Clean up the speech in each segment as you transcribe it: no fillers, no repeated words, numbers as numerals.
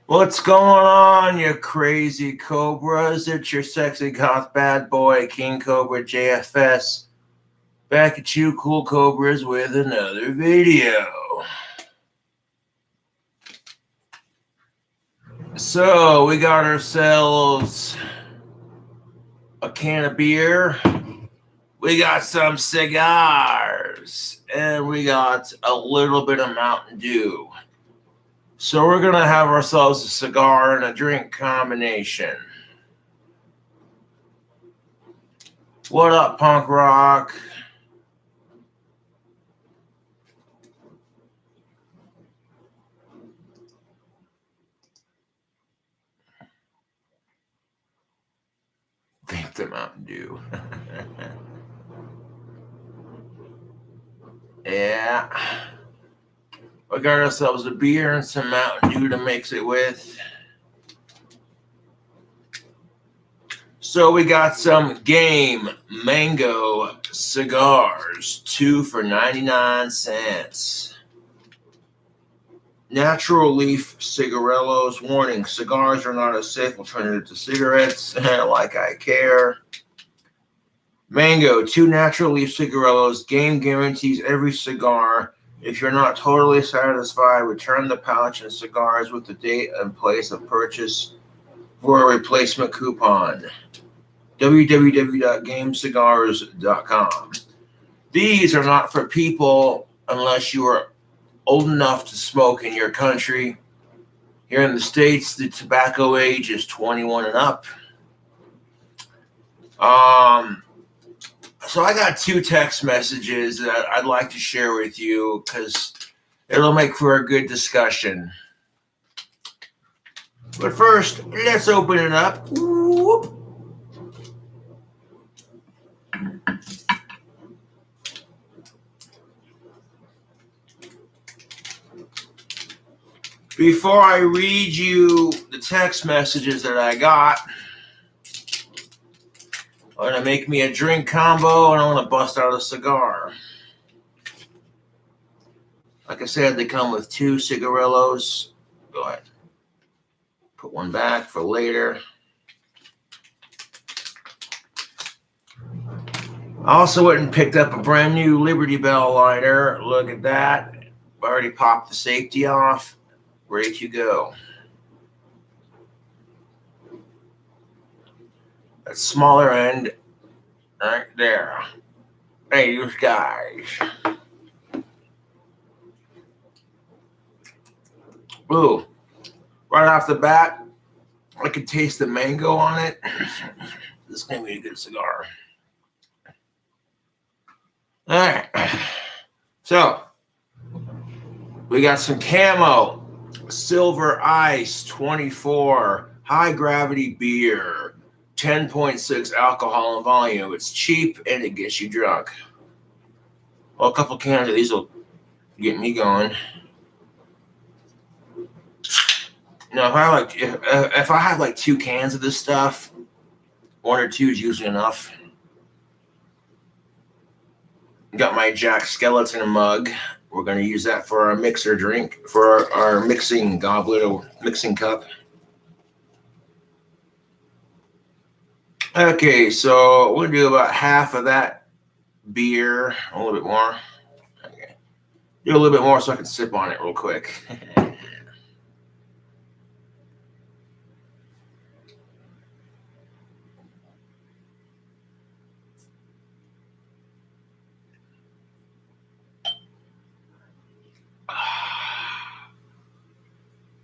What's going on, you crazy cobras? It's your sexy goth bad boy, King Cobra JFS. Back at you, cool cobras, with another video. So, we got ourselves a can of beer, we got some cigars, and we got a little bit of Mountain Dew. So, we're gonna have ourselves a cigar and a drink combination. What up, punk rock? Think the Mountain Dew. Yeah. We got ourselves a beer and some Mountain Dew to mix it with. So we got some Game Mango cigars, 2 for 99 cents. Natural leaf cigarillos. Warning, cigars are not a safe alternative to cigarettes. Like I care. Mango, 2 natural leaf cigarillos. Game guarantees every cigar. If you're not totally satisfied, return the pouch and cigars with the date and place of purchase for a replacement coupon. www.gamecigars.com. These are not for people unless you are old enough to smoke in your country. Here in the States, the tobacco age is 21 and up. So I got 2 text messages that I'd like to share with you because it'll make for a good discussion. But first, let's open it up. Whoop. Before I read you the text messages that I got, I'm going to make me a drink combo and I'm going to bust out a cigar. Like I said, they come with 2 cigarillos. Go ahead. Put one back for later. I also went and picked up a brand new Liberty Bell lighter. Look at that. I already popped the safety off. Ready to go. That smaller end right there. Hey, you guys. Ooh, right off the bat, I can taste the mango on it. This is going to be a good cigar. All right. So, we got some Camo Silver Ice 24 high gravity beer. 10.6 alcohol and volume. It's cheap and it gets you drunk. Well, a couple cans of these will get me going. Now, if I have like 2 cans of this stuff, 1 or 2 is usually enough. Got my Jack Skeleton mug. We're going to use that for our mixer drink, for our mixing goblet or mixing cup. Okay, so we'll do about half of that beer, a little bit more. Okay. Do a little bit more so I can sip on it real quick.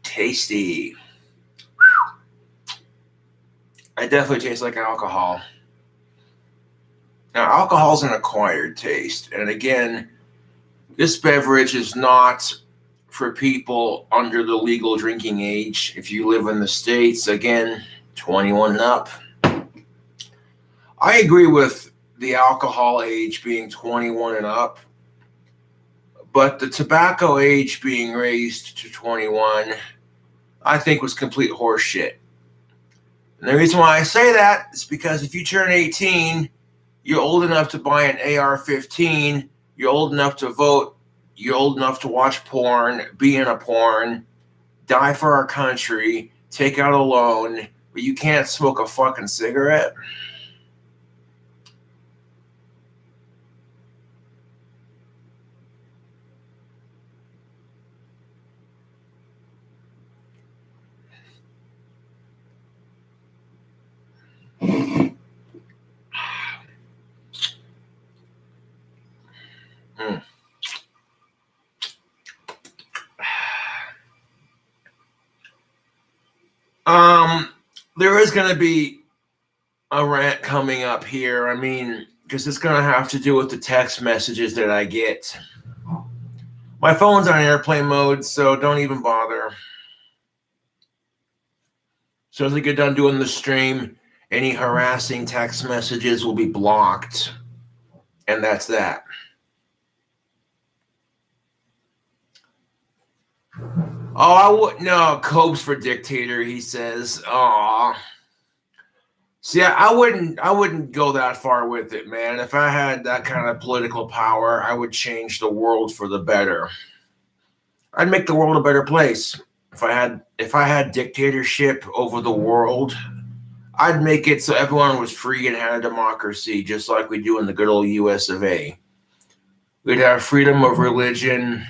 Tasty. It definitely tastes like alcohol. Now, alcohol is an acquired taste. And again, this beverage is not for people under the legal drinking age. If you live in the States, again, 21 and up. I agree with the alcohol age being 21 and up, but the tobacco age being raised to 21, I think was complete horseshit. And the reason why I say that is because if you turn 18, you're old enough to buy an AR-15, you're old enough to vote, you're old enough to watch porn, be in a porn, die for our country, take out a loan, but you can't smoke a fucking cigarette? There is going to be a rant coming up here. I mean, because it's going to have to do with the text messages that I get. My phone's on airplane mode, so don't even bother. As soon as I get done doing the stream, any harassing text messages will be blocked. And that's that. Oh, I wouldn't. No, Copes for dictator, he says. Aw. See, I wouldn't go that far with it, man. If I had that kind of political power, I would change the world for the better. I'd make the world a better place. If I had dictatorship over the world, I'd make it so everyone was free and had a democracy, just like we do in the good old US of A. We'd have freedom of religion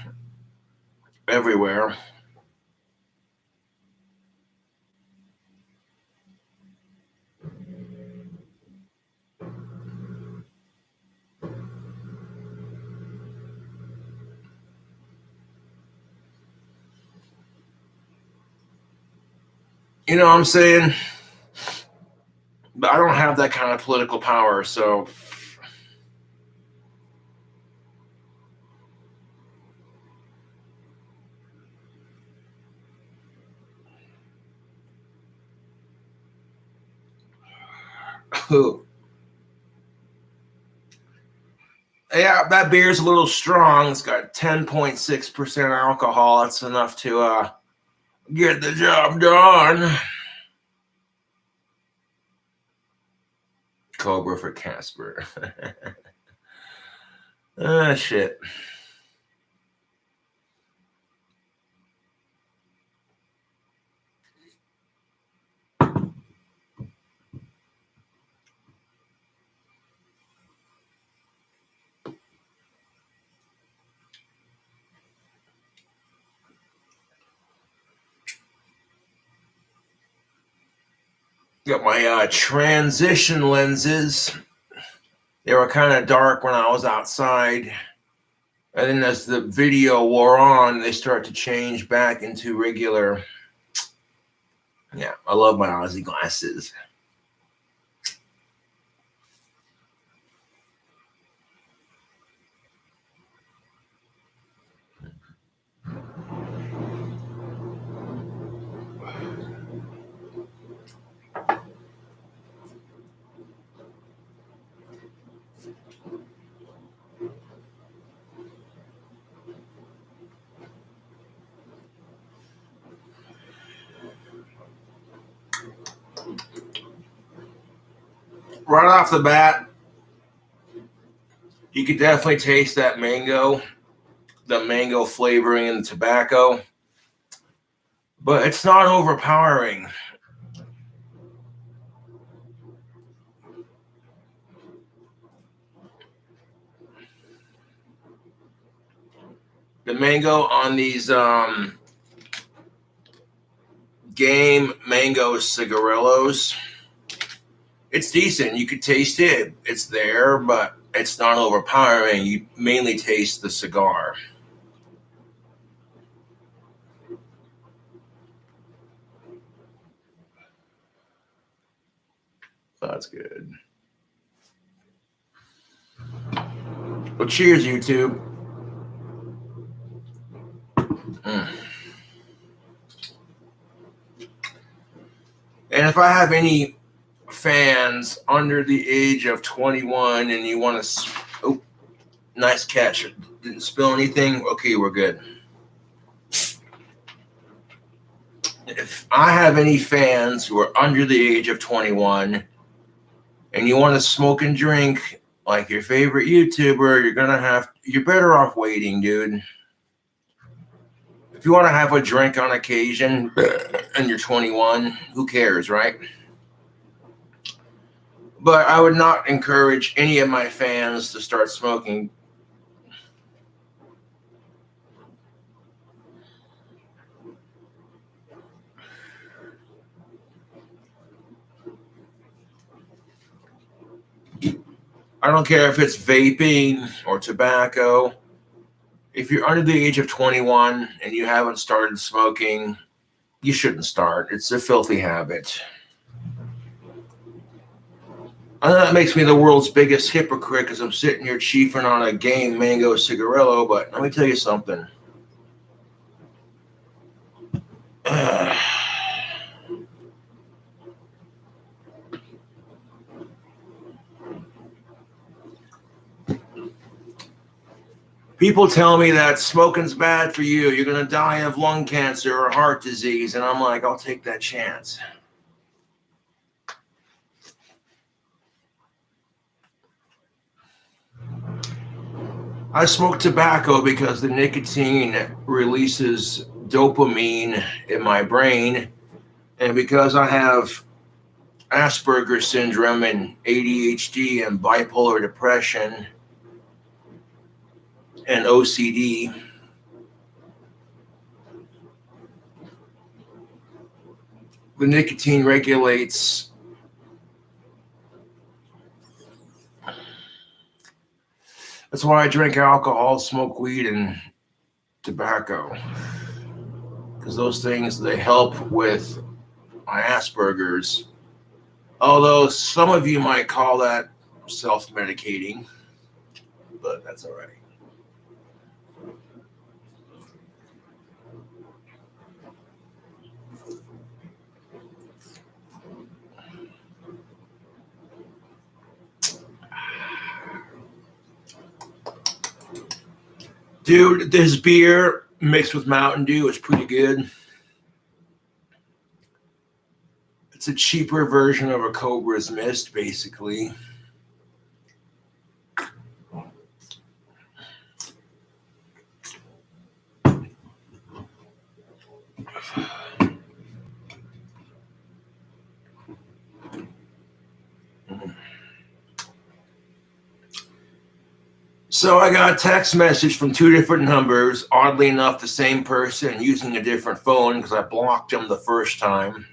everywhere. You know what I'm saying? But I don't have that kind of political power, so yeah, that beer's a little strong. It's got 10.6% alcohol. That's enough to get the job done. Cobra for Casper. Ah, shit. Got my transition lenses. They were kind of dark when I was outside. And then as the video wore on, they start to change back into regular. Yeah, I love my Aussie glasses. Right off the bat, you could definitely taste that mango, the mango flavoring in the tobacco, but it's not overpowering. The mango on these game mango cigarillos, it's decent. You could taste it. It's there, but it's not overpowering. You mainly taste the cigar. That's good. Well, cheers, YouTube. And if I have any fans under the age of 21 and you want to, oh, nice catch. Didn't spill anything. Okay, we're good. If I have any fans who are under the age of 21 and you want to smoke and drink like your favorite YouTuber, you're better off waiting, dude. If you want to have a drink on occasion and you're 21, who cares, right? But I would not encourage any of my fans to start smoking. I don't care if it's vaping or tobacco. If you're under the age of 21 and you haven't started smoking, you shouldn't start. It's a filthy habit. I know that makes me the world's biggest hypocrite because I'm sitting here chiefing on a game mango cigarillo, but let me tell you something. People tell me that smoking's bad for you. You're going to die of lung cancer or heart disease. And I'm like, I'll take that chance. I smoke tobacco because the nicotine releases dopamine in my brain. And because I have Asperger's syndrome and ADHD and bipolar depression and OCD, the nicotine regulates that's why I drink alcohol, smoke weed, and tobacco. Because those things, they help with my Asperger's. Although some of you might call that self-medicating, but that's all right. Dude, this beer mixed with Mountain Dew is pretty good. It's a cheaper version of a Cobra's Mist, basically. So I got a text message from two different numbers, oddly enough, the same person using a different phone because I blocked them the first time.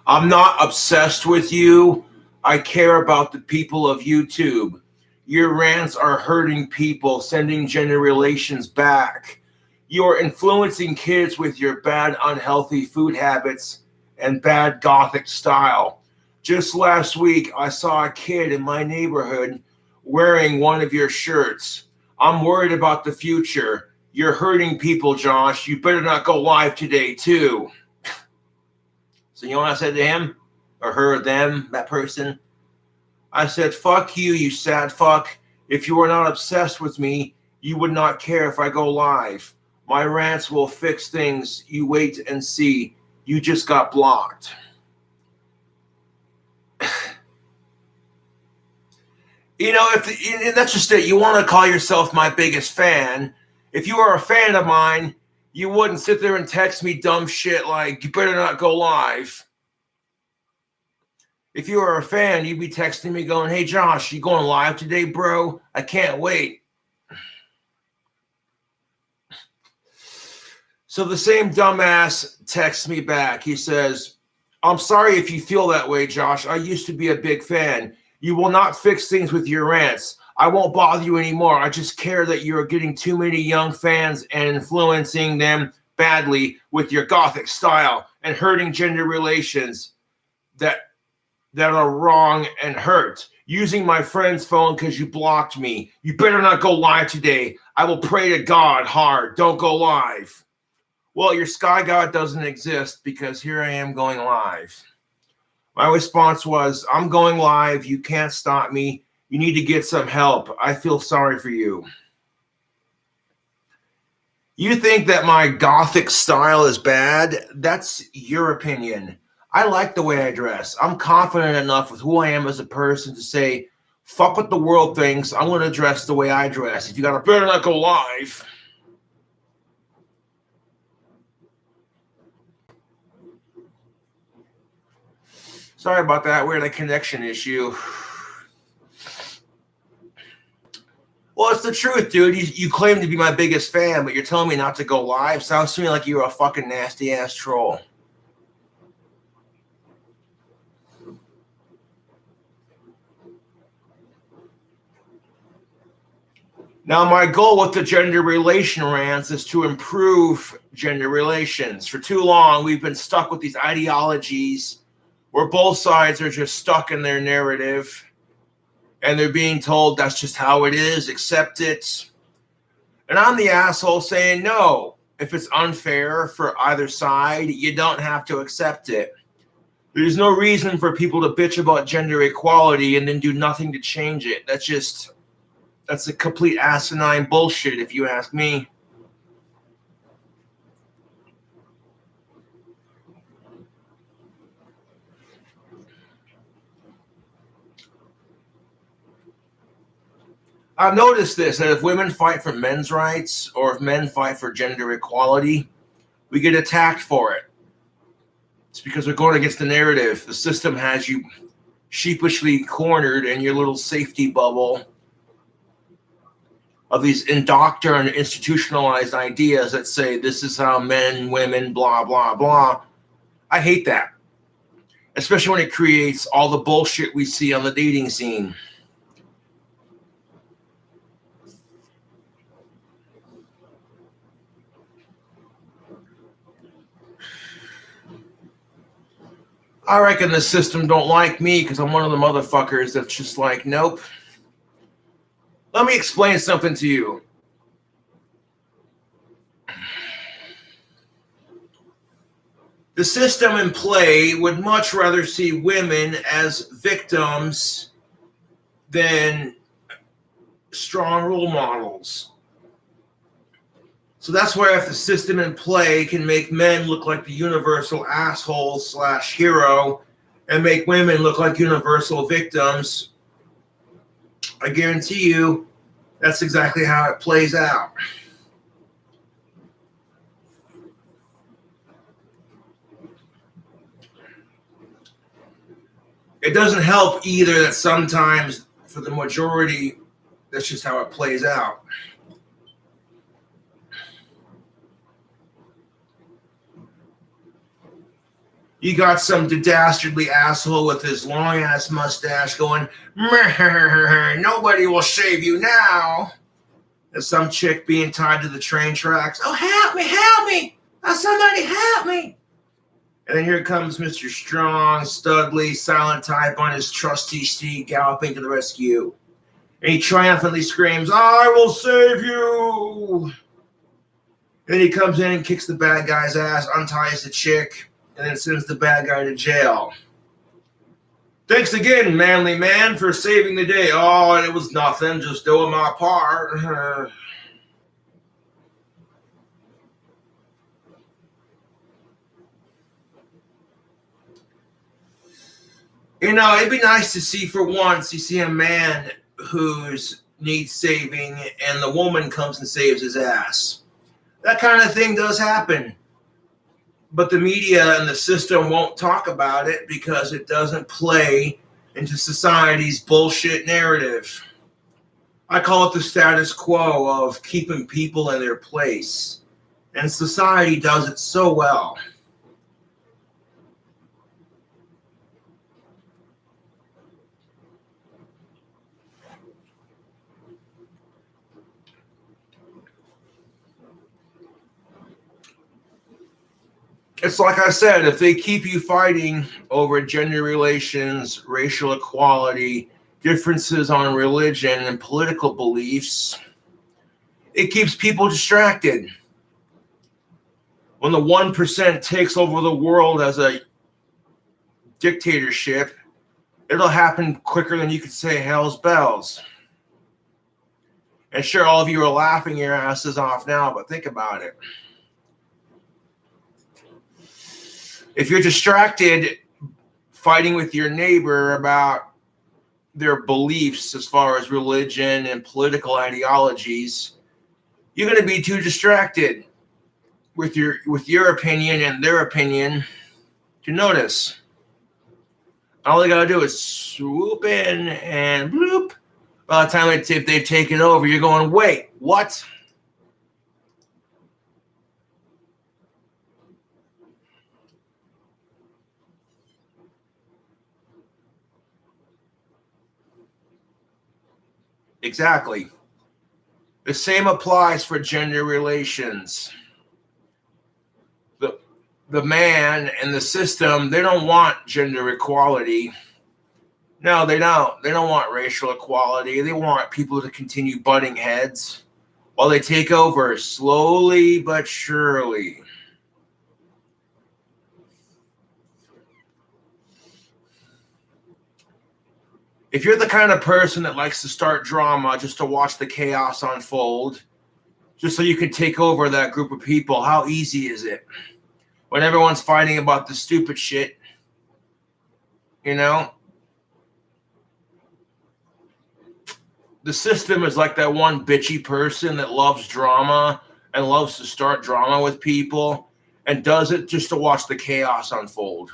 I'm not obsessed with you. I care about the people of YouTube. Your rants are hurting people, sending generations back. You're influencing kids with your bad, unhealthy food habits and bad gothic style. Just last week, I saw a kid in my neighborhood wearing one of your shirts. I'm worried about the future. You're hurting people, Josh. You better not go live today, too. So you know what I said to him? Or her, them, that person? I said, fuck you, you sad fuck. If you were not obsessed with me, you would not care if I go live. My rants will fix things. You wait and see. You just got blocked. You know, and that's just it. You want to call yourself my biggest fan. If you were a fan of mine, you wouldn't sit there and text me dumb shit like, you better not go live. If you were a fan, you'd be texting me going, hey, Josh, you going live today, bro? I can't wait. So the same dumbass texts me back. He says, I'm sorry if you feel that way, Josh. I used to be a big fan. You will not fix things with your rants. I won't bother you anymore. I just care that you're getting too many young fans and influencing them badly with your gothic style and hurting gender relations that are wrong and hurt. Using my friend's phone because you blocked me. You better not go live today. I will pray to God hard. Don't go live. Well, your sky god doesn't exist because here I am going live. My response was, I'm going live. You can't stop me. You need to get some help. I feel sorry for you. You think that my gothic style is bad? That's your opinion. I like the way I dress. I'm confident enough with who I am as a person to say, fuck what the world thinks. I'm going to dress the way I dress. If you got to better not go live. Sorry about that. We had a connection issue. Well, it's the truth, dude. You claim to be my biggest fan, but you're telling me not to go live? Sounds to me like you're a fucking nasty-ass troll. Now, my goal with the gender relation rants is to improve gender relations. For too long, we've been stuck with these ideologies where both sides are just stuck in their narrative and they're being told that's just how it is, accept it. And I'm the asshole saying, no, if it's unfair for either side, you don't have to accept it. There's no reason for people to bitch about gender equality and then do nothing to change it. That's a complete asinine bullshit, if you ask me. I've noticed this, that if women fight for men's rights or if men fight for gender equality, we get attacked for it. It's because we're going against the narrative. The system has you sheepishly cornered in your little safety bubble of these indoctrined, institutionalized ideas that say this is how men, women, blah, blah, blah. I hate that, especially when it creates all the bullshit we see on the dating scene. I reckon the system don't like me because I'm one of the motherfuckers that's just like, nope. Let me explain something to you. The system in play would much rather see women as victims than strong role models. So that's why if the system in play can make men look like the universal asshole / hero and make women look like universal victims, I guarantee you that's exactly how it plays out. It doesn't help either that sometimes for the majority, that's just how it plays out. You got some dastardly asshole with his long ass mustache going, nobody will save you now. There's some chick being tied to the train tracks. Oh, help me. Oh, somebody help me. And then here comes Mr. Strong, Studley, silent type on his trusty steed galloping to the rescue. And he triumphantly screams, I will save you. Then he comes in and kicks the bad guy's ass, unties the chick, and then sends the bad guy to jail. Thanks again, manly man, for saving the day. Oh, and it was nothing, just doing my part. You know, it'd be nice to see for once, you see a man who's needs saving and the woman comes and saves his ass. That kind of thing does happen. But the media and the system won't talk about it because it doesn't play into society's bullshit narrative. I call it the status quo of keeping people in their place. And society does it so well. It's like I said, if they keep you fighting over gender relations, racial equality, differences on religion and political beliefs, it keeps people distracted. When the 1% takes over the world as a dictatorship, it'll happen quicker than you could say hell's bells. And sure, all of you are laughing your asses off now, but think about it. If you're distracted fighting with your neighbor about their beliefs as far as religion and political ideologies, you're going to be too distracted with your opinion and their opinion to notice. All they got to do is swoop in and bloop. By the time if they've taken over, you're going, wait, what? Exactly. The same applies for gender relations. The man and the system, they don't want gender equality. No, they don't. They don't want racial equality. They want people to continue butting heads while they take over slowly but surely. If you're the kind of person that likes to start drama just to watch the chaos unfold, just so you can take over that group of people, how easy is it? When everyone's fighting about the stupid shit, you know? The system is like that one bitchy person that loves drama and loves to start drama with people and does it just to watch the chaos unfold.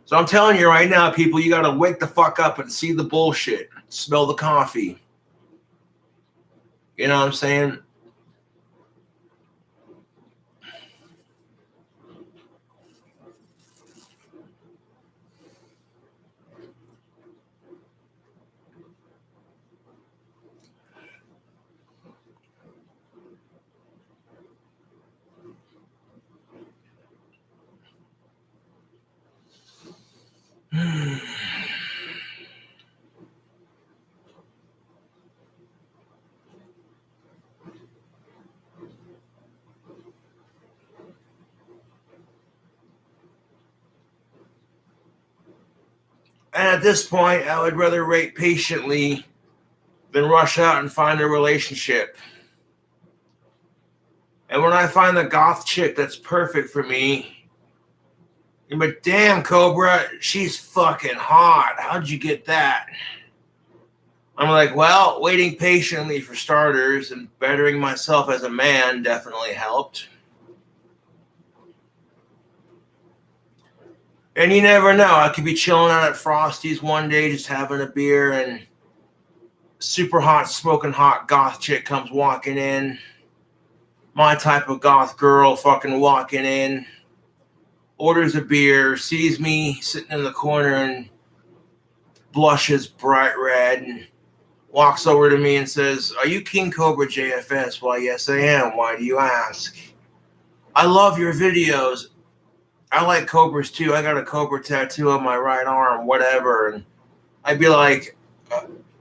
So I'm telling you right now, people, you got to wake the fuck up and see the bullshit. Smell the coffee. You know what I'm saying? And at this point, I would rather wait patiently than rush out and find a relationship. And when I find the goth chick that's perfect for me, but damn, Cobra, she's fucking hot. How'd you get that? I'm like, well, waiting patiently for starters and bettering myself as a man definitely helped. And you never know. I could be chilling out at Frosty's one day, just having a beer, and super hot, smoking hot goth chick comes walking in. My type of goth girl fucking walking in, orders a beer, sees me sitting in the corner and blushes bright red and walks over to me and says, "Are you King Cobra JFS?" "Why, yes, I am. Why do you ask?" "I love your videos. I like cobras too. I got a cobra tattoo on my right arm, whatever." And I'd be like,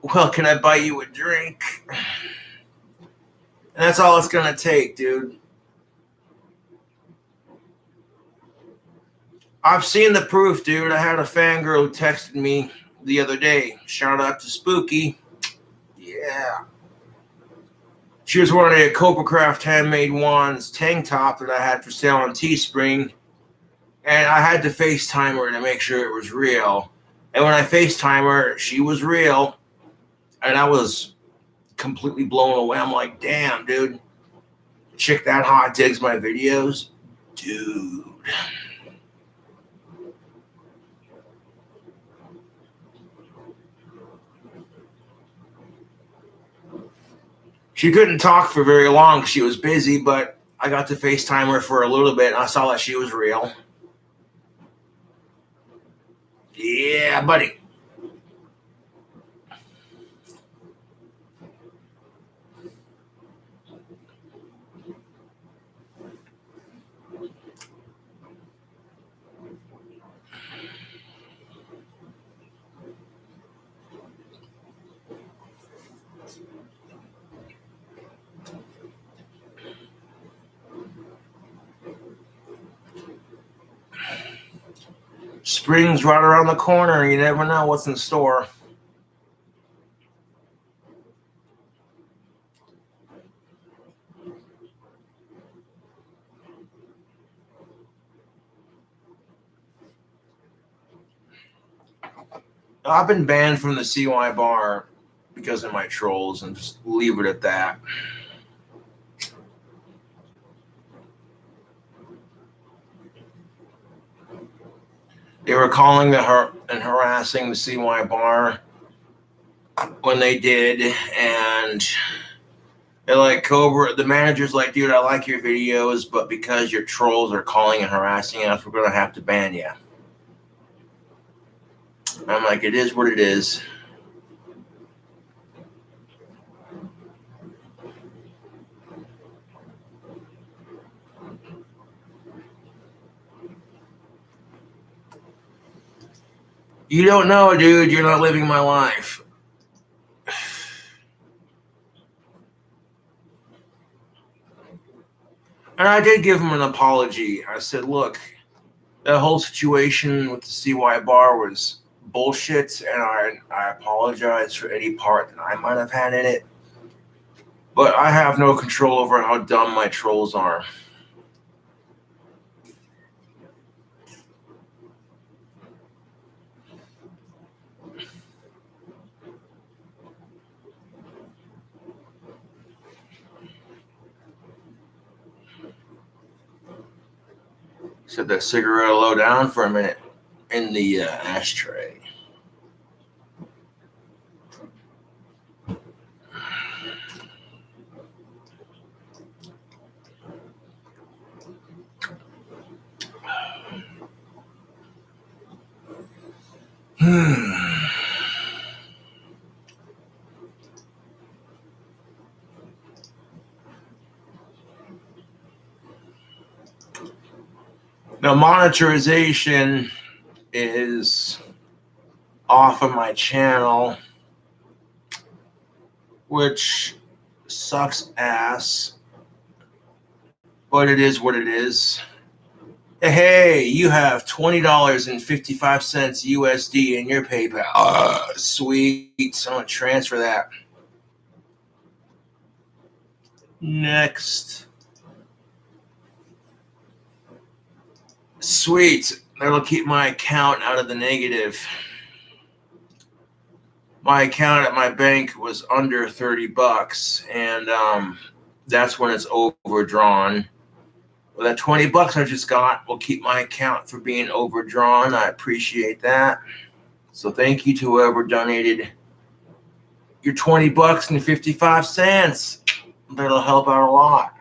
"Well, can I buy you a drink?" And that's all it's going to take, dude. I've seen the proof, dude. I had a fangirl who texted me the other day. Shout out to Spooky. Yeah. She was wearing a Cobra Craft Handmade Wands tank top that I had for sale on Teespring. And I had to FaceTime her to make sure it was real. And when I FaceTime her, she was real. And I was completely blown away. I'm like, damn, dude. Chick that hot digs my videos. Dude. She couldn't talk for very long. She was busy, but I got to FaceTime her for a little bit, and I saw that she was real. Yeah, buddy. Spring's right around the corner. You never know what's in store. I've been banned from the CY bar because of my trolls, and just leave it at that. They were calling and harassing the CY bar when they did, and they're like, Cobra, the manager's like, dude, I like your videos, but because your trolls are calling and harassing us, we're going to have to ban you. I'm like, it is what it is. You don't know, dude. You're not living my life. And I did give him an apology. I said, look, the whole situation with the CY bar was bullshit, and I apologize for any part that I might have had in it. But I have no control over how dumb my trolls are. Set that cigarette low down for a minute in the ashtray. Now, monetization is off of my channel, which sucks ass, but it is what it is. Hey, you have $20.55 USD in your PayPal. Sweet. I'm going to transfer that. Next. Sweet. That'll keep my account out of the negative. My account at my bank was under $30, and that's when it's overdrawn. Well, that $20 I just got will keep my account from being overdrawn. I appreciate that. So thank you to whoever donated your $20.55. That'll help out a lot.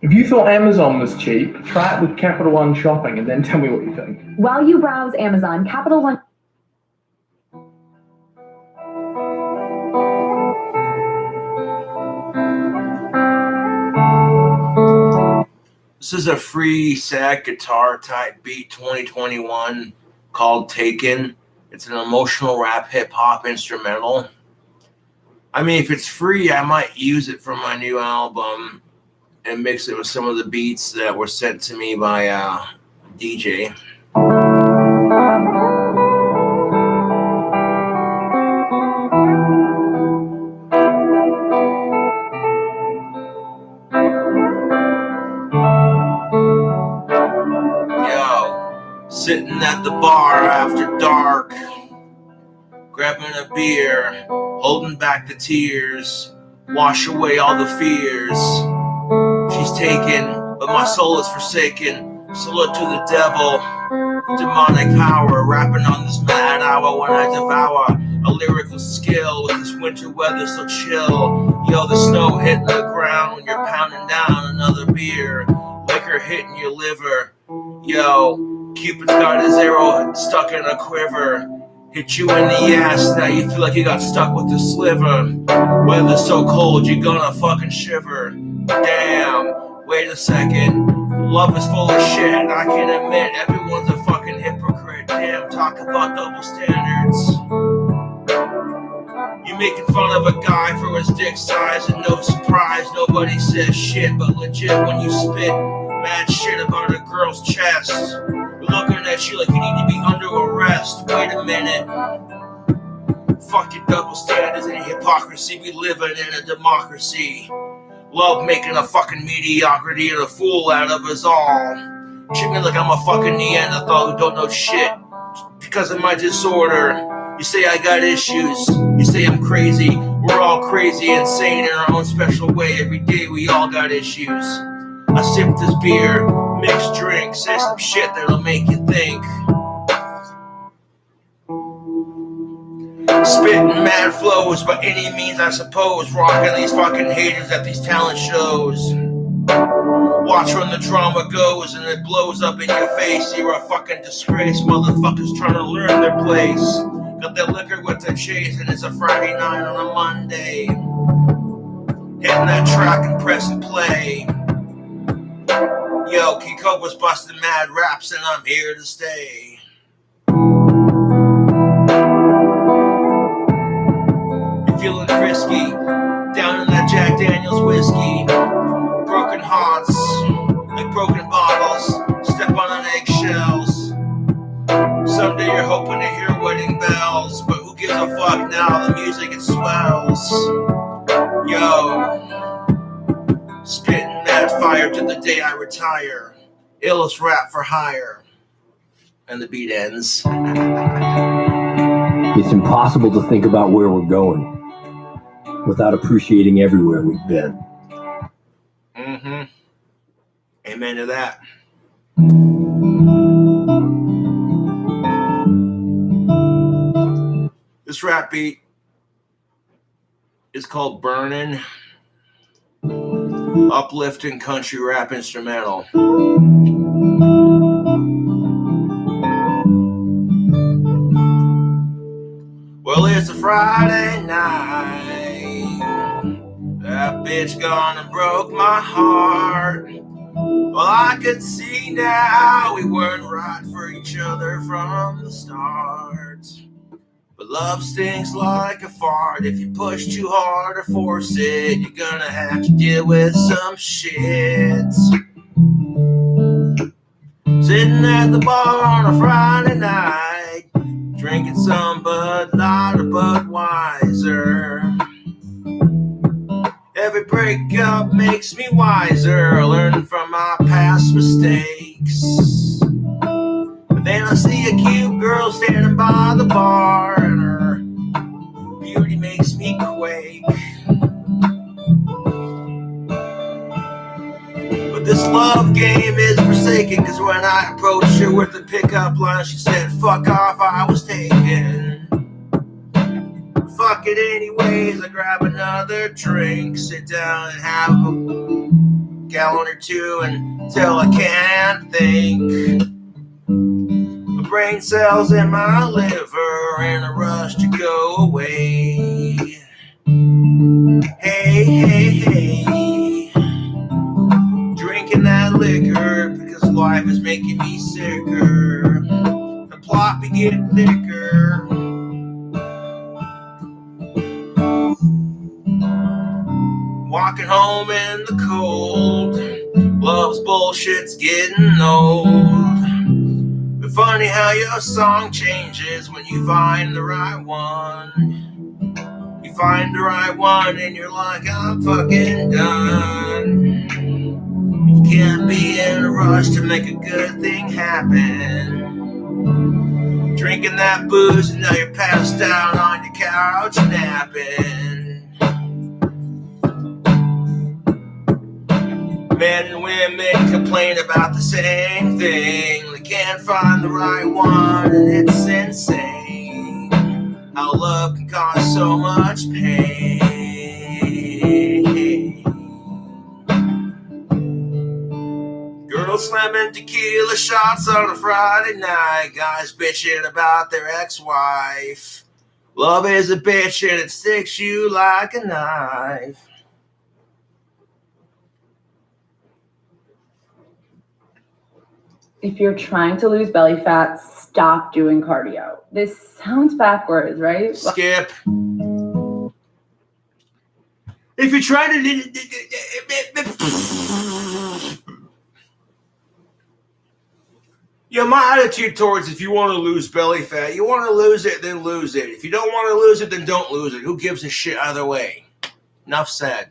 If you thought Amazon was cheap, try it with Capital One Shopping and then tell me what you think. While you browse Amazon, Capital One... This is a free SAG guitar type beat 2021 called Taken. It's an emotional rap hip hop instrumental. I mean, if it's free, I might use it for my new album and mix it with some of the beats that were sent to me by DJ. Yo, sitting at the bar after dark, grabbing a beer, holding back the tears, wash away all the fears. She's taken, but my soul is forsaken. Salute to the devil, demonic power, rapping on this mad hour when I devour a lyrical skill with this winter weather so chill. Yo, the snow hitting the ground when you're pounding down another beer. Liquor hitting your liver. Yo, Cupid's got his arrow stuck in a quiver. Hit you in the ass, now you feel like you got stuck with the sliver. Weather's so cold, you're gonna fucking shiver. Damn, wait a second. Love is full of shit, I can admit everyone's a fucking hypocrite. Damn, talk about double standards. You making fun of a guy for his dick size, and no surprise, nobody says shit. But legit, when you spit mad shit about a girl's chest, we're looking at you like you need to be under arrest. Wait a minute. Fucking double standards and hypocrisy. We living in a democracy. Love making a fucking mediocrity and a fool out of us all. Treat me like I'm a fucking Neanderthal who don't know shit because of my disorder. You say I got issues. You say I'm crazy. We're all crazy, insane in our own special way. Every day we all got issues. I sip this beer, mix drinks, say some shit that'll make you think. Spitting mad flows by any means, I suppose. Rocking these fucking haters at these talent shows. Watch when the drama goes and it blows up in your face. You're a fucking disgrace. Motherfuckers trying to learn their place. Got that liquor with the chase and it's a Friday night on a Monday. Hitting that track and pressing play. Yo, Kiko was busting mad raps and I'm here to stay. Feeling frisky, down in that Jack Daniels whiskey. Broken hearts, like broken bottles. Step on eggshells. Someday you're hoping to hear wedding bells, but who gives a fuck now? The music it swells. Yo, spitting mad fire to the day I retire. Illest rap for hire. And the beat ends. It's impossible to think about where we're going without appreciating everywhere we've been. Mm-hmm. Amen to that. This rap beat is called Burnin'. Uplifting country rap instrumental. Well, it's a Friday night. That bitch gone and broke my heart. Well, I could see now we weren't right for each other from the start. But love stinks like a fart. If you push too hard or force it, you're gonna have to deal with some shit. Sitting at the bar on a Friday night, drinking some Bud Light or Budweiser. Every breakup makes me wiser, learning from my past mistakes. But then I see a cute girl standing by the bar, and her beauty makes me quake. But this love game is forsaken, cause when I approached her with the pickup line, she said, fuck off, I was taken. Fuck it anyways, I grab another drink, sit down and have a gallon or two until I can't think. My brain cells in my liver in a rush to go away. Hey, hey, hey, drinking that liquor because life is making me sicker. The plot be getting thicker. Walking home in the cold. Love's bullshit's getting old. But funny how your song changes when you find the right one. You find the right one and you're like, I'm fucking done. You can't be in a rush to make a good thing happen. Drinking that booze and now you're passed out on your couch napping. Men and women complain about the same thing. They can't find the right one, and it's insane how love can cause so much pain. Girl, Girls slamming tequila shots on a Friday night. Guys bitching about their ex-wife. Love is a bitch and it sticks you like a knife. If you're trying to lose belly fat, stop doing cardio. This sounds backwards, right? Skip. If you're trying to... Yeah, my attitude towards if you want to lose belly fat, you want to lose it, then lose it. If you don't want to lose it, then don't lose it. Who gives a shit either way? Enough said.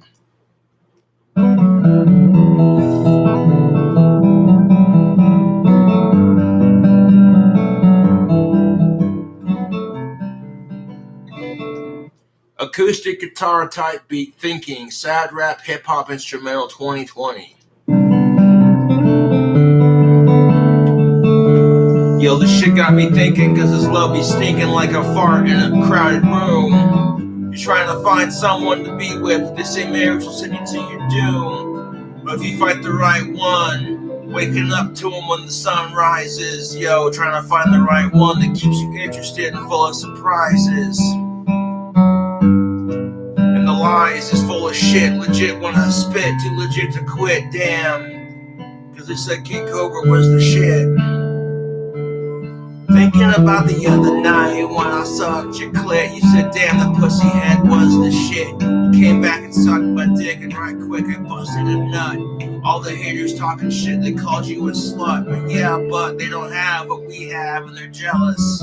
Acoustic guitar type beat thinking, sad rap hip hop instrumental 2020. Yo, this shit got me thinking, cause this love be stinking like a fart in a crowded room. You're trying to find someone to be with, they say marriage will send you to your doom. But if you fight the right one, waking up to him when the sun rises, yo, trying to find the right one that keeps you interested and full of surprises. And the lies is full of shit, legit when I spit, too legit to quit, damn. Cause they said King Cobra was the shit. Thinking about the other night when I sucked your clit. You said, damn, the pussy head was the shit. You came back and sucked my dick, and right quick I busted a nut. All the haters talking shit, they called you a slut. But yeah, but they don't have what we have, and they're jealous.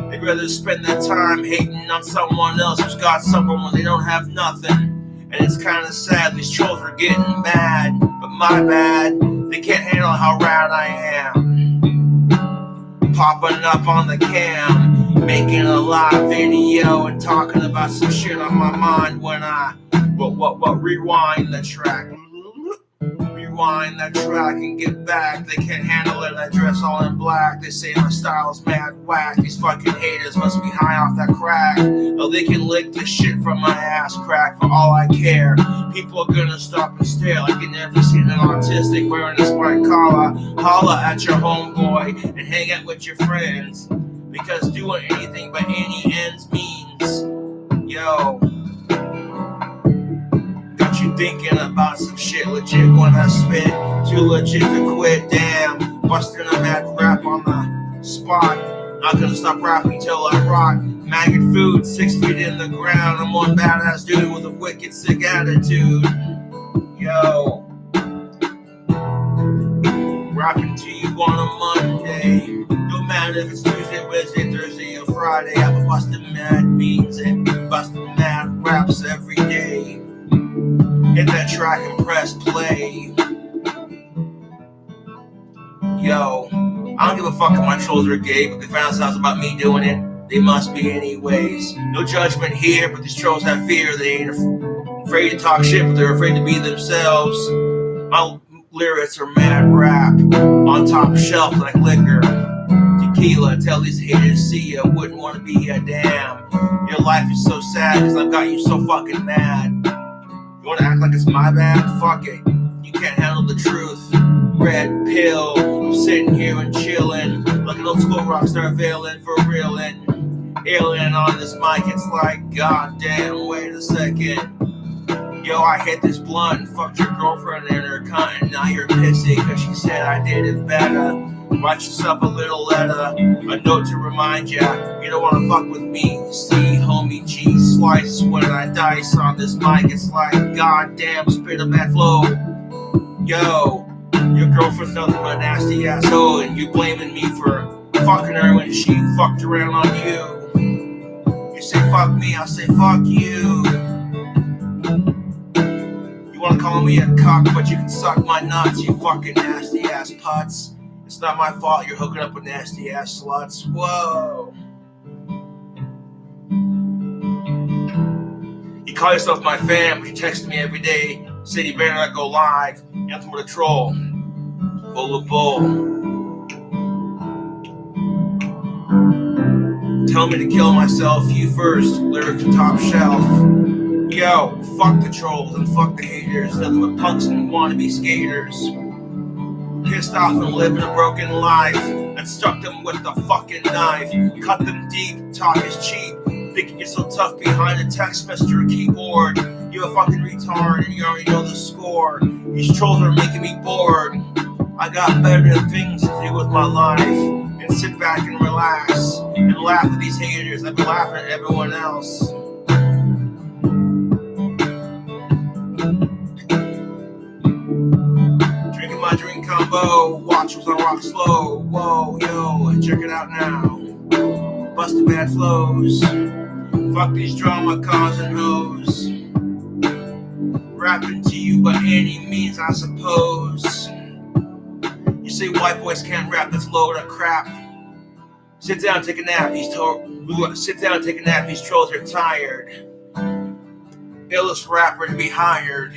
They'd rather spend their time hating on someone else who's got someone when they don't have nothing. And it's kind of sad, these trolls are getting mad. But my bad, they can't handle how rad I am. Popping up on the cam, making a live video and talking about some shit on my mind when I rewind the track. Rewind that track and get back. They can't handle it, I dress all in black. They say my style's mad whack. These fucking haters must be high off that crack. Oh, they can lick the shit from my ass crack for all I care. People are gonna stop and stare like you never seen an autistic wearing a smart collar. Holla at your homeboy and hang out with your friends. Because doing anything by any ends means, yo, got you thinking about some shit legit when I spit. Too legit to quit, damn. Busting a mad rap on the spot. Not gonna stop rapping till I rock. Maggot food, 6 feet in the ground. I'm one badass dude with a wicked sick attitude. Yo. Rapping to you on a Monday. No matter if it's Tuesday, Wednesday, Thursday, or Friday. I've been busting mad beats and busting mad raps every day. Hit that track and press play. Yo, I don't give a fuck if my trolls are gay, but they found out about me doing it. They must be anyways. No judgment here, but these trolls have fear. They ain't afraid to talk shit, but they're afraid to be themselves. My lyrics are mad rap, on top shelf like liquor. Tequila, tell these haters see ya, wouldn't want to be a damn. Your life is so sad, cause I've got you so fucking mad. You wanna act like it's my bad? Fuck it. You can't handle the truth. Red pill. I'm sitting here and chillin', like an old school rock star villain for reelin'. Alien on this mic, it's like, goddamn, wait a second. Yo, I hit this blunt and fucked your girlfriend in her cunt, and now you're pissy cause she said I did it better. Write yourself a little letter, a note to remind ya, you don't wanna fuck with me. See, homie G slice when I dice on this mic, it's like, goddamn, spit a bad flow. Yo, your girlfriend's nothing but a nasty asshole, and you blaming me for fucking her when she fucked around on you. You say fuck me, I'll say fuck you. You wanna call me a cock, but you can suck my nuts, you fucking nasty ass putz. It's not my fault you're hooking up with nasty ass sluts. Whoa. You call yourself my fam, but you text me every day. Said you better not go live. Nothing but a troll. Full of bull. Tell me to kill myself, you first. Lyrics top shelf. Yo, fuck the trolls and fuck the haters. Nothing but punks and wannabe skaters. pissed off and living a broken life, and struck them with the fucking knife. Cut them deep, talk is cheap. Thinking you're so tough behind a text message or a keyboard. You're a fucking retard and you already know the score. These trolls are making me bored. I got better things to do with my life, and sit back and relax and laugh at these haters. I've been laughing at everyone else. Drinking my drink combo, watch as I rock slow. Whoa, yo, check it out now. Busted bad flows. Fuck these drama causing hoes. Rapping to you by any means, I suppose. You say white boys can't rap, that's load of crap. Sit down, take a nap. Sit down, take a nap. These trolls are tired. Illest rapper to be hired.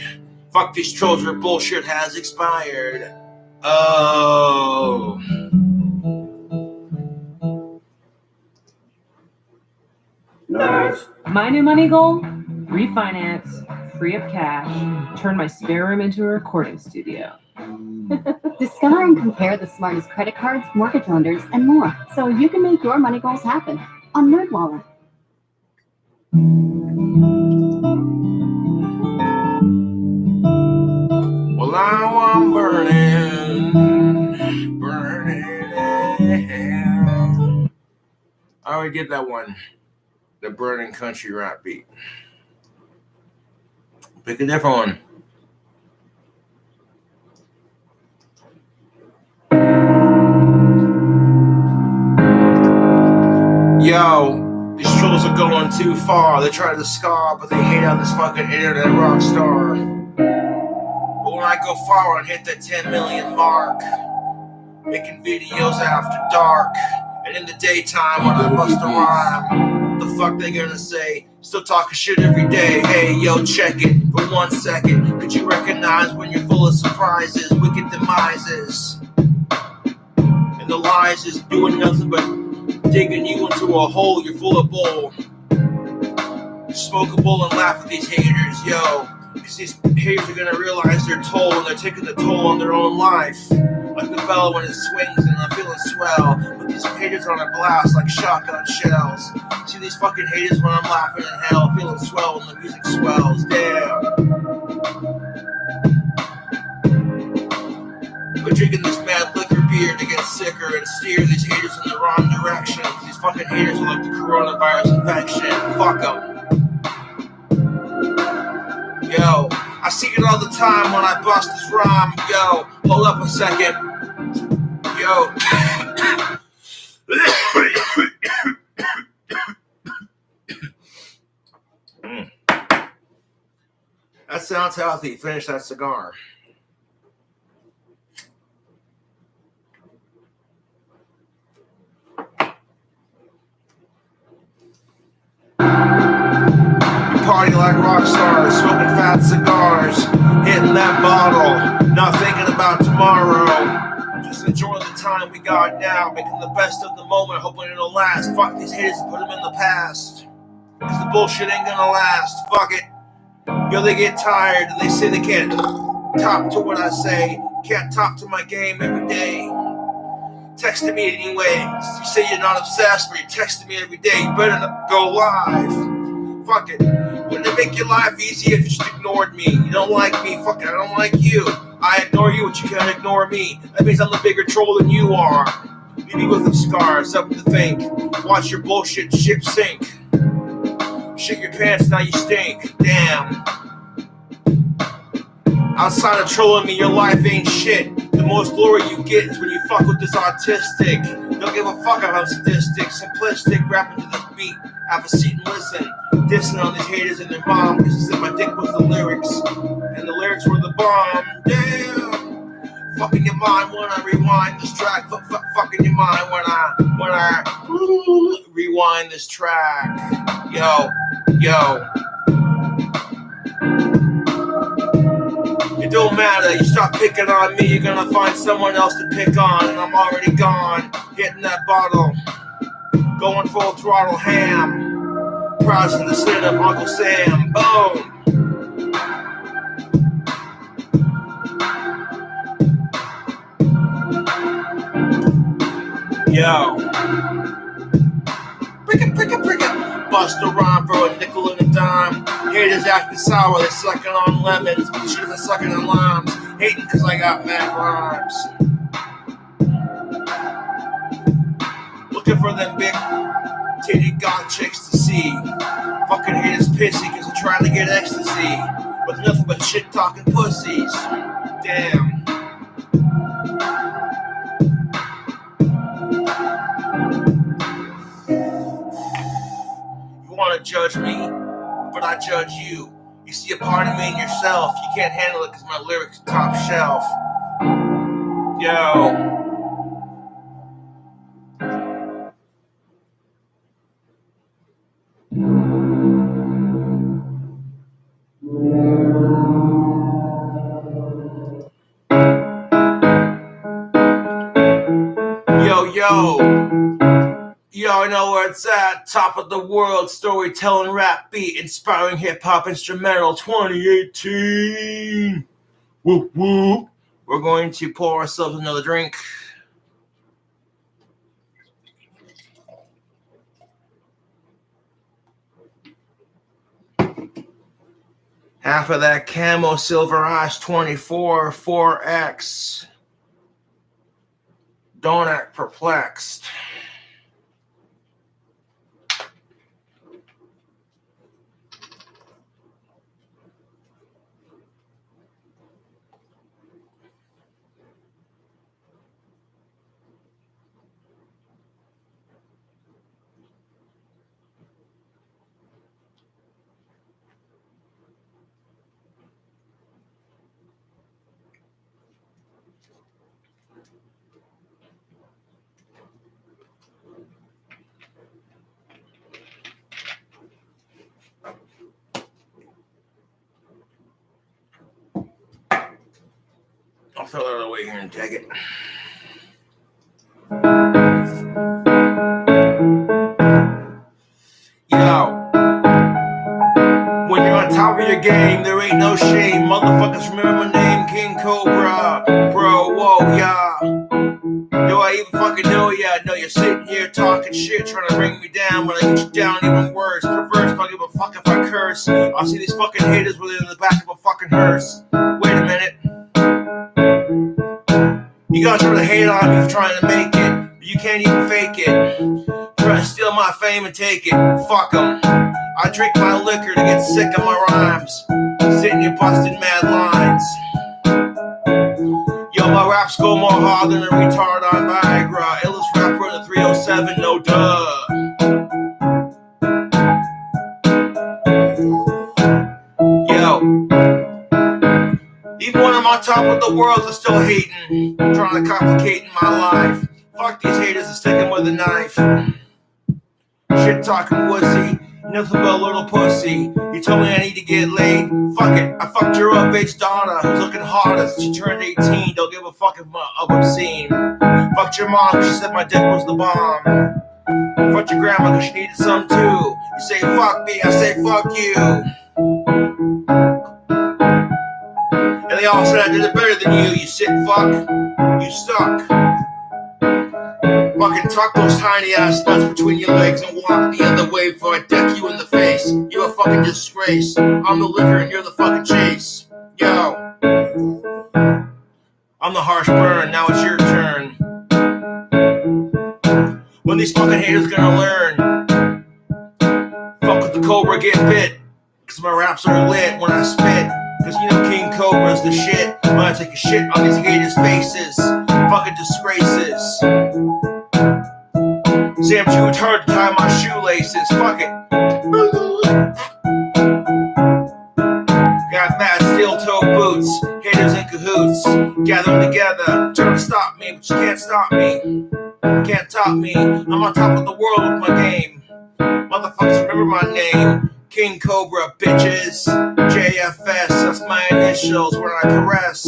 Fuck these trolls, your bullshit has expired. Oh. Nice. My new money goal? Refinance, free up cash, turn my spare room into a recording studio. Discover and compare the smartest credit cards, mortgage lenders, and more, so you can make your money goals happen on NerdWallet. Well, now I'm burning. I already did that one. The burning country rap beat. Pick a different one. Yo, these trolls are going too far. They try to scar, but they hate on this fucking internet rock star. But when I go far and hit that 10 million mark, making videos after dark, and in the daytime when I bust a rhyme, what the fuck they gonna say? Still talking shit every day. Hey, yo, check it for 1 second. Could you recognize when you're full of surprises, wicked demises? And the lies is doing nothing but digging you into a hole you're full of bull. Smoke a bowl and laugh at these haters, yo. Because these haters are gonna realize their toll and they're taking the toll on their own life. Like the bell when it swings and I'm feeling swell. But these haters are on a blast like shotgun shells. See these fucking haters when I'm laughing in hell, feeling swell when the music swells. Damn. We're drinking this bad liquor beer to get sicker and steer these haters in the wrong direction. These fucking haters are like the coronavirus infection. Fuck them. Yo, I see it all the time when I bust this rhyme. Yo, hold up a second. Yo. That sounds healthy. Finish that cigar. Party like rock stars, smoking fat cigars, hitting that bottle, not thinking about tomorrow. Just enjoying the time we got now, making the best of the moment, hoping it'll last. Fuck these haters and put them in the past, cause the bullshit ain't gonna last. Fuck it. Yo, they get tired and they say they can't top to what I say, can't top to my game every day. Texting me anyways. You say you're not obsessed, but you're texting me every day. You better not go live. Fuck it. Wouldn't it make your life easier if you just ignored me? You don't like me, fuck it, I don't like you. I ignore you, but you can't ignore me. That means I'm the bigger troll than you are. Leave me with the scars, something to think. Watch your bullshit ship sink. Shit your pants, now you stink. Damn. Outside of trolling me, your life ain't shit. The most glory you get is when you fuck with this artistic. Don't give a fuck about statistics. Simplistic, rapping to this beat. Have a seat and listen. Dissing on these haters and their mom, because he said my dick was the lyrics, and the lyrics were the bomb. Damn. Fucking your mind when I rewind this track. Fucking your mind when I rewind this track. Yo. It don't matter, you stop picking on me, you're gonna find someone else to pick on, and I'm already gone, hitting that bottle, going full throttle ham, proud to the sin of Uncle Sam, boom. Yo. Prick it. Bust a rhyme for a nickel and a dime. Haters acting sour, they sucking on lemons. Should've been sucking on limes. Hating cause I got mad rhymes. Looking for them big titty god chicks to see. Fucking haters pissy cause they're trying to get ecstasy. With nothing but shit talking pussies. Damn. You wanna judge me, but I judge you. You see a part of me in yourself. You can't handle it cause my lyrics are top shelf. Yo. Yo, I know where it's at. Top of the world, storytelling, rap beat, inspiring hip hop instrumental 2018. Woo woo. We're going to pour ourselves another drink. Half of that Camo Silver Ice 24 4X. Don't act perplexed. I'll throw that away here and take it. Yo. When you're on top of your game, there ain't no shame. Motherfuckers remember my name, King Cobra. Bro, whoa, yeah. Do I even fucking know ya? No, you're sitting here talking shit, trying to bring me down. When I get you down, even worse. Perverse, don't give a fuck if I curse. I'll see these fucking haters within the back of a fucking hearse. Wait a minute. You guys try to hate on me for trying to make it, but you can't even fake it. Try to steal my fame and take it. Fuck 'em. I drink my liquor to get sick of my rhymes. Sitting here busting mad lines. Yo, my raps go more hard than a retard on Viagra. Illest rapper in the 307, no duh. Yo. Even when I'm on top of the world, I'm still hating. Trying to complicate my life. Fuck these haters and stick 'em with a knife. Shit talking wussy. Nothing but a little pussy. You told me I need to get laid. Fuck it. I fucked your up-age daughter who's looking hard as she turned 18. Don't give a fuck if I'm obscene. Fucked your mom because she said my dick was the bomb. Fucked your grandma because she needed some too. You say fuck me, I say fuck you. And they all said I did it better than you. You sick fuck. You suck. Fucking tuck those tiny ass nuts between your legs and walk the other way before I deck you in the face. You're a fucking disgrace. I'm the liquor and you're the fucking chase. Yo. I'm the harsh burn, now it's your turn. When these fucking haters gonna learn? Fuck with the Cobra, get bit. Cause my raps are lit when I spit. Cause you know King Cobra's the shit. When I take a shit on these haters' faces. Fucking disgraces. Say I'm too hard to tie my shoelaces. Fuck it. Got mad steel toe boots. Haters in cahoots. Gather them together. Trying to stop me, but you can't stop me. Can't top me. I'm on top of the world with my game. Motherfuckers remember my name. King Cobra, bitches. JFS, that's my initials when I caress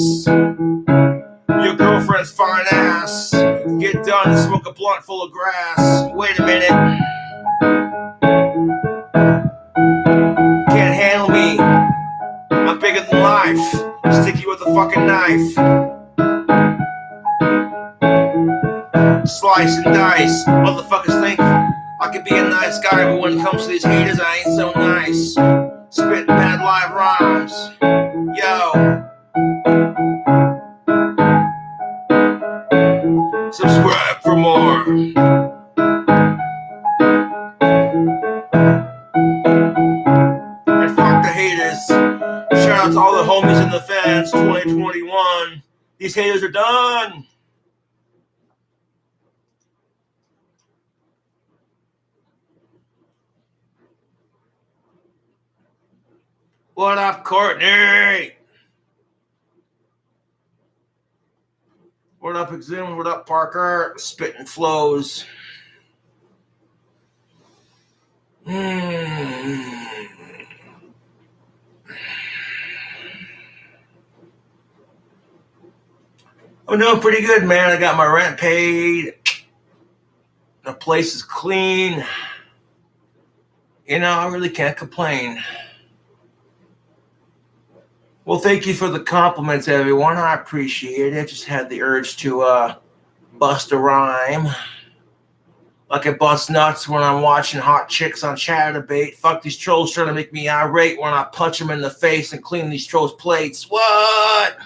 your girlfriend's fine ass. Get done and smoke a blunt full of grass. Wait a minute. Can't handle me. I'm bigger than life. Stick you with a fucking knife. Slice and dice. Motherfuckers think I could be a nice guy, but when it comes to these haters, I ain't so nice. Spit bad live rhymes. Yo. Subscribe for more. And fuck the haters. Shout out to all the homies and the fans. 2021. These haters are done. What up, Courtney? What up, Exum? What up, Parker? Spitting flows. I'm doing pretty good, man. I got my rent paid. The place is clean. You know, I really can't complain. Well, thank you for the compliments, everyone. I appreciate it. Just had the urge to bust a rhyme. Like I bust nuts when I'm watching hot chicks on Chatterbait. Fuck these trolls trying to make me irate when I punch them in the face and clean these trolls' plates. What?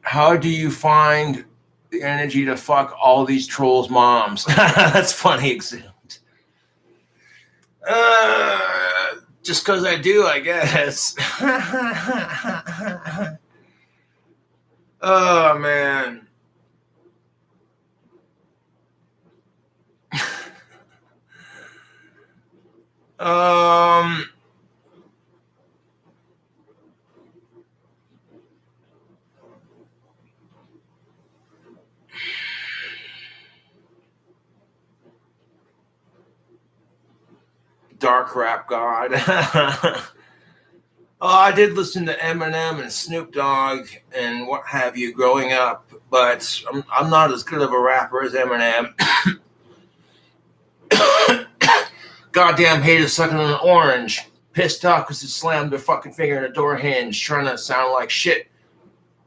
How do you find the energy to fuck all these trolls' moms? That's funny, example. Just because I do, I guess. Oh, man. Dark rap god. Oh, I did listen to Eminem and Snoop Dogg and what have you growing up, but I'm not as good of a rapper as Eminem. Goddamn haters sucking on an orange. Pissed off because they slammed their fucking finger in a door hinge, trying to sound like shit.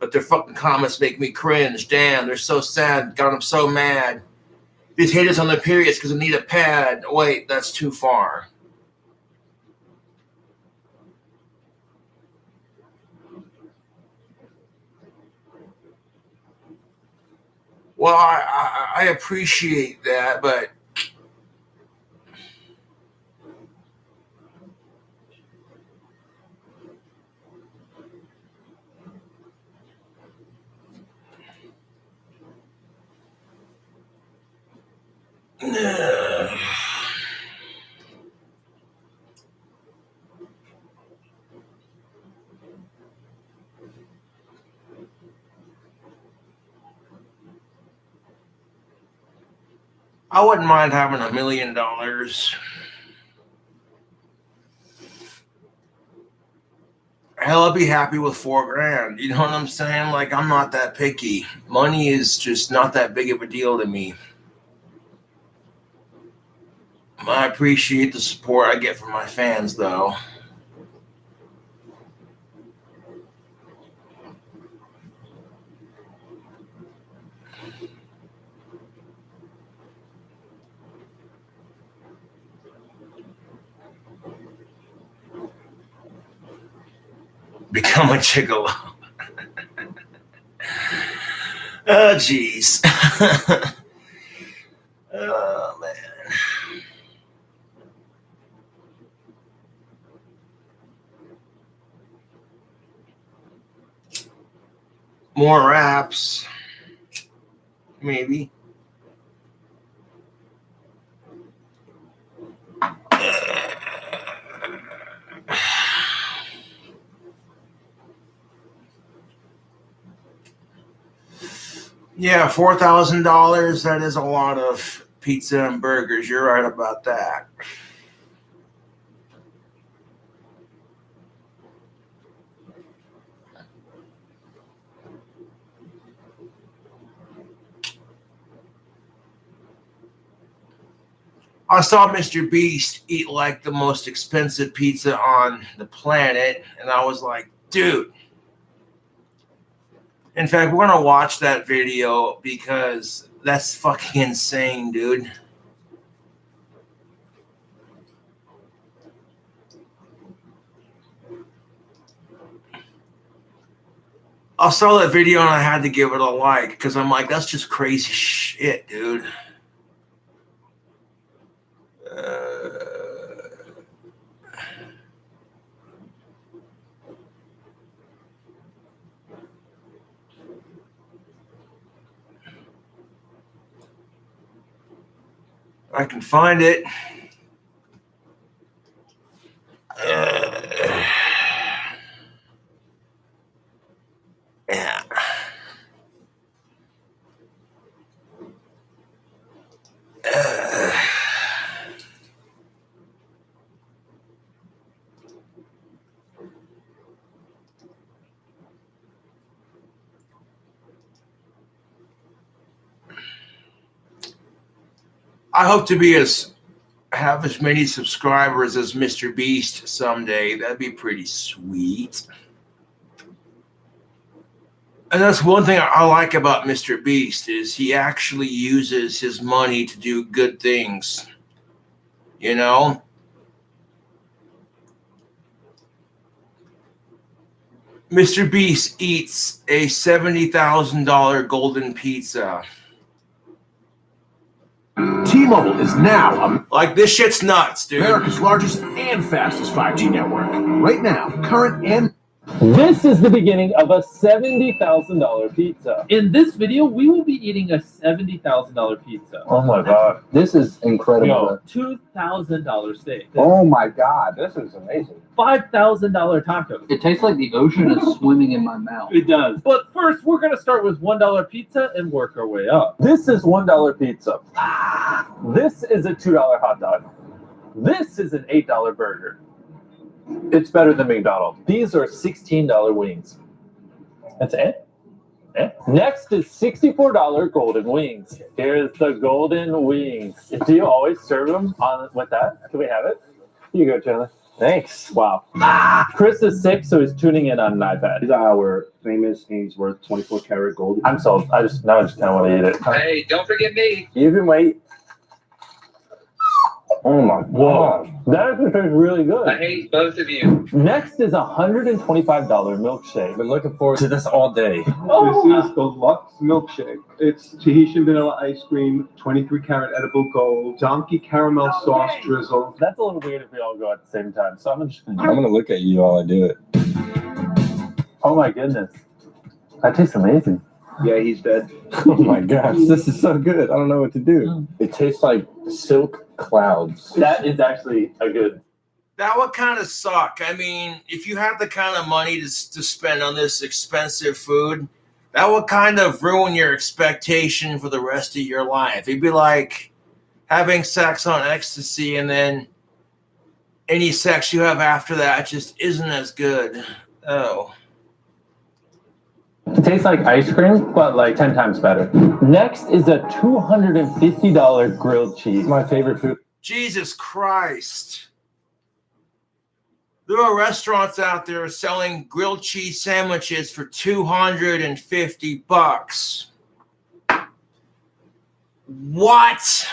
But their fucking comments make me cringe. Damn, they're so sad. Got them so mad. These haters on their periods because they need a pad. Wait, that's too far. Well, I appreciate that, but I wouldn't mind having $1 million. Hell, I'd be happy with $4,000. You know what I'm saying? Like, I'm not that picky. Money is just not that big of a deal to me. I appreciate the support I get from my fans, though. Become a gigolo. Oh, jeez. Oh, man. More raps. Maybe. Yeah, $4,000. That is a lot of pizza and burgers. You're right about that. I saw Mr. Beast eat like the most expensive pizza on the planet, and I was like, dude. In fact, we're gonna watch that video because that's fucking insane, dude. I saw that video and I had to give it a like because I'm like, that's just crazy shit, dude. I can find it. Yeah. I hope to have as many subscribers as Mr. Beast someday. That'd be pretty sweet. And that's one thing I like about Mr. Beast is he actually uses his money to do good things. You know? Mr. Beast eats a $70,000 golden pizza. T-Mobile is now Like, this shit's nuts, dude. America's largest and fastest 5G network. Right now, current and... This is the beginning of a $70,000 pizza. In this video, we will be eating a $70,000 pizza. Oh my god, this is incredible. Yo, $2,000 steak. Oh my god, this is amazing. $5,000 taco. It tastes like the ocean is swimming in my mouth. It does. But first, we're going to start with $1 pizza and work our way up. This is $1 pizza. This is a $2 hot dog. This is an $8 burger. It's better than McDonald's. These are $16 wings. That's it? Yeah. Next is $64 golden wings. Here's the golden wings. Do you always serve them with that? Can we have it? Here you go, Chandler. Thanks. Wow. Chris is sick, so he's tuning in on an iPad. These are our famous Ainsworth 24 karat gold. I'm sold. I just kind of want to eat it. Hey, don't forget me. You can wait. Oh my god. That actually tastes really good. I hate both of you. Next is a $125 milkshake. Been looking forward to this all day. This is the Lux milkshake. It's Tahitian vanilla ice cream, 23 karat edible gold, donkey caramel sauce drizzle. That's a little weird if we all go at the same time, so I'm just gonna look at you while I do it. Oh my goodness. That tastes amazing. Yeah, he's dead. Oh my gosh, this is so good. I don't know what to do. It tastes like silk clouds. That is actually a good. That would kind of suck. I mean, if you had the kind of money to spend on this expensive food, that would kind of ruin your expectation for the rest of your life. It'd be like having sex on ecstasy and then any sex you have after that just isn't as good. Oh. It tastes like ice cream, but like 10 times better. Next is a $250 grilled cheese. My favorite food. Jesus Christ. There are restaurants out there selling grilled cheese sandwiches for $250. What?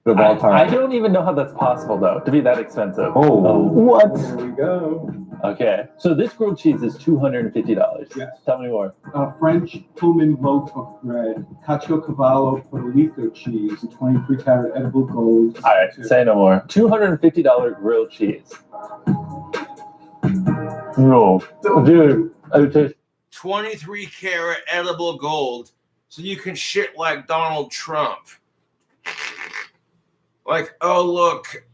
Of all time. I don't even know how that's possible, though, to be that expensive. Oh. What? There we go. Okay. So this grilled cheese is $250. Yes. Tell me more. French Pullman loaf of bread, Caciocavallo Puerto Rico cheese, 23 karat edible gold. All right, say no more. $250 grilled cheese. No. Dude, I would taste 23 karat edible gold, so you can shit like Donald Trump. Like, oh, look,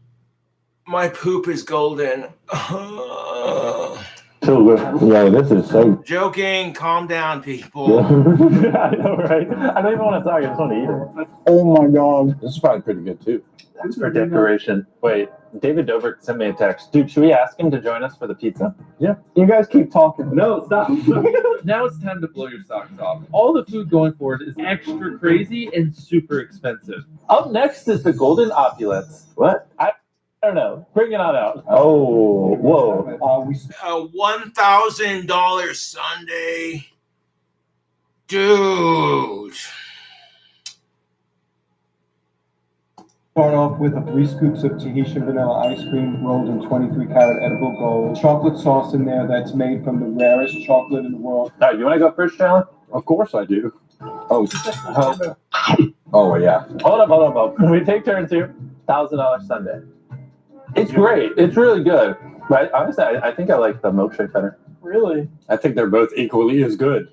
my poop is golden. So good. Yeah, this is so. Joking. Calm down, people. I know, right? I don't even want to talk. I just want to eat it. Oh my god. This is probably pretty good too. That's for decoration. Wait, David Dobrik sent me a text. Dude, should we ask him to join us for the pizza? Yeah. You guys keep talking. No, stop. Now it's time to blow your socks off. All the food going forward is extra crazy and super expensive. Up next is the golden opulence. What? I don't know. Bring it on out. Oh, whoa. A $1,000 sundae. Dude. Start off with 3 scoops of Tahitian vanilla ice cream rolled in 23 karat edible gold. Chocolate sauce in there that's made from the rarest chocolate in the world. All right, you want to go first, Chandler? Of course I do. Oh, Oh, yeah. hold up. We take turns here. $1,000 sundae. It's great. It's really good. But honestly, I think I like the milkshake better. Really? I think they're both equally as good.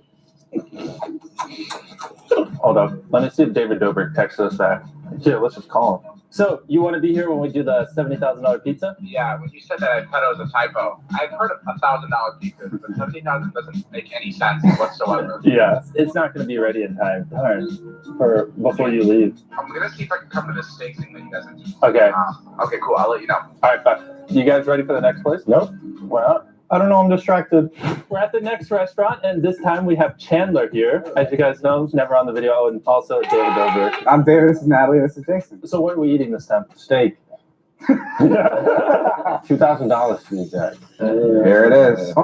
Hold up. Let me see if David Dobrik texts us back. Yeah, let's just call him. So, you want to be here when we do the $70,000 pizza? Yeah, when you said that, I thought it was a typo. I've heard of $1,000 pizza, but $70,000 doesn't make any sense whatsoever. Yeah, it's not going to be ready in time. All right, for before you leave. I'm gonna see if I can come to this steak thing that you guys mentioned. Okay. Okay, cool. I'll let you know. All right, bye. You guys ready for the next place? Nope. Why not? I don't know, I'm distracted. We're at the next restaurant, and this time we have Chandler here. As you guys know, never on the video, and also David Dobrik. I'm David, this is Natalie, this is Jason. So what are we eating this time? Steak. $2,000 to be exact. Here it is.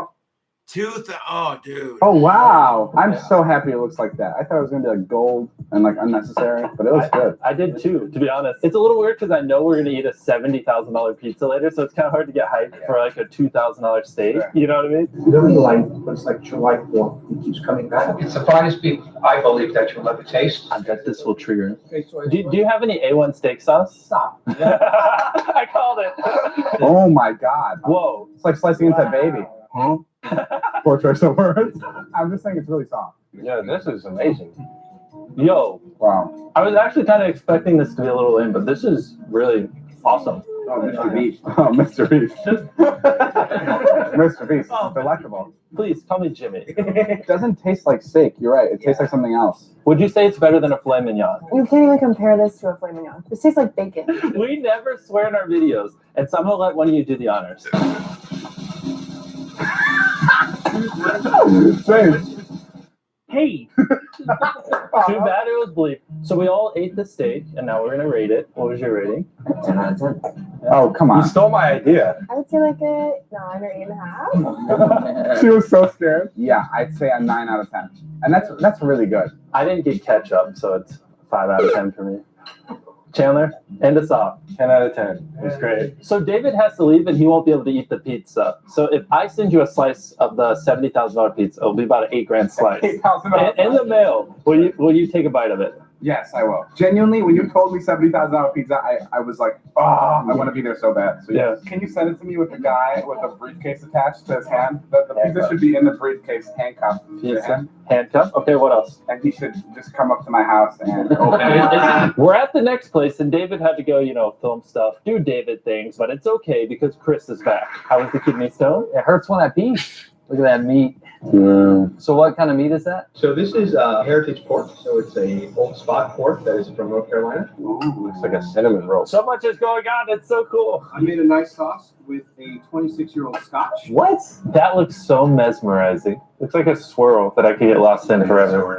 Oh, dude. Oh, wow. I'm so happy it looks like that. I thought it was going to be like gold and like unnecessary, but it looks good. I did too, to be honest. It's a little weird because I know we're going to eat a $70,000 pizza later, so it's kind of hard to get hyped for like a $2,000 steak. Sure. You know what I mean? Really like, but it's like July 4th. It keeps coming back. It's the finest beef, I believe, that you'll ever taste. I bet this will trigger. Do you have any A1 steak sauce? Stop. I called it. Oh my God. Whoa. It's like slicing into a baby. Huh? Poor choice of words. I'm just saying it's really soft. Yeah, this is amazing. Yo. Wow. I was actually kind of expecting this to be a little lame, but this is really awesome. Oh, Mr. Beast. Oh, Mr. Beast. Mr. Beast. Oh. Delectable. Please, call me Jimmy. It doesn't taste like steak. You're right. It tastes like something else. Would you say it's better than a filet mignon? You can't even compare this to a filet mignon. This tastes like bacon. We never swear in our videos, and somehow let one of you do the honors. Hey! Too bad it was bleep. So we all ate the steak, and now we're gonna rate it. What was your rating? 10 out of 10. Oh, come on. You stole my idea. I would say like a 9 or 8.5. She was so scared. Yeah, I'd say a 9 out of 10. And that's really good. I didn't get ketchup, so it's 5 out of 10 for me. Chandler, end us off. 10 out of 10. It's great. So David has to leave, and he won't be able to eat the pizza. So if I send you a slice of the $70,000 pizza, it'll be about an $8,000 slice. $8,000. In the mail, will you take a bite of it? Yes, I will. Genuinely, when you told me $70,000 pizza, I was like, oh, I want to be there so bad. So Yeah. Can you send it to me with the guy with a briefcase attached to his hand? The pizza should be in the briefcase, handcuffed to his hand. Handcuff? Okay, what else? And he should just come up to my house and open it. We're at the next place, and David had to go, film stuff, do David things, but it's okay because Chris is back. How was the kidney stone? It hurts when I pee. Look at that meat. So what kind of meat is that? So this is heritage pork. So it's a old spot pork that is from North Carolina. Ooh, looks like a cinnamon roll. So much is going on. It's so cool. I made a nice sauce with a 26-year-old scotch. What? That looks so mesmerizing. Looks like a swirl that I could get lost in forever.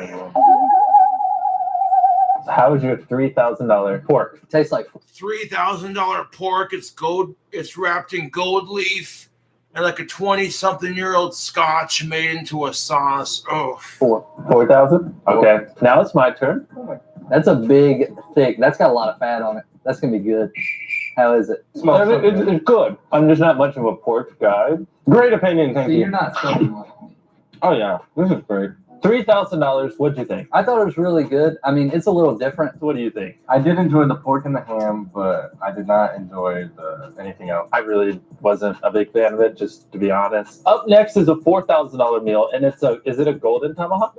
How is your $3,000 pork? Tastes like $3,000 pork. It's gold. It's wrapped in gold leaf. And like a 20-something-year-old scotch made into a sauce. Oh. 4,000? Okay. Now it's my turn. That's a big, thick. That's got a lot of fat on it. That's gonna be good. How is it? It's good. I'm just not much of a pork guy. Great opinion, thank So you. you're not something like me. Oh yeah, this is great. $3,000. What'd you think? I thought it was really good. I mean, it's a little different. What do you think? I did enjoy the pork and the ham, but I did not enjoy anything else. I really wasn't a big fan of it, just to be honest. Up next is a $4,000 meal, and is it a golden tomahawk?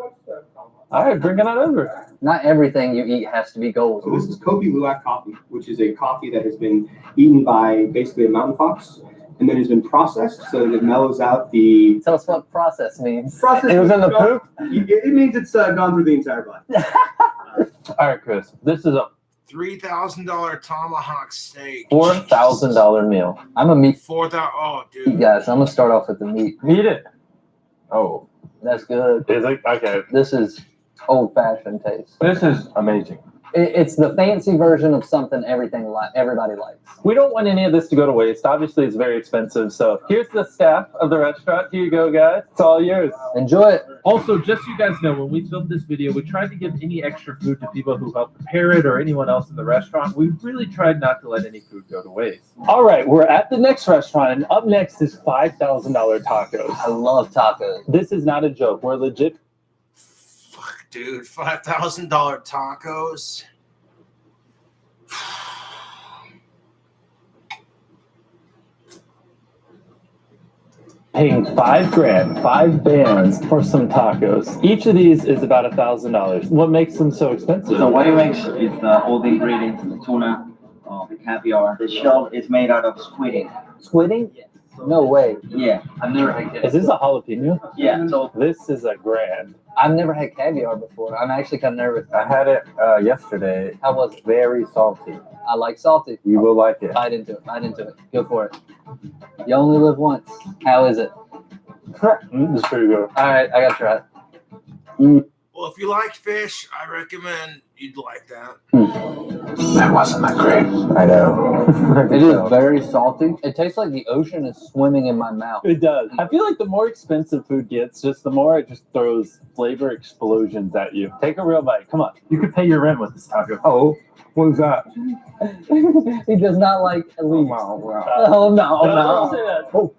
All right, bring it on over. Not everything you eat has to be gold. So this is Kobe Luwak coffee, which is a coffee that has been eaten by basically a mountain fox. and then it's been processed so that it mellows out the. Tell us what process means. Process. It was in the poop? It means it's gone through the entire body. All right, Chris. This is a $3,000 tomahawk steak. $4,000 meal. I'm a meat. 4,000. Oh, dude. Guys, I'm gonna start off with the meat. Eat it. Oh, That's good. is it? Okay. This is old-fashioned taste. This is amazing. It's the fancy version of something everybody likes. We don't want any of this to go to waste. Obviously, it's very expensive. So here's the staff of the restaurant. Here you go, guys. It's all yours. Enjoy it. Also, just so you guys know, when we filmed this video, we tried to give any extra food to people who helped prepare it or anyone else in the restaurant. We really tried not to let any food go to waste. All right, we're at the next restaurant, and up next is $5,000 tacos. I love tacos. This is not a joke. We're legit. Dude, $5,000 tacos. Paying $5,000, 5 bands for some tacos. Each of these is about $1,000. What makes them so expensive? So what it makes is all the ingredients, the tuna, the caviar. The shell is made out of squidding. Squidding? Yes. No way. Yeah, I've never had caviar. Is this a jalapeno? Yeah, so This is $1,000. I've never had caviar before. I'm actually kind of nervous. I had it yesterday. How was it? Very salty. I like salty. You will like it. Bite into it. Bite into it. Go for it. You only live once. How is it? This is pretty good. All right, I gotta try it. Well, if you like fish, I recommend you'd like that. That wasn't that great. I know. It is very salty. It tastes like the ocean is swimming in my mouth. It does. I feel like the more expensive food gets, just the more it just throws flavor explosions at you. Take a real bite. Come on. You could pay your rent with this taco. Oh, what is that? He does not like leaves. Oh, no.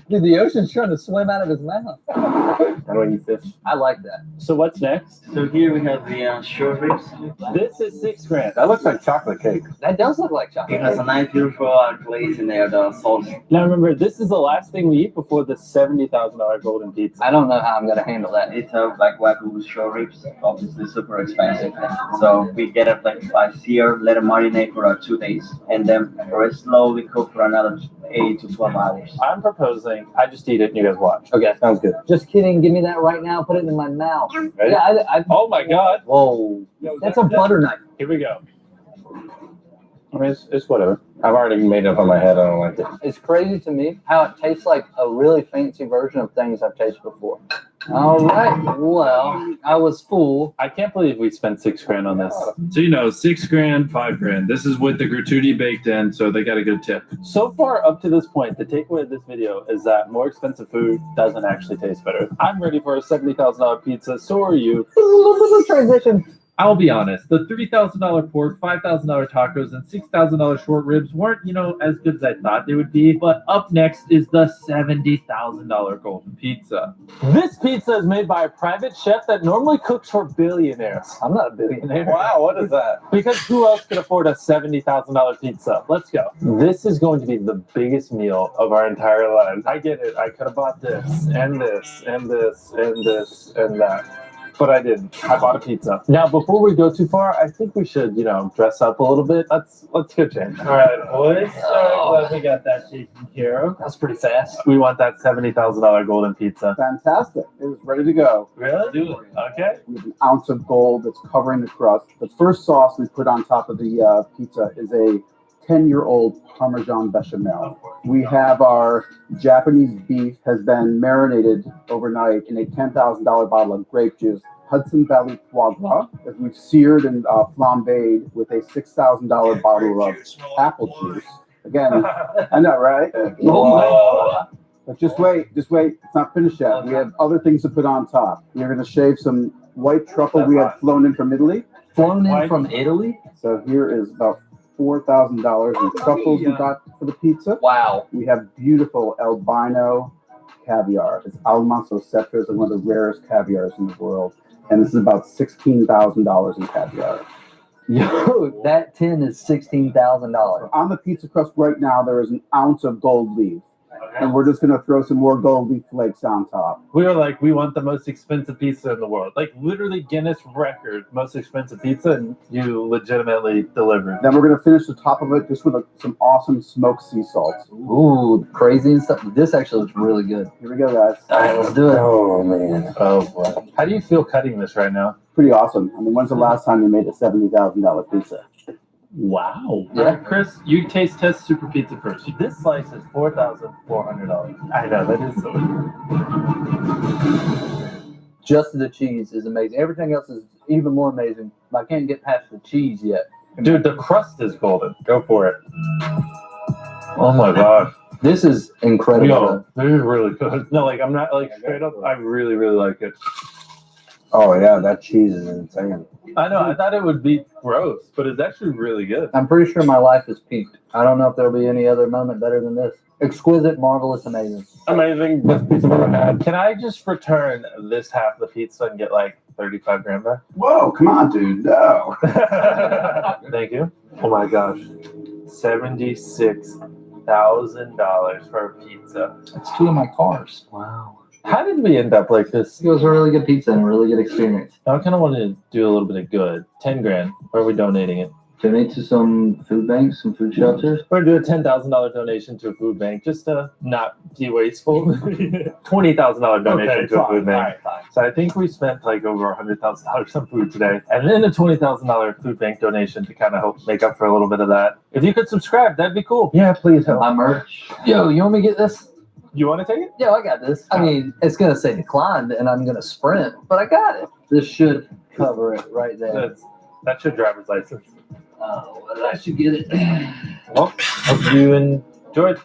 Dude, the ocean's trying to swim out of his mouth. How do I eat fish? I like that. So what's next? So here we have the short ribs. This is $6,000. That looks like chocolate cake. That does look like It chocolate. has a nice beautiful glaze in there, the sauce. Now remember, this is the last thing we eat before the $70,000 golden pizza. I don't know how I'm gonna handle that. It's a black wagyu short ribs, obviously super expensive. So we get it like by sear, let it marinate for 2 days, and then slowly cook for another 8 to 12 hours. I'm proposing I just eat it and you guys watch. Okay. Sounds good. Just kidding. Give me that right now. Put it in my mouth. Ready? Yeah, Oh my God. Whoa. That's a butter knife. Here we go. I mean, it's whatever. I've already made up on my head. I don't like it. It's crazy to me how it tastes like a really fancy version of things I've tasted before. All right. Well, I was fooled. I can't believe we spent $6,000 on this. So, $6,000, $5,000. This is with the gratuity baked in, so they got a good tip. So far up to this point, the takeaway of this video is that more expensive food doesn't actually taste better. I'm ready for a $70,000 pizza. So are you. Transition. I'll be honest, the $3,000 pork, $5,000 tacos, and $6,000 short ribs weren't, as good as I thought they would be. But up next is the $70,000 golden pizza. This pizza is made by a private chef that normally cooks for billionaires. I'm not a billionaire. Wow, what is that? Because who else could afford a $70,000 pizza? Let's go. This is going to be the biggest meal of our entire lives. I get it. I could have bought this and this and this and this and that. But I didn't. I bought a pizza. Now, before we go too far, I think we should, dress up a little bit. Let's go change. All right, boys. Glad we got that taken care of. That's pretty fast. We want that $70,000 golden pizza. Fantastic. It was ready to go. Really? Do it. Okay. We have an ounce of gold that's covering the crust. The first sauce we put on top of the pizza is a 10-year-old Parmesan bechamel. We have our Japanese beef has been marinated overnight in a $10,000 bottle of grape juice, Hudson Valley foie gras, that we've seared and flambéed with a $6,000 bottle of apple juice. Again, I know, right? But just wait. It's not finished yet. We have other things to put on top. We're going to shave some white truffle we had flown in from Italy. Flown in from Italy? So here is about $4,000 in truffles we got for the pizza. Wow. We have beautiful albino caviar. It's Almaso Cetra, is one of the rarest caviars in the world. And this is about $16,000 in caviar. Yo, that tin is $16,000. On the pizza crust right now, there is an ounce of gold leaf. and we're just gonna throw some more gold leaf flakes on top. We were like, we want the most expensive pizza in the world. Like literally Guinness record, most expensive pizza, and you legitimately delivered. Then we're gonna finish the top of it just with some awesome smoked sea salt. Ooh, crazy and stuff. This actually looks really good. Here we go, guys. All right, let's do it. Oh man. Oh boy. How do you feel cutting this right now? Pretty awesome. I mean, when's the last time you made a $70,000 pizza? Wow. Yeah. Chris, you taste test Super Pizza first. This slice is $4,400. I know, that is so Just the cheese is amazing. Everything else is even more amazing. But I can't get past the cheese yet. Dude, the crust is golden. Go for it. Oh my gosh. This is incredible. Yo, this is really good. No, like I'm not like straight up. I really, really like it. Oh yeah, that cheese is insane. I know. I thought it would be gross, but it's actually really good. I'm pretty sure my life is peaked. I don't know if there'll be any other moment better than this. Exquisite, marvelous, amazing. Amazing. Best pizza I've ever had. Can I just return this half of the pizza and get like 35 grand back? Whoa, come on, dude. No. Thank you. Oh my gosh. $76,000 for a pizza. It's 2 of my cars. Wow. How did we end up like this? It was a really good pizza and a really good experience. I kind of wanted to do a little bit of good. 10 grand. Where are we donating it? Donate to some food banks, some food shelters. We're going to do a $10,000 donation to a food bank just to not be wasteful. $20,000 donation to a food bank. All right, fine. So I think we spent like over $100,000 on food today. And then a $20,000 food bank donation to kind of help make up for a little bit of that. If you could subscribe, that'd be cool. Yeah, please help. My merch. Yo, you want me to get this? You want to take it? Yeah, I got this. I mean, it's going to say declined and I'm going to sprint, but I got it. This should cover it right there. That's your driver's license. Oh, well, I should get it. Well, hope you enjoyed.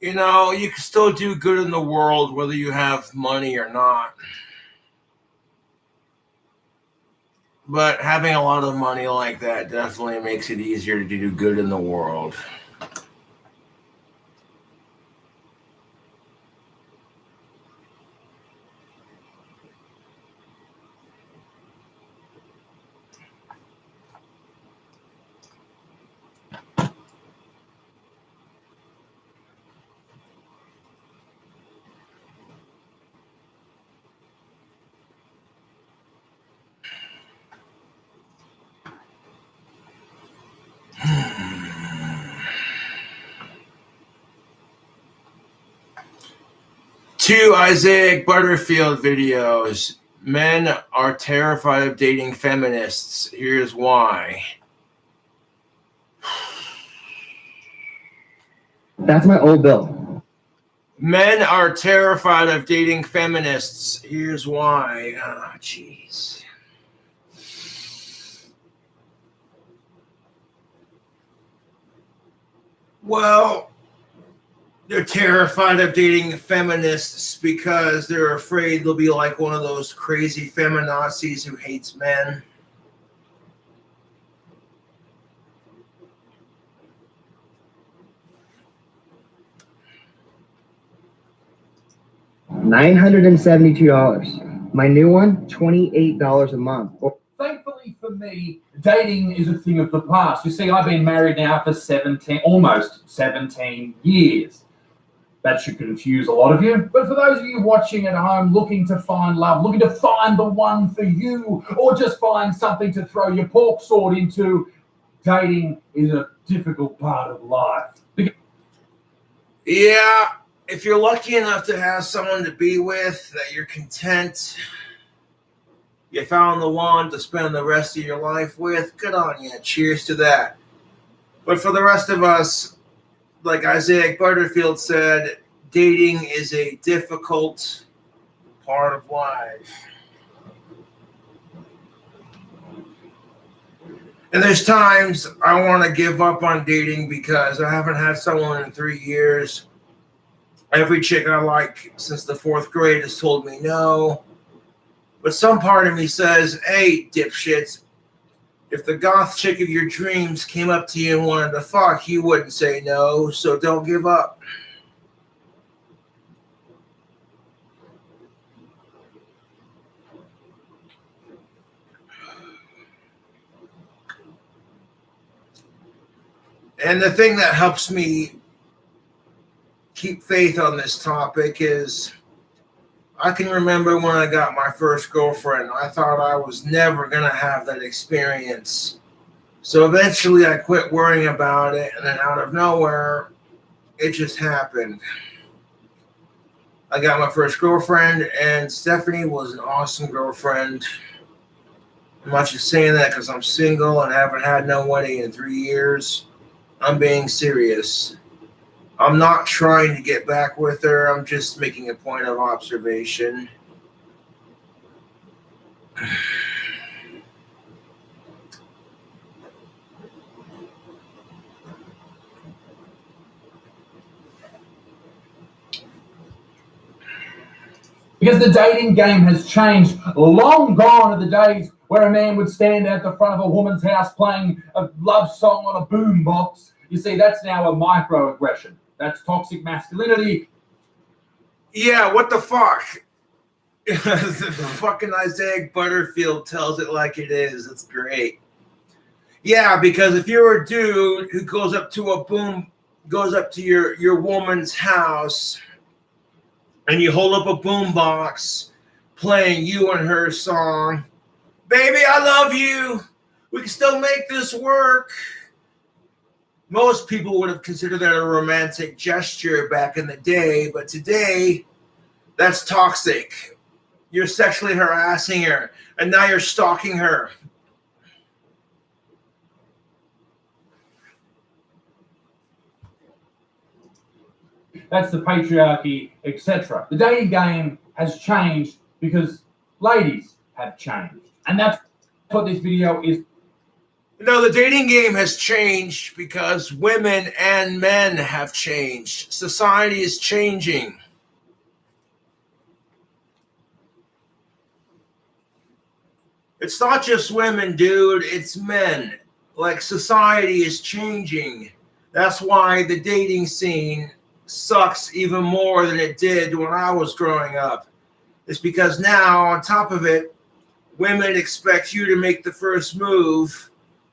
You know, you can still do good in the world whether you have money or not. But having a lot of money like that definitely makes it easier to do good in the world. Two Isaac Butterfield videos. Men are terrified of dating feminists. Here's why. That's my old bill. Men are terrified of dating feminists. Here's why. Ah, jeez. Well, they're terrified of dating feminists because they're afraid they'll be like one of those crazy feminazis who hates men. $972. My new one, $28 a month. Thankfully for me, dating is a thing of the past. You see, I've been married now for almost 17 years. That should confuse a lot of you. But for those of you watching at home looking to find love, looking to find the one for you, or just find something to throw your pork sword into, dating is a difficult part of life. Yeah, if you're lucky enough to have someone to be with, that you're content, you found the one to spend the rest of your life with, good on you. Cheers to that. But for the rest of us, like Isaac Butterfield said, dating is a difficult part of life. And there's times I want to give up on dating because I haven't had someone in 3 years. Every chick I like since the 4th grade has told me no. But some part of me says, hey, dipshits, if the goth chick of your dreams came up to you and wanted to fuck, you wouldn't say no, so don't give up. And the thing that helps me keep faith on this topic is I can remember when I got my first girlfriend, I thought I was never going to have that experience. So eventually I quit worrying about it, and then out of nowhere, it just happened. I got my first girlfriend, and Stephanie was an awesome girlfriend. I'm not just saying that because I'm single and haven't had no wedding in 3 years. I'm being serious. I'm not trying to get back with her. I'm just making a point of observation. Because the dating game has changed. Long gone are the days where a man would stand at the front of a woman's house playing a love song on a boombox. You see, that's now a microaggression. That's toxic masculinity. Yeah, what the fuck? Fucking Isaiah Butterfield tells it like it is. It's great. Yeah, because if you're a dude who goes up to your woman's house and you hold up a boombox playing you and her song, baby, I love you. We can still make this work. Most people would have considered that a romantic gesture back in the day, but today, that's toxic. You're sexually harassing her, and now you're stalking her. That's the patriarchy, etc. The dating game has changed because ladies have changed. And that's what this video is. No, the dating game has changed because women and men have changed. Society is changing. It's not just women, dude. It's men. Like, society is changing. That's why the dating scene sucks even more than it did when I was growing up. It's because now, on top of it, women expect you to make the first move.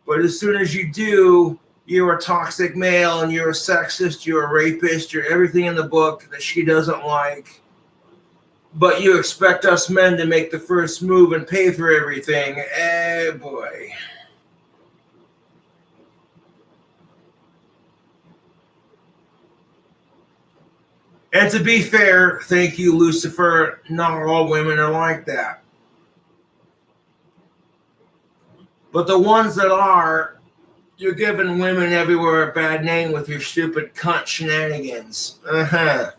But as soon as you do, you're a toxic male and you're a sexist, you're a rapist, you're everything in the book that she doesn't like. But you expect us men to make the first move and pay for everything. Eh, boy. And to be fair, thank you, Lucifer, not all women are like that. But the ones that are, you're giving women everywhere a bad name with your stupid cunt shenanigans. And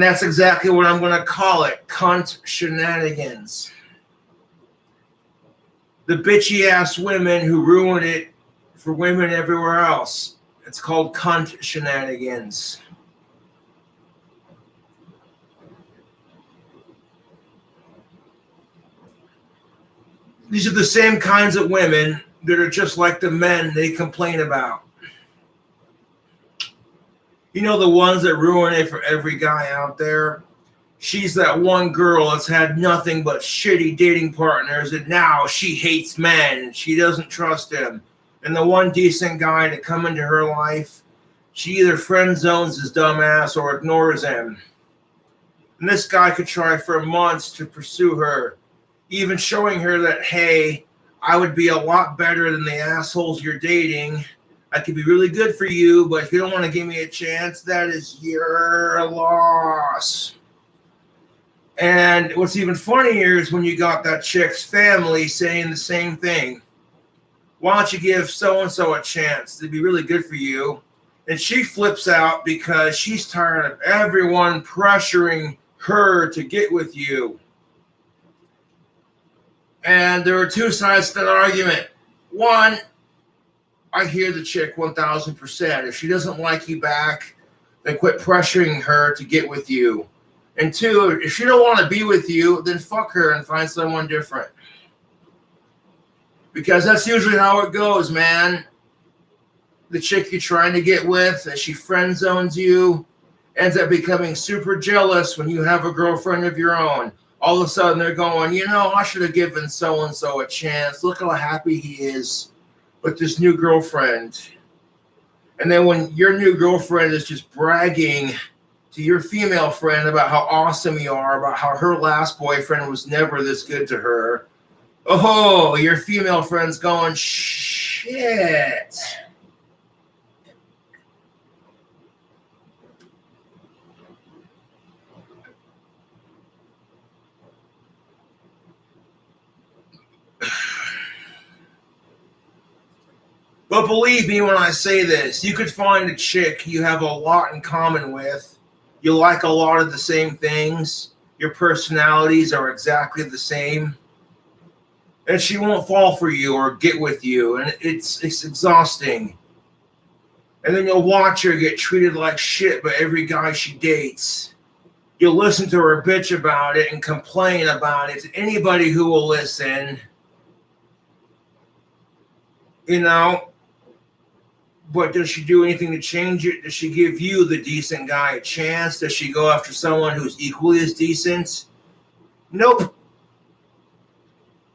that's exactly what I'm going to call it, cunt shenanigans. The bitchy-ass women who ruin it for women everywhere else. It's called cunt shenanigans. These are the same kinds of women that are just like the men they complain about. You know, the ones that ruin it for every guy out there? She's that one girl that's had nothing but shitty dating partners, and now she hates men and she doesn't trust him. And the one decent guy to come into her life, she either friend zones his dumbass or ignores him. And this guy could try for months to pursue her, even showing her that, hey, I would be a lot better than the assholes you're dating. I could be really good for you, but if you don't want to give me a chance, that is your loss. And what's even funnier is when you got that chick's family saying the same thing. Why don't you give so-and-so a chance? They'd be really good for you. And she flips out because she's tired of everyone pressuring her to get with you. And there are two sides to that argument. One, I hear the chick 1,000%. If she doesn't like you back, then quit pressuring her to get with you. And two, if she don't want to be with you, then fuck her and find someone different. Because that's usually how it goes, man. The chick you're trying to get with, and she friend zones you, ends up becoming super jealous when you have a girlfriend of your own. All of a sudden they're going, you know, I should have given so-and-so a chance. Look how happy he is with this new girlfriend. And then when your new girlfriend is just bragging to your female friend about how awesome you are, about how her last boyfriend was never this good to her, oh, your female friend's going, shit. But believe me when I say this, you could find a chick you have a lot in common with. You like a lot of the same things. Your personalities are exactly the same. And she won't fall for you or get with you. And it's exhausting. And then you'll watch her get treated like shit by every guy she dates. You'll listen to her bitch about it and complain about it to anybody who will listen. You know? But does she do anything to change it? Does she give you, the decent guy, a chance? Does she go after someone who's equally as decent? Nope.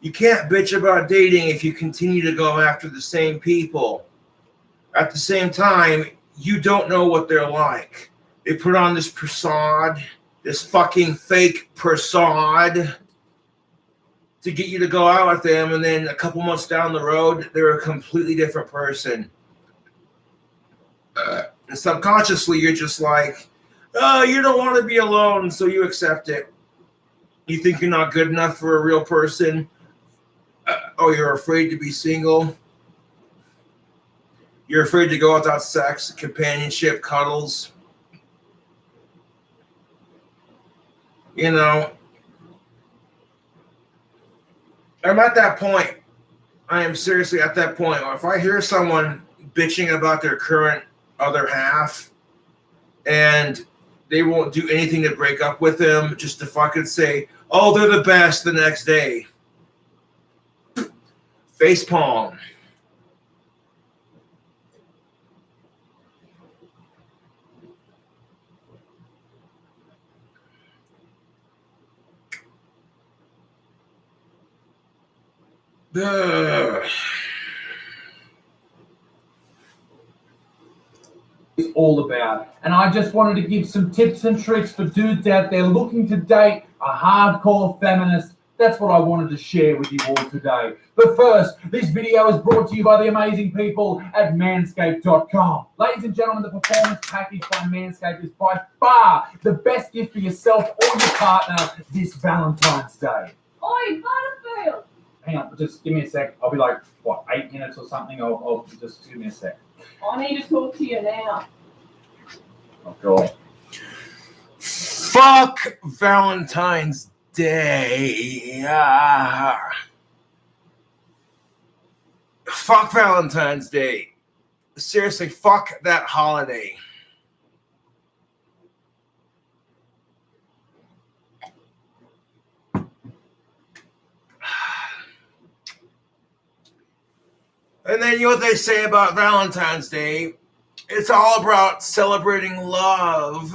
You can't bitch about dating if you continue to go after the same people. At the same time, you don't know what they're like. They put on this facade, this fucking fake facade, to get you to go out with them, and then a couple months down the road, they're a completely different person. And subconsciously, you're just like, oh, you don't want to be alone, so you accept it. You think you're not good enough for a real person. Oh, you're afraid to be single. You're afraid to go without sex, companionship, cuddles. You know, I'm at that point. I am seriously at that point. If I hear someone bitching about their current other half and they won't do anything to break up with them, just to fucking say, oh, they're the best the next day. Facepalm. It's all about. And I just wanted to give some tips and tricks for dudes out there looking to date a hardcore feminist. That's what I wanted to share with you all today. But first, this video is brought to you by the amazing people at manscaped.com. Ladies and gentlemen, the performance package by Manscaped is by far the best gift for yourself or your partner this Valentine's Day. Oi, Butterfield! Hang on, just give me a sec. I'll be like, what, 8 minutes or something? I'll just give me a sec. I need to talk to you now. Oh, God. Fuck Valentine's Day. Fuck Valentine's Day. Seriously, fuck that holiday. And then you know what they say about Valentine's Day? It's all about celebrating love.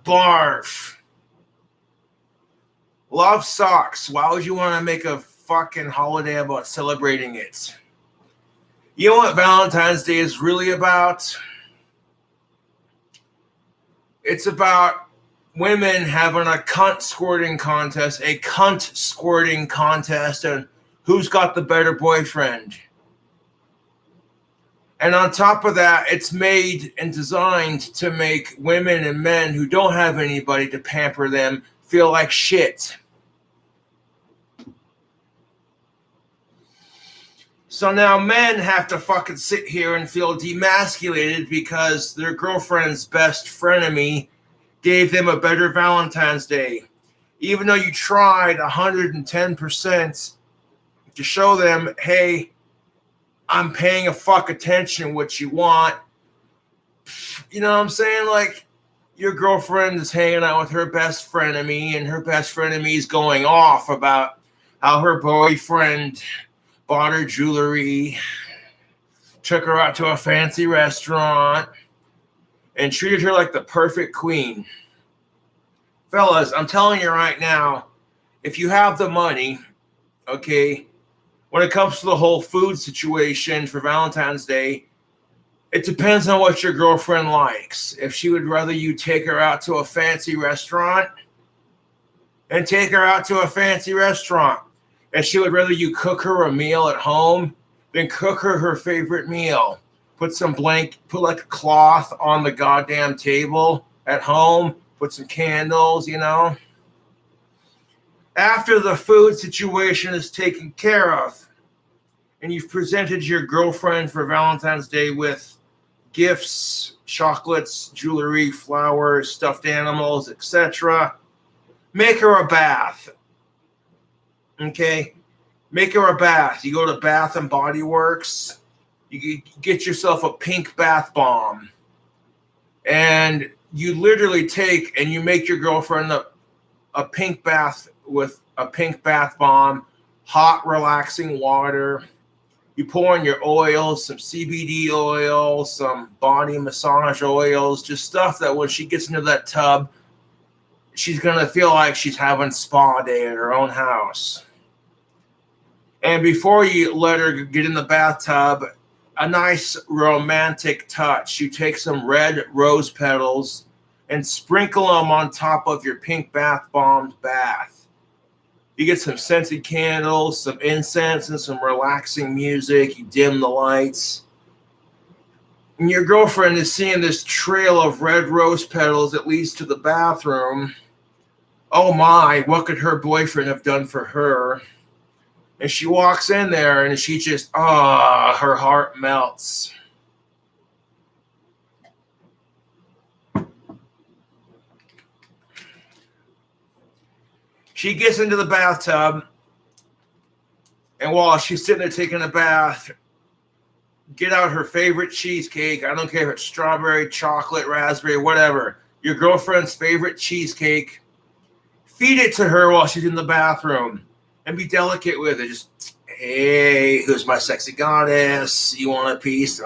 Barf. Love sucks. Why would you want to make a fucking holiday about celebrating it? You know what Valentine's Day is really about? It's about women having a cunt squirting contest, and who's got the better boyfriend. And on top of that, it's made and designed to make women and men who don't have anybody to pamper them feel like shit. So now men have to fucking sit here and feel demasculated because their girlfriend's best frenemy gave them a better Valentine's Day. Even though you tried 110% to show them, hey, I'm paying a fuck attention what you want. You know what I'm saying? Like, your girlfriend is hanging out with her best frenemy, and her best frenemy is going off about how her boyfriend bought her jewelry, took her out to a fancy restaurant, and treated her like the perfect queen. Fellas, I'm telling you right now, if you have the money, okay, when it comes to the whole food situation for Valentine's Day, It depends on what your girlfriend likes. If she would rather you take her out to a fancy restaurant, then take her out to a fancy restaurant. If she would rather you cook her a meal at home, then cook her favorite meal. Put like a cloth on the goddamn table at home. Put some candles, you know. After the food situation is taken care of, and you've presented your girlfriend for Valentine's Day with gifts, chocolates, jewelry, flowers, stuffed animals, etc., make her a bath. Okay? Make her a bath. You go to Bath and Body Works, you get yourself a pink bath bomb, and you literally take and you make your girlfriend a pink bath with a pink bath bomb, hot, relaxing water. You pour in your oils, some CBD oil, some body massage oils, just stuff that when she gets into that tub, she's going to feel like she's having spa day at her own house. And before you let her get in the bathtub, a nice romantic touch. You take some red rose petals and sprinkle them on top of your pink bath bombed bath. You get some scented candles, some incense, and some relaxing music. You dim the lights. And your girlfriend is seeing this trail of red rose petals that leads to the bathroom. Oh my, what could her boyfriend have done for her? And she walks in there and she just, her heart melts. She gets into the bathtub, and while she's sitting there taking a bath, get out her favorite cheesecake. I don't care if it's strawberry, chocolate, raspberry, whatever. Your girlfriend's favorite cheesecake. Feed it to her while she's in the bathroom. And be delicate with it. Just, hey, who's my sexy goddess? You want a piece?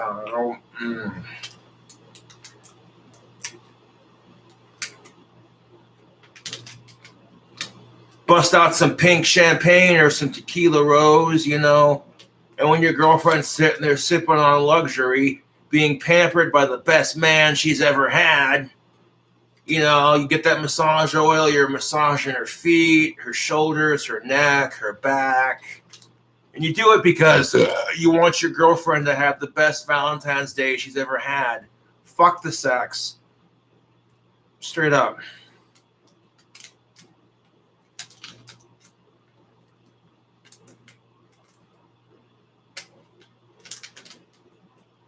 Bust out some pink champagne or some tequila rose, you know. And when your girlfriend's sitting there sipping on luxury, being pampered by the best man she's ever had, you know, you get that massage oil, you're massaging her feet, her shoulders, her neck, her back. And you do it because you want your girlfriend to have the best Valentine's Day she's ever had. Fuck the sex. Straight up.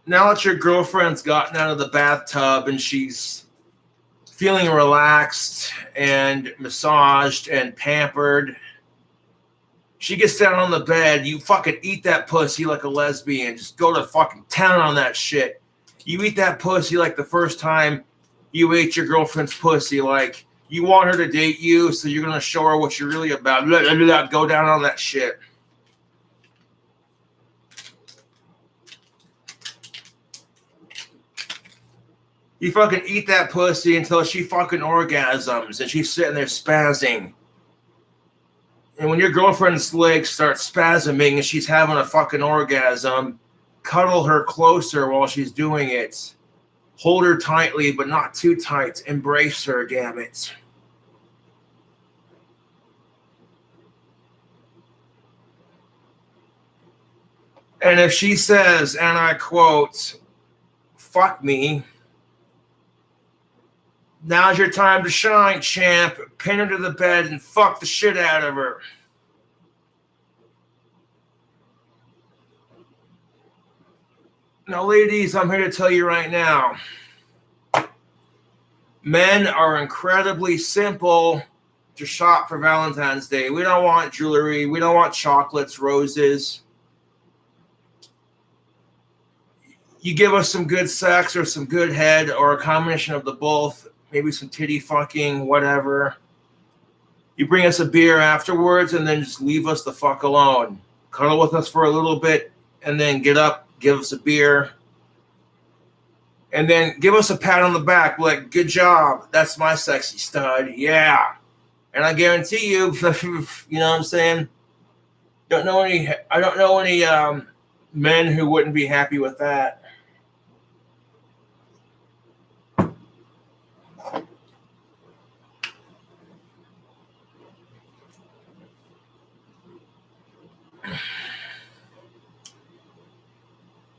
Now that your girlfriend's gotten out of the bathtub and she's feeling relaxed and massaged and pampered, she gets down on the bed. You fucking eat that pussy like a lesbian. Just go to fucking town on that shit. You eat that pussy like the first time you ate your girlfriend's pussy. Like, you want her to date you, so you're going to show her what you're really about. Go down on that shit. You fucking eat that pussy until she fucking orgasms and she's sitting there spazzing. And when your girlfriend's legs start spasming and she's having a fucking orgasm, cuddle her closer while she's doing it. Hold her tightly, but not too tight. Embrace her, damn it. And if she says, and I quote, "Fuck me," now's your time to shine, champ. Pin her to the bed and fuck the shit out of her. Now, ladies, I'm here to tell you right now, men are incredibly simple to shop for Valentine's Day. We don't want jewelry. We don't want chocolates, roses. You give us some good sex or some good head or a combination of the both. Maybe some titty fucking, whatever. You bring us a beer afterwards and then just leave us the fuck alone. Cuddle with us for a little bit and then get up, give us a beer. And then give us a pat on the back, like, good job. That's my sexy stud. Yeah. And I guarantee you, you know what I'm saying? I don't know any men who wouldn't be happy with that.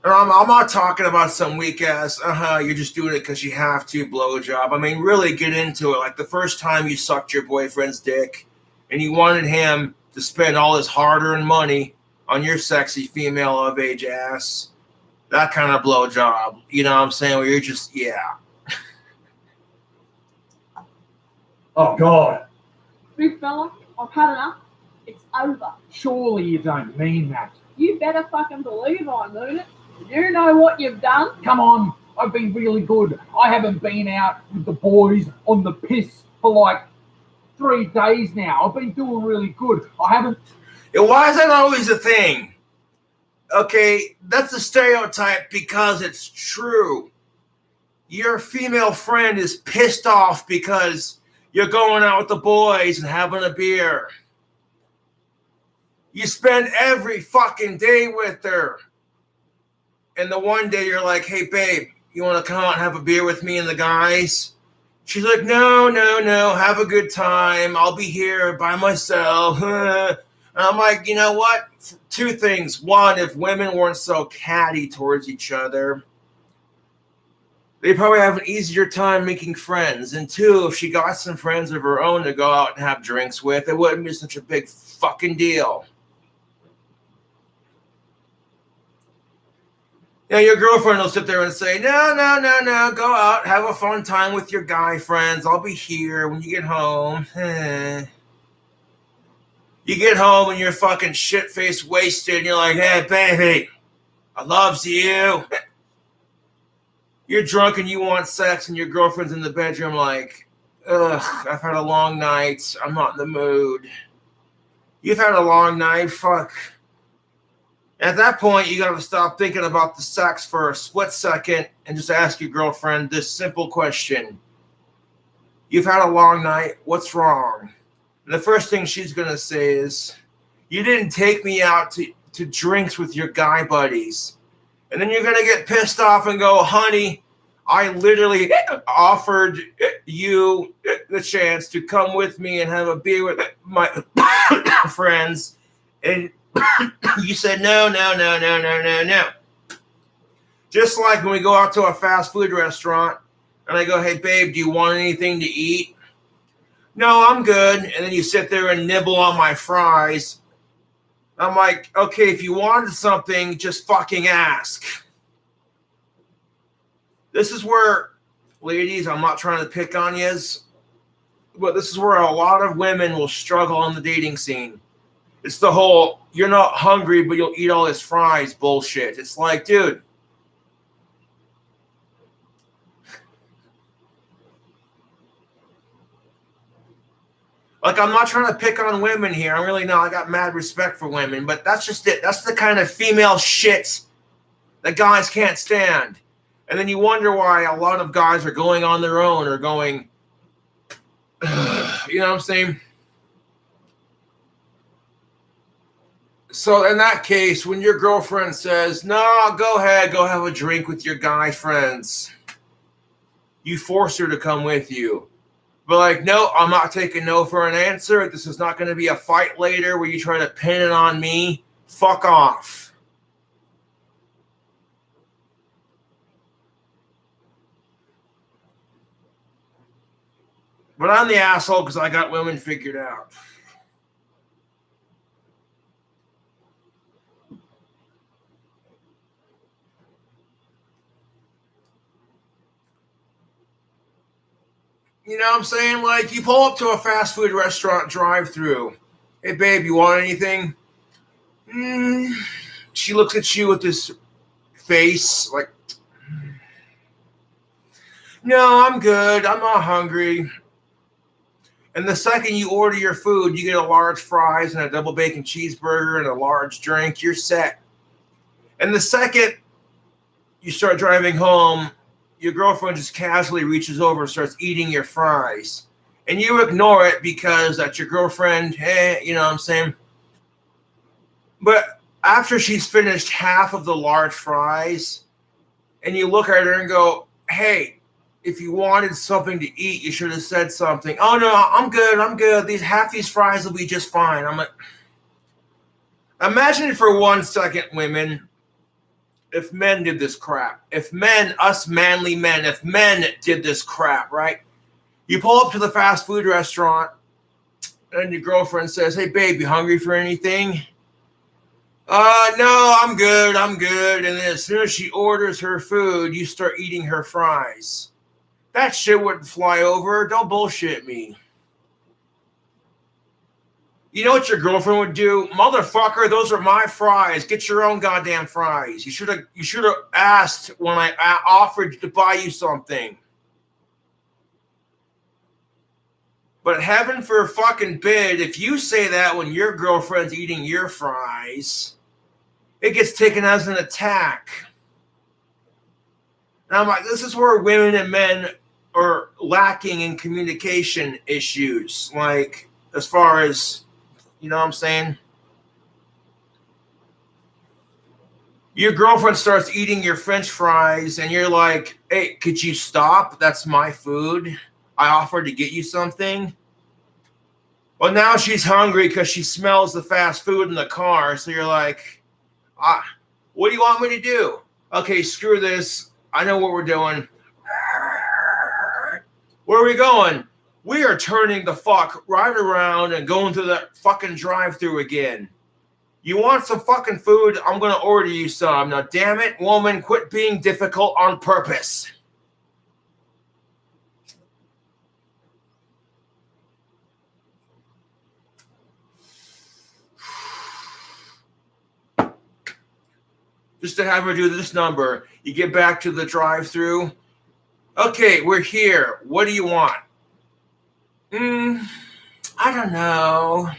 And I'm not talking about some weak ass, you're just doing it because you have to blowjob. I mean, really get into it. Like the first time you sucked your boyfriend's dick and you wanted him to spend all his hard-earned money on your sexy female of age ass. That kind of blowjob. You know what I'm saying? Where you're just, yeah. Oh, God. Big fella, I've had enough. It's over. Surely you don't mean that. You better fucking believe I mean it. You know what you've done? Come on. I've been really good. I haven't been out with the boys on the piss for like 3 days now. I've been doing really good. I haven't... Why is that always a thing? Okay, that's a stereotype because it's true. Your female friend is pissed off because you're going out with the boys and having a beer. You spend every fucking day with her. And the one day you're like, hey, babe, you want to come out and have a beer with me and the guys? She's like, no, have a good time. I'll be here by myself. And I'm like, you know what? 2 things. One, if women weren't so catty towards each other, they probably have an easier time making friends. And 2, if she got some friends of her own to go out and have drinks with, it wouldn't be such a big fucking deal. Yeah, your girlfriend will sit there and say, no, go out, have a fun time with your guy friends. I'll be here when you get home. You get home and you're fucking shit-faced wasted and you're like, hey, baby, I loves you. You're drunk and you want sex and your girlfriend's in the bedroom like, ugh, I've had a long night. I'm not in the mood. You've had a long night. Fuck. At that point, you got to stop thinking about the sex for a split second and just ask your girlfriend this simple question. You've had a long night. What's wrong? And the first thing she's going to say is, you didn't take me out to drinks with your guy buddies. And then you're going to get pissed off and go, honey, I literally offered you the chance to come with me and have a beer with my friends. And you said, no. Just like when we go out to a fast food restaurant and I go, hey, babe, do you want anything to eat? No, I'm good. And then you sit there and nibble on my fries. I'm like, okay, if you wanted something, just fucking ask. This is where, ladies, I'm not trying to pick on yous, but this is where a lot of women will struggle on the dating scene. It's the whole, you're not hungry, but you'll eat all his fries bullshit. It's like, dude. Like, I'm not trying to pick on women here. I'm really not. I got mad respect for women, but that's just it. That's the kind of female shit that guys can't stand. And then you wonder why a lot of guys are going on their own or going, you know what I'm saying? So in that case, when your girlfriend says, no, go ahead, go have a drink with your guy friends, you force her to come with you. But like, no, I'm not taking no for an answer. This is not going to be a fight later where you try to pin it on me. Fuck off. But I'm the asshole because I got women figured out. You know what I'm saying? Like, you pull up to a fast food restaurant drive-thru. Hey, babe, you want anything? She looks at you with this face like, no, I'm good. I'm not hungry. And the second you order your food, you get a large fries and a double bacon cheeseburger and a large drink. You're set. And the second you start driving home, your girlfriend just casually reaches over and starts eating your fries. And you ignore it because that's your girlfriend. Hey, you know what I'm saying? But after she's finished half of the large fries, and you look at her and go, hey, if you wanted something to eat, you should have said something. Oh, no, I'm good. Half these fries will be just fine. I'm like, Imagine for 1 second, women, if men did this crap. If men, us manly men, if men did this crap, right? You pull up to the fast food restaurant and your girlfriend says, hey, babe, you hungry for anything? No, I'm good. And then as soon as she orders her food, you start eating her fries. That shit wouldn't fly over. Don't bullshit me. You know what your girlfriend would do? Motherfucker, those are my fries. Get your own goddamn fries. You should have asked when I offered to buy you something. But heaven forbid, if you say that when your girlfriend's eating your fries, it gets taken as an attack. And I'm like, this is where women and men are lacking in communication issues. Like, as far as, you know what I'm saying? Your girlfriend starts eating your French fries and you're like, hey, could you stop? That's my food. I offered to get you something. Well, now she's hungry because she smells the fast food in the car. So you're like, what do you want me to do? Okay, screw this. I know what we're doing. Where are we going? We are turning the fuck right around and going to that fucking drive-thru again. You want some fucking food? I'm going to order you some. Now, damn it, woman, quit being difficult on purpose. Just to have her do this number. You get back to the drive-thru. Okay, we're here. What do you want? I don't know.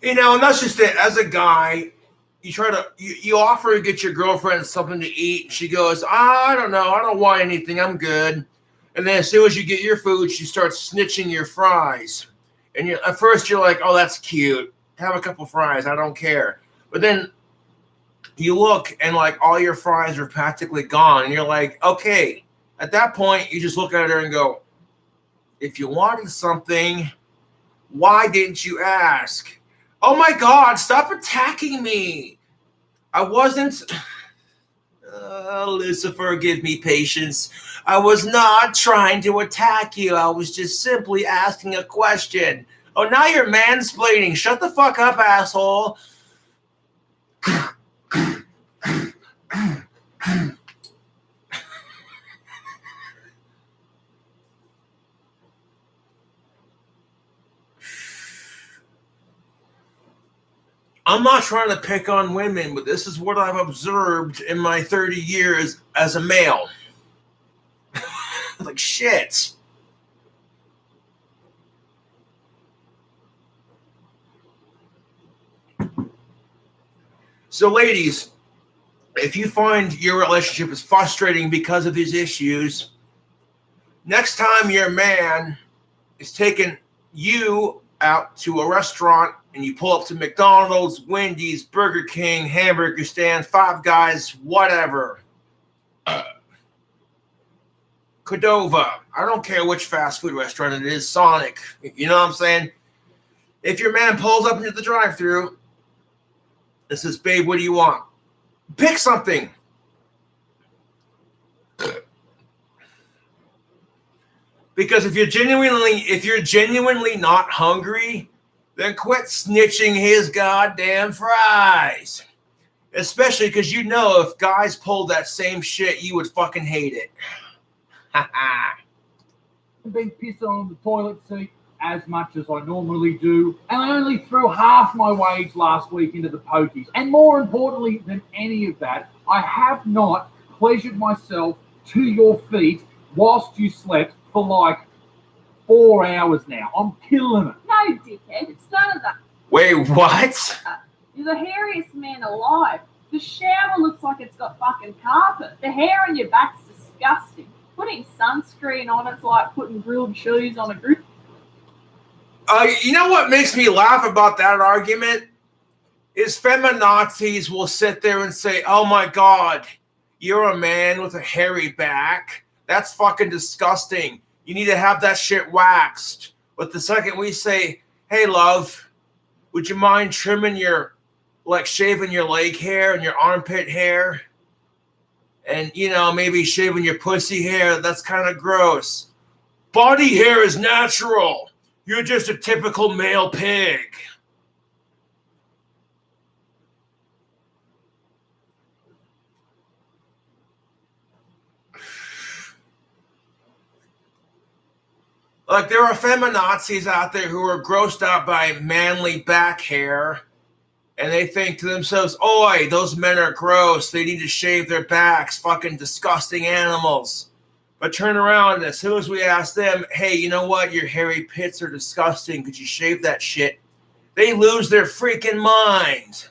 You know, and that's just it. As a guy, you offer to get your girlfriend something to eat. She goes, I don't know. I don't want anything. I'm good. And then as soon as you get your food, she starts snitching your fries. And at first you're like, oh, that's cute. Have a couple fries. I don't care. But then you look and like all your fries are practically gone. And you're like, okay. At that point, you just look at her and go, if you wanted something, why didn't you ask? Oh my God, stop attacking me. I wasn't. Lucifer, give me patience. I was not trying to attack you. I was just simply asking a question. Oh, now you're mansplaining. Shut the fuck up, asshole. I'm not trying to pick on women, but this is what I've observed in my 30 years as a male. Like, shit. So, ladies, if you find your relationship is frustrating because of these issues, next time your man is taking you out to a restaurant and you pull up to McDonald's, Wendy's, Burger King, hamburger stand, Five Guys, whatever. Cordova. I don't care which fast food restaurant it is, Sonic. You know what I'm saying? If your man pulls up into the drive-thru and says, babe, what do you want? Pick something. Because if you're genuinely not hungry, then quit snitching his goddamn fries. Especially because you know if guys pulled that same shit, you would fucking hate it. Ha ha. I've been pissing on the toilet seat as much as I normally do, and I only threw half my wage last week into the pokies. And more importantly than any of that, I have not pleasured myself to your feet whilst you slept for like 4 hours now. I'm killing it. No, dickhead, it's none of that. Wait, what? You're the hairiest man alive. The shower looks like it's got fucking carpet. The hair on your back's disgusting. Putting sunscreen on it's like putting grilled cheese on a grill. You know what makes me laugh about that argument? is feminazis will sit there and say, oh my God, you're a man with a hairy back. That's fucking disgusting. You need to have that shit waxed. But the second we say, hey, love, would you mind trimming your, like shaving your leg hair and your armpit hair? And, you know, maybe shaving your pussy hair, that's kind of gross. Body hair is natural. You're just a typical male pig. Like, there are feminazis out there who are grossed out by manly back hair, and they think to themselves, oi, those men are gross. They need to shave their backs. Fucking disgusting animals. But turn around, and as soon as we ask them, hey, you know what? Your hairy pits are disgusting. Could you shave that shit? They lose their freaking mind.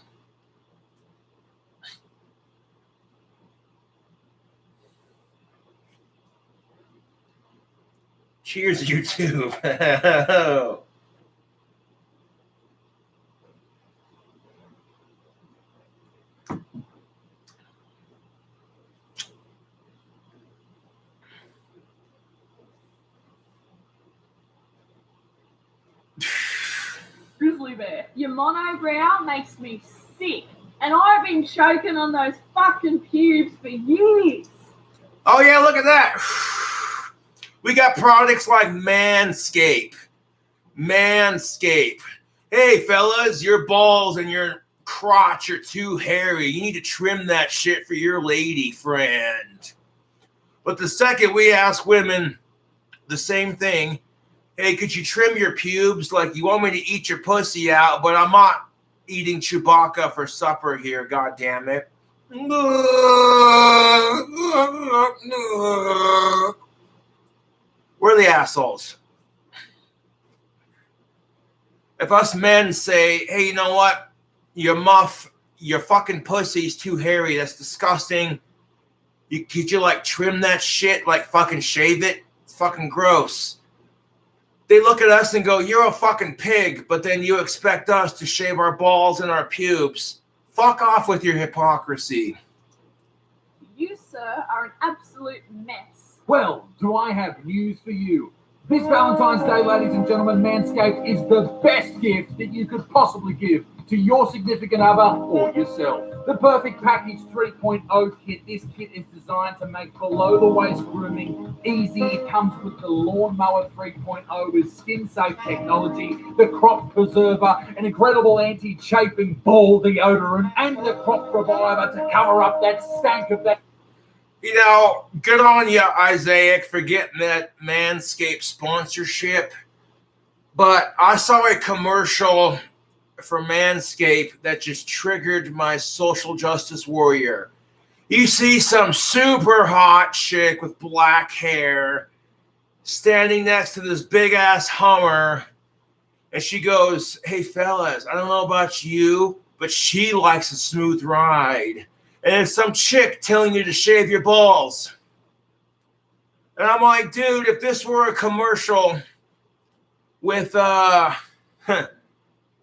Cheers, YouTube. Grizzly bear, your monobrow makes me sick. And I've been choking on those fucking pubes for years. Oh, yeah, look at that. We got products like Manscaped. Manscaped. Hey, fellas, your balls and your crotch are too hairy. You need to trim that shit for your lady friend. But the second we ask women the same thing, hey, could you trim your pubes? Like, you want me to eat your pussy out, but I'm not eating Chewbacca for supper here, God damn it. We're the assholes. If us men say, hey, you know what? Your fucking pussy's too hairy. That's disgusting. Could you, like, trim that shit? Like, fucking shave it? It's fucking gross. They look at us and go, you're a fucking pig, but then you expect us to shave our balls and our pubes. Fuck off with your hypocrisy. You, sir, are an absolute mess. Well, do I have news for you? This Valentine's Day, ladies and gentlemen, Manscaped is the best gift that you could possibly give to your significant other or yourself. The Perfect Package 3.0 kit. This kit is designed to make below-the-waist grooming easy. It comes with the Lawnmower 3.0 with skin-safe technology, the Crop Preserver, an incredible anti-chafing ball deodorant, and the Crop Reviver to cover up that stank of that. You know, good on you, Isaiah, for getting that Manscaped sponsorship. But I saw a commercial for Manscaped that just triggered my social justice warrior. You see some super hot chick with black hair standing next to this big-ass Hummer, and she goes, hey, fellas, I don't know about you, but she likes a smooth ride. And it's some chick telling you to shave your balls. And I'm like, dude, if this were a commercial with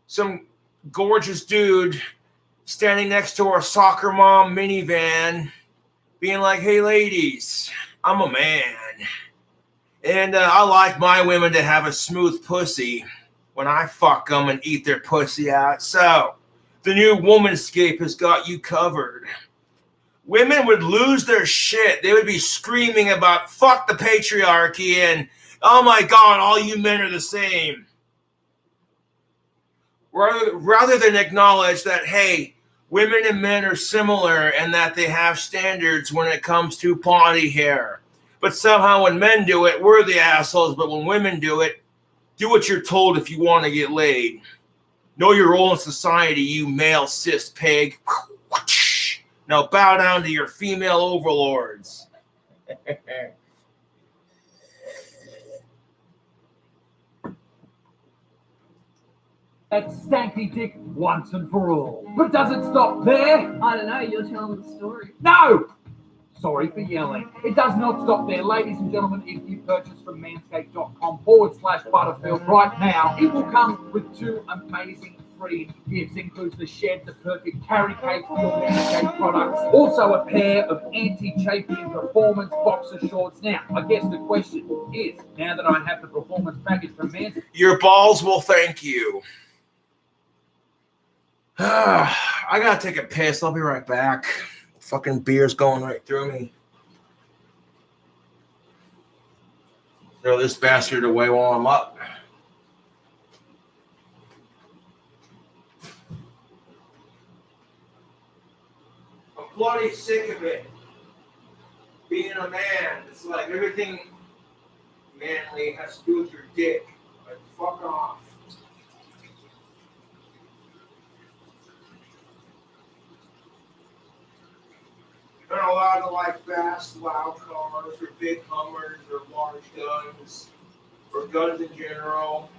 some gorgeous dude standing next to our soccer mom minivan being like, hey, ladies, I'm a man. And I like my women to have a smooth pussy when I fuck them and eat their pussy out. So the new Womanscape has got you covered. Women would lose their shit. They would be screaming about fuck the patriarchy and oh my God, all you men are the same. Rather than acknowledge that, hey, women and men are similar and that they have standards when it comes to body hair. But somehow when men do it, we're the assholes. But when women do it, do what you're told if you want to get laid. Know your role in society, you male cis pig. Now bow down to your female overlords. That stanky dick once and for all. But does it stop there? I don't know, you're telling the story. No! Sorry for yelling. It does not stop there. Ladies and gentlemen, if you purchase from manscaped.com/Butterfield right now, it will come with 2 amazing free gifts includes the shed, the perfect carry case for your Manscaped products. Also a pair of anti-chafing performance boxer shorts. Now, I guess the question is, now that I have the performance package from Manscaped, Your balls will thank you. I gotta take a piss. I'll be right back. Fucking beer's going right through me. Throw this bastard away while I'm up. I'm bloody sick of it. Being a man, it's like everything manly has to do with your dick. Like, fuck off. You're not allowed to like fast, loud cars, or big Hummers, or large guns, or guns in general.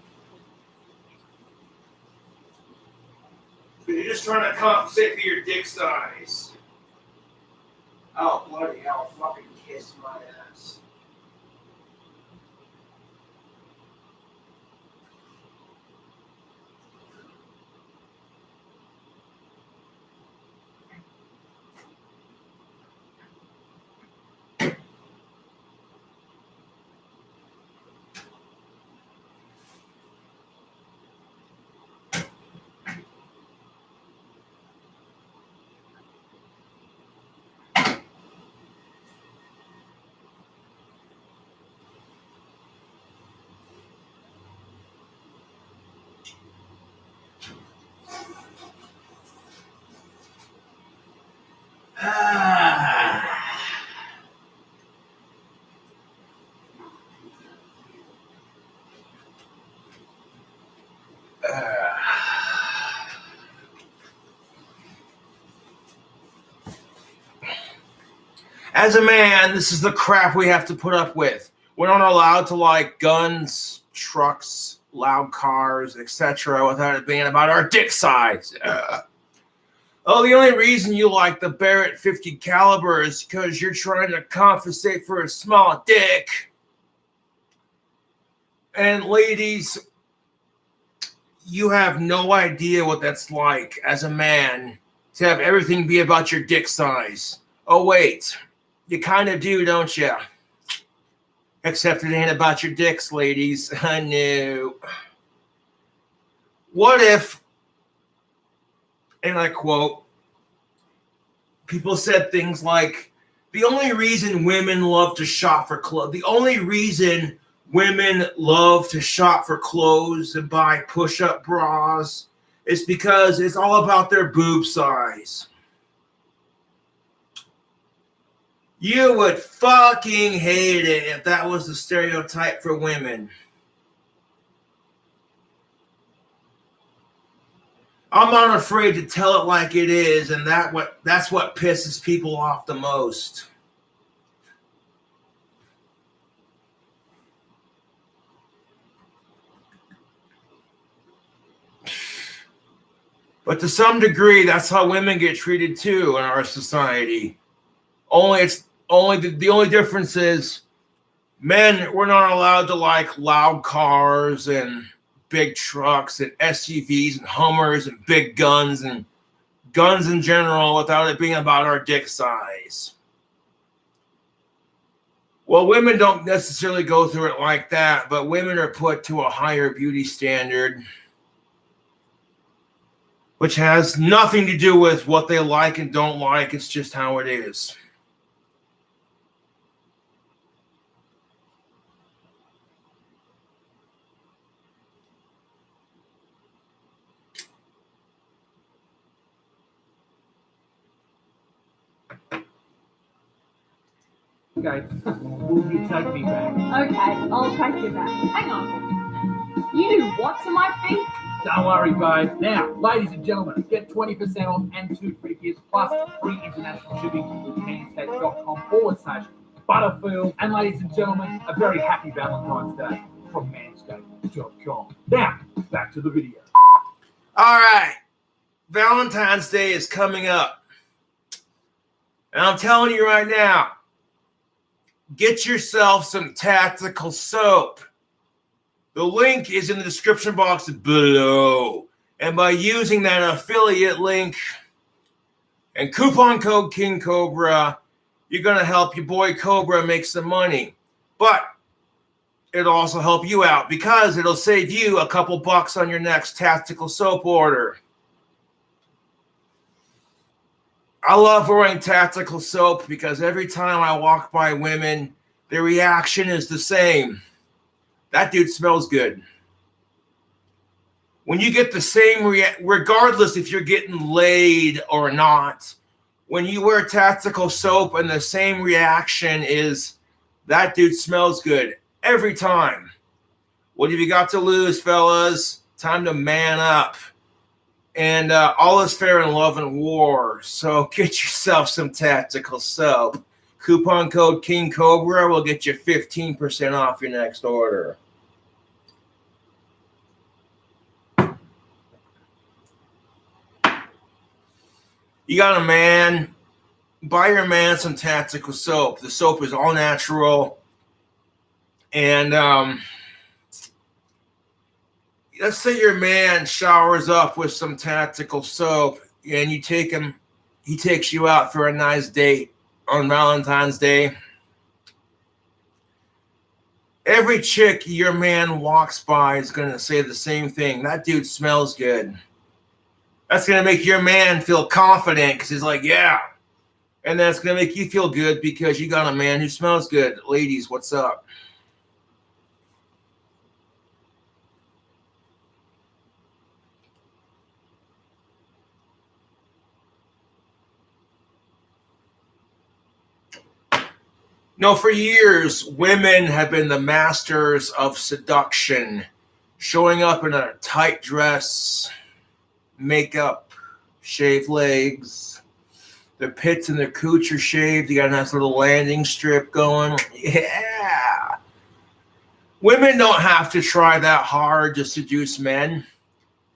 But you're just trying to compensate for your dick size. Oh, bloody hell, fucking kiss my ass. As a man, this is the crap we have to put up with. We're not allowed to like guns, trucks, loud cars, etc. without it being about our dick size. Oh, the only reason you like the Barrett 50 caliber is because you're trying to compensate for a small dick. And ladies, you have no idea what that's like as a man to have everything be about your dick size. Oh, wait. You kind of do, don't you? Except it ain't about your dicks, ladies. I knew. What if, and I quote, people said things like, the only reason women love to shop for clothes, the only reason women love to shop for clothes and buy push-up bras is because it's all about their boob size. You would fucking hate it if that was the stereotype for women. I'm not afraid to tell it like it is, and that's what pisses people off the most. But to some degree, that's how women get treated too in our society. The only difference is men, we're not allowed to like loud cars and big trucks and SUVs and Hummers and big guns and guns in general without it being about our dick size. Well, women don't necessarily go through it like that, but women are put to a higher beauty standard, which has nothing to do with what they like and don't like. It's just how it is. okay, will you take me back? Okay, I'll take you back. Hang on. You do what to my feet? Don't worry, babe. Now, ladies and gentlemen, get 20% off and 2 free gifts plus free international shipping with manscaped.com/Butterfield. And ladies and gentlemen, a very happy Valentine's Day from manscaped.com. Now, back to the video. All right. Valentine's Day is coming up. And I'm telling you right now, get yourself some tactical soap. The link is in the description box below. And by using that affiliate link and coupon code King Cobra, you're going to help your boy Cobra make some money. But it'll also help you out because it'll save you a couple bucks on your next tactical soap order. I love wearing tactical soap because every time I walk by women, their reaction is the same. That dude smells good. When you get the same regardless if you're getting laid or not, when you wear tactical soap and the same reaction is that dude smells good every time. What have you got to lose, fellas? Time to man up. And all is fair in love and war. So get yourself some tactical soap. Coupon code King Cobra will get you 15% off your next order. You got a man, buy your man some tactical soap. The soap is all natural. And let's say your man showers up with some tactical soap and you take him, he takes you out for a nice date on Valentine's Day. Every chick your man walks by is going to say the same thing. That dude smells good. That's going to make your man feel confident because he's like, yeah. And that's going to make you feel good because you got a man who smells good. Ladies, what's up? No, for years, women have been the masters of seduction, showing up in a tight dress, makeup, shaved legs, their pits and their cooch are shaved. You got a nice little landing strip going. Yeah. Women don't have to try that hard to seduce men.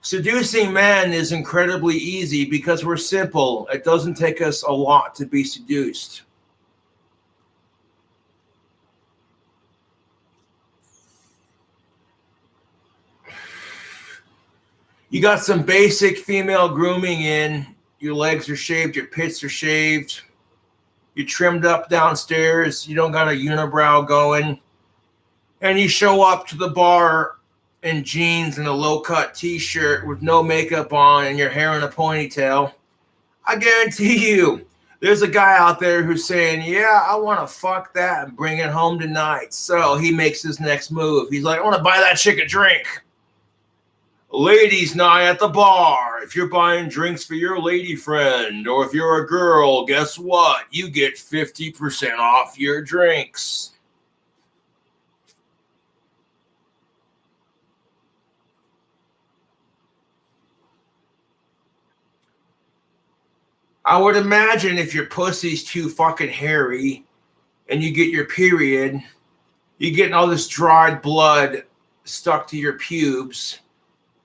Seducing men is incredibly easy because we're simple. It doesn't take us a lot to be seduced. You got some basic female grooming in. Your legs are shaved. Your pits are shaved. You're trimmed up downstairs. You don't got a unibrow going. And you show up to the bar in jeans and a low-cut t-shirt with no makeup on and your hair in a ponytail. I guarantee you, there's a guy out there who's saying, yeah, I want to fuck that and bring it home tonight. So he makes his next move. He's like, I want to buy that chick a drink. Ladies' night at the bar. If you're buying drinks for your lady friend, or if you're a girl, guess what? You get 50% off your drinks. I would imagine if your pussy's too fucking hairy and you get your period, you're getting all this dried blood stuck to your pubes.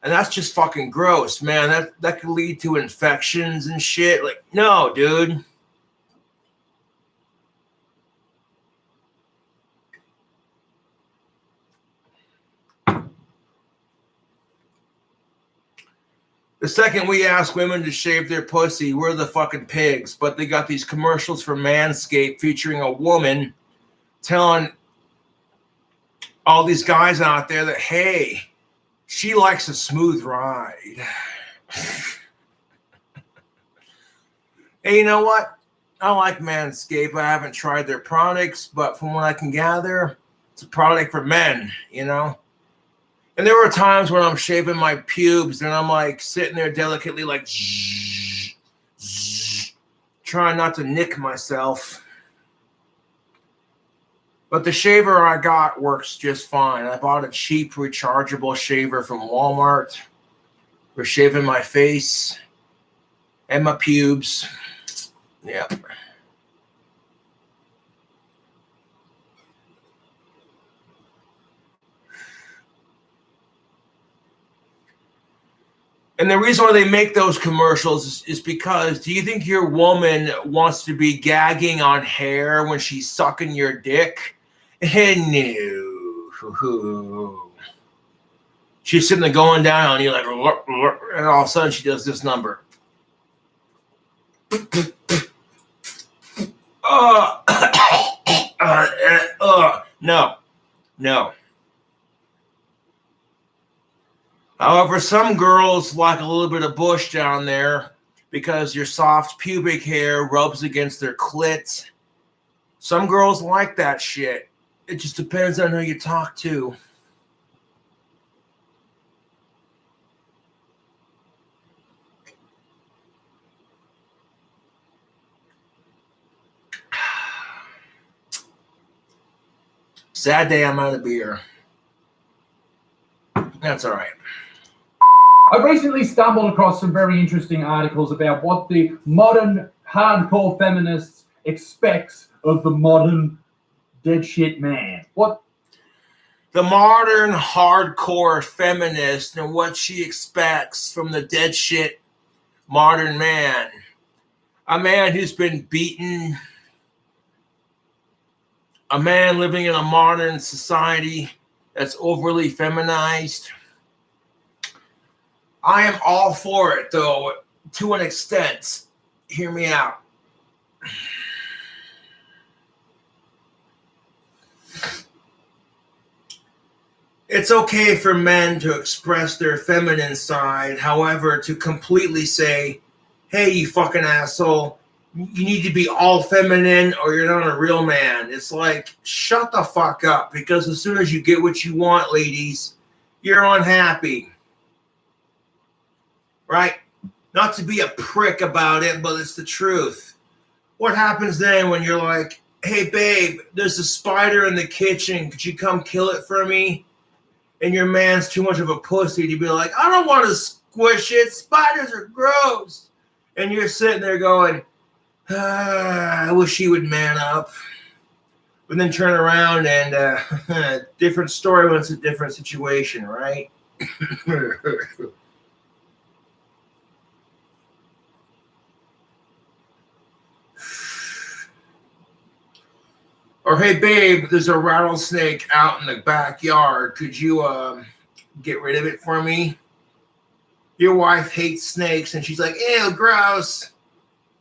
And that's just fucking gross, man. That could lead to infections and shit. Like, no, dude. The second we ask women to shave their pussy, we're the fucking pigs. But they got these commercials for Manscaped featuring a woman telling all these guys out there that, hey, she likes a smooth ride. Hey, you know what? I like Manscaped. I haven't tried their products, but from what I can gather, it's a product for men, you know? And there were times when I'm shaving my pubes and I'm like sitting there delicately like trying not to nick myself. But the shaver I got works just fine. I bought a cheap rechargeable shaver from Walmart for shaving my face and my pubes. Yep. And the reason why they make those commercials is because, do you think your woman wants to be gagging on hair when she's sucking your dick? No. She's sitting there going down, and you're like, and all of a sudden she does this number. No. However, some girls like a little bit of bush down there because your soft pubic hair rubs against their clit. Some girls like that shit. It just depends on who you talk to. Sad day I'm out of beer. That's all right. I recently stumbled across some very interesting articles about what the modern hardcore feminists expects of the modern dead shit man. What the modern hardcore feminist and what she expects from the dead shit modern man. A man who's been beaten. A man living in a modern society that's overly feminized. I am all for it, though, to an extent. Hear me out. It's okay for men to express their feminine side. However, to completely say, hey, you fucking asshole, you need to be all feminine or you're not a real man. It's like, shut the fuck up, because as soon as you get what you want, ladies, you're unhappy. Right? Not to be a prick about it, but it's the truth. What happens then when you're like, hey, babe, there's a spider in the kitchen. Could you come kill it for me? And your man's too much of a pussy to be like, I don't want to squish it. Spiders are gross. And you're sitting there going, I wish he would man up. But then turn around and different story when it's a different situation, right? Or, hey, babe, there's a rattlesnake out in the backyard. Could you get rid of it for me? Your wife hates snakes, and she's like, ew, gross.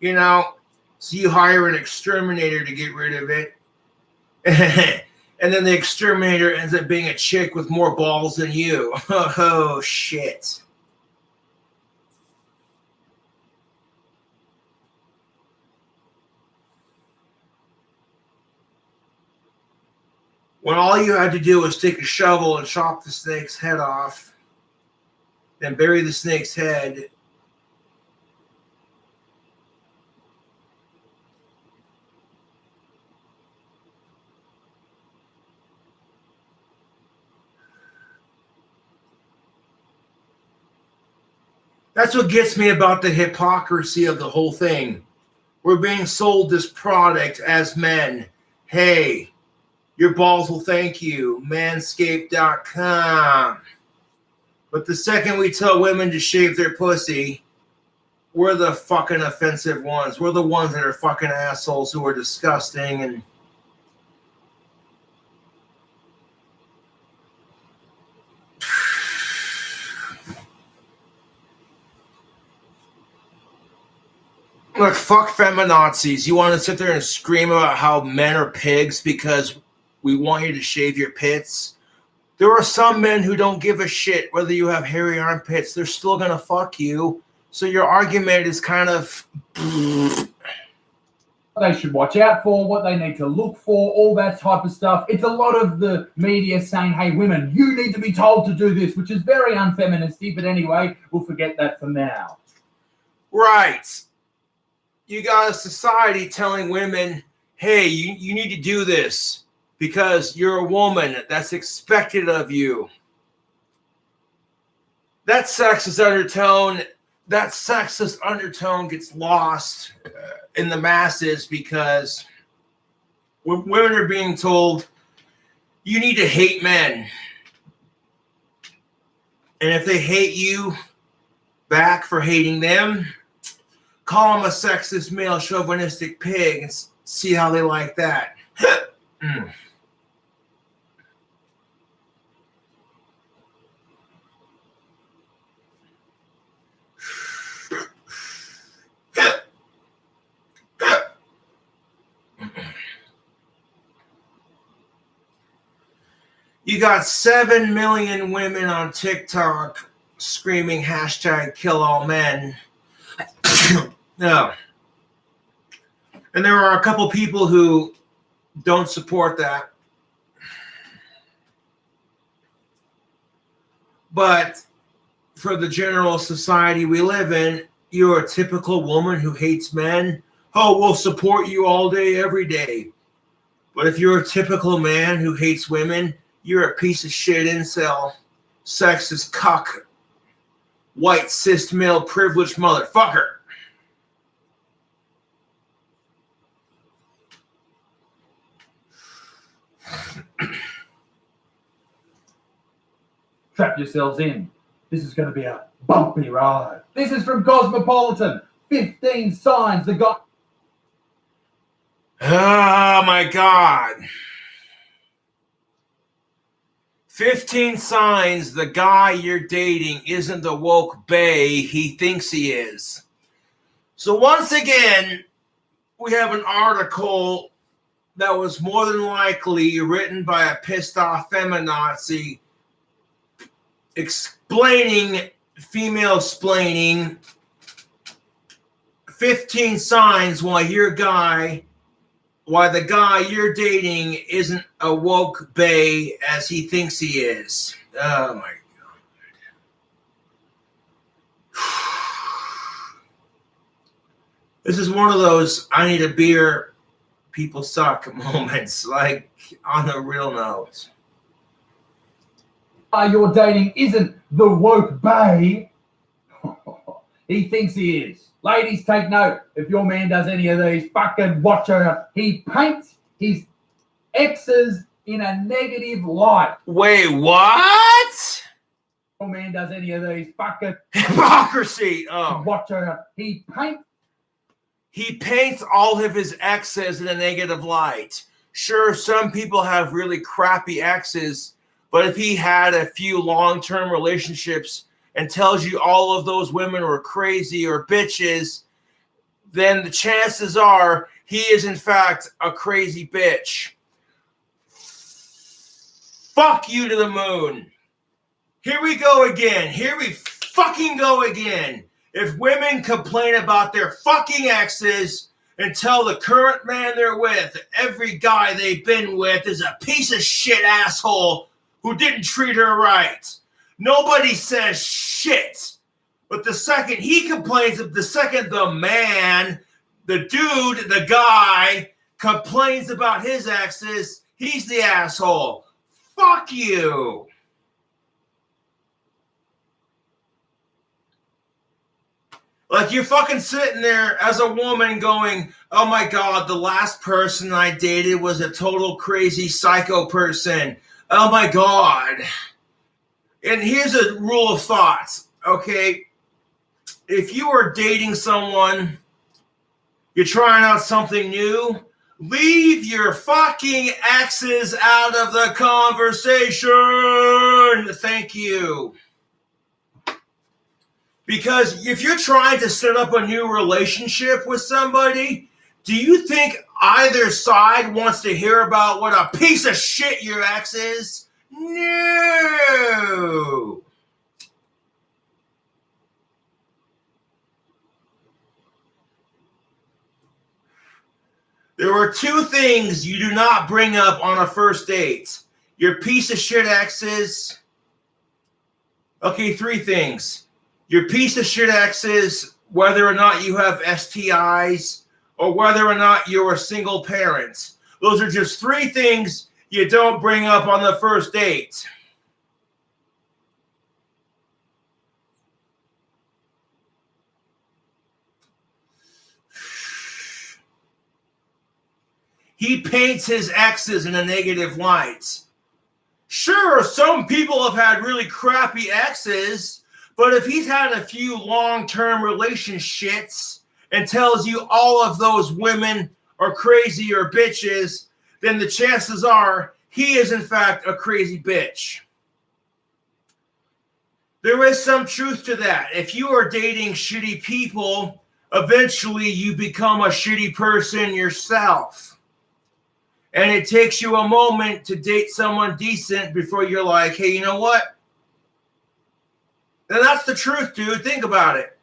You know, so you hire an exterminator to get rid of it. And then the exterminator ends up being a chick with more balls than you. Oh, shit. When all you had to do was take a shovel and chop the snake's head off, then bury the snake's head. That's what gets me about the hypocrisy of the whole thing. We're being sold this product as men. Hey, your balls will thank you. Manscaped.com. But the second we tell women to shave their pussy, we're the fucking offensive ones. We're the ones that are fucking assholes who are disgusting and look, fuck feminazis. You want to sit there and scream about how men are pigs because we want you to shave your pits? There are some men who don't give a shit whether you have hairy armpits. They're still going to fuck you. So your argument is kind of... they should watch out for, what they need to look for, all that type of stuff. It's a lot of the media saying, hey, women, you need to be told to do this, which is very unfeministy. But anyway, we'll forget that for now. Right. You got a society telling women, hey, you need to do this because you're a woman. That's expected of you. That sexist undertone gets lost in the masses because women are being told, you need to hate men. And if they hate you back for hating them, call them a sexist, male, chauvinistic pig and see how they like that. You got 7 million women on TikTok screaming hashtag kill all men. No. And there are a couple people who don't support that. But for the general society we live in, you're a typical woman who hates men. Oh, we'll support you all day, every day. But if you're a typical man who hates women, you're a piece of shit incel, sexist cuck, white cis male privileged motherfucker. Strap yourselves in. This is going to be a bumpy ride. This is from Cosmopolitan. 15 signs the guy. Oh my God. 15 signs the guy you're dating isn't the woke bae he thinks he is. So once again, we have an article that was more than likely written by a pissed off feminazi explaining, female-splaining 15 signs why the guy you're dating isn't a woke bae as he thinks he is. Oh my God. This is one of those I need a beer, people suck moments, like on a real note. You're dating isn't the woke bae he thinks he is. Ladies, take note. If your man does any of these, fucking watch out. He paints his exes in a negative light. Wait, what? Your man does any of these, fucking hypocrisy. Oh, watch out. He paints all of his exes in a negative light. Sure, some people have really crappy exes, but if he had a few long-term relationships and tells you all of those women were crazy or bitches, then the chances are he is in fact a crazy bitch. Fuck you to the moon. Here we go again. Here we fucking go again. If women complain about their fucking exes and tell the current man they're with every guy they've been with is a piece of shit asshole who didn't treat her right, nobody says shit. But the second he complains, the second the man, the dude, the guy complains about his exes, he's the asshole. Fuck you. Like you're fucking sitting there as a woman going, oh my God, the last person I dated was a total crazy psycho person. Oh my God. And here's a rule of thought, okay? If you are dating someone, you're trying out something new, leave your fucking exes out of the conversation. Thank you. Because if you're trying to set up a new relationship with somebody, do you think either side wants to hear about what a piece of shit your ex is? No. There are two things you do not bring up on a first date. Your piece of shit exes. Okay, three things. Your piece of shit exes, whether or not you have STIs, or whether or not you're a single parent. Those are just three things you don't bring up on the first date. He paints his exes in a negative light. Sure, some people have had really crappy exes, but if he's had a few long-term relationships and tells you all of those women are crazy or bitches, then the chances are he is in fact a crazy bitch. There is some truth to that. If you are dating shitty people, eventually you become a shitty person yourself. And it takes you a moment to date someone decent before you're like, hey, you know what? And that's the truth, dude. Think about it.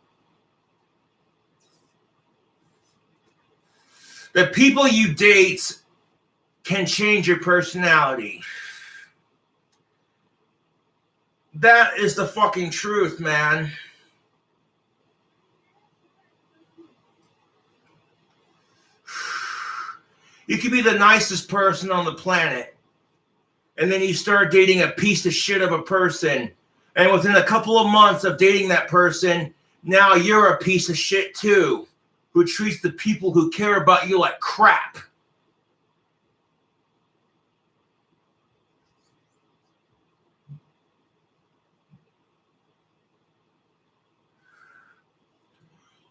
The people you date can change your personality. That is the fucking truth, man. You could be the nicest person on the planet, and then you start dating a piece of shit of a person, and within a couple of months of dating that person, now you're a piece of shit too, who treats the people who care about you like crap.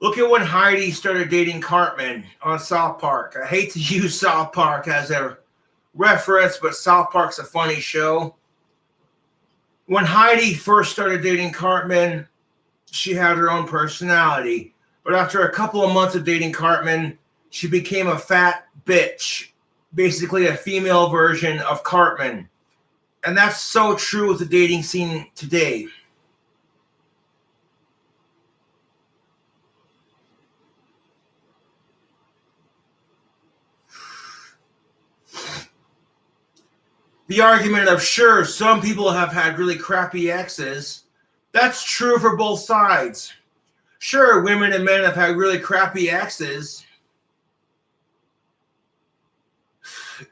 Look at when Heidi started dating Cartman on South Park. I hate to use South Park as a reference, but South Park's a funny show. When Heidi first started dating Cartman, she had her own personality. But after a couple of months of dating Cartman, she became a fat bitch. Basically a female version of Cartman. And that's so true with the dating scene today. The argument of, sure, some people have had really crappy exes. That's true for both sides. Sure, women and men have had really crappy exes.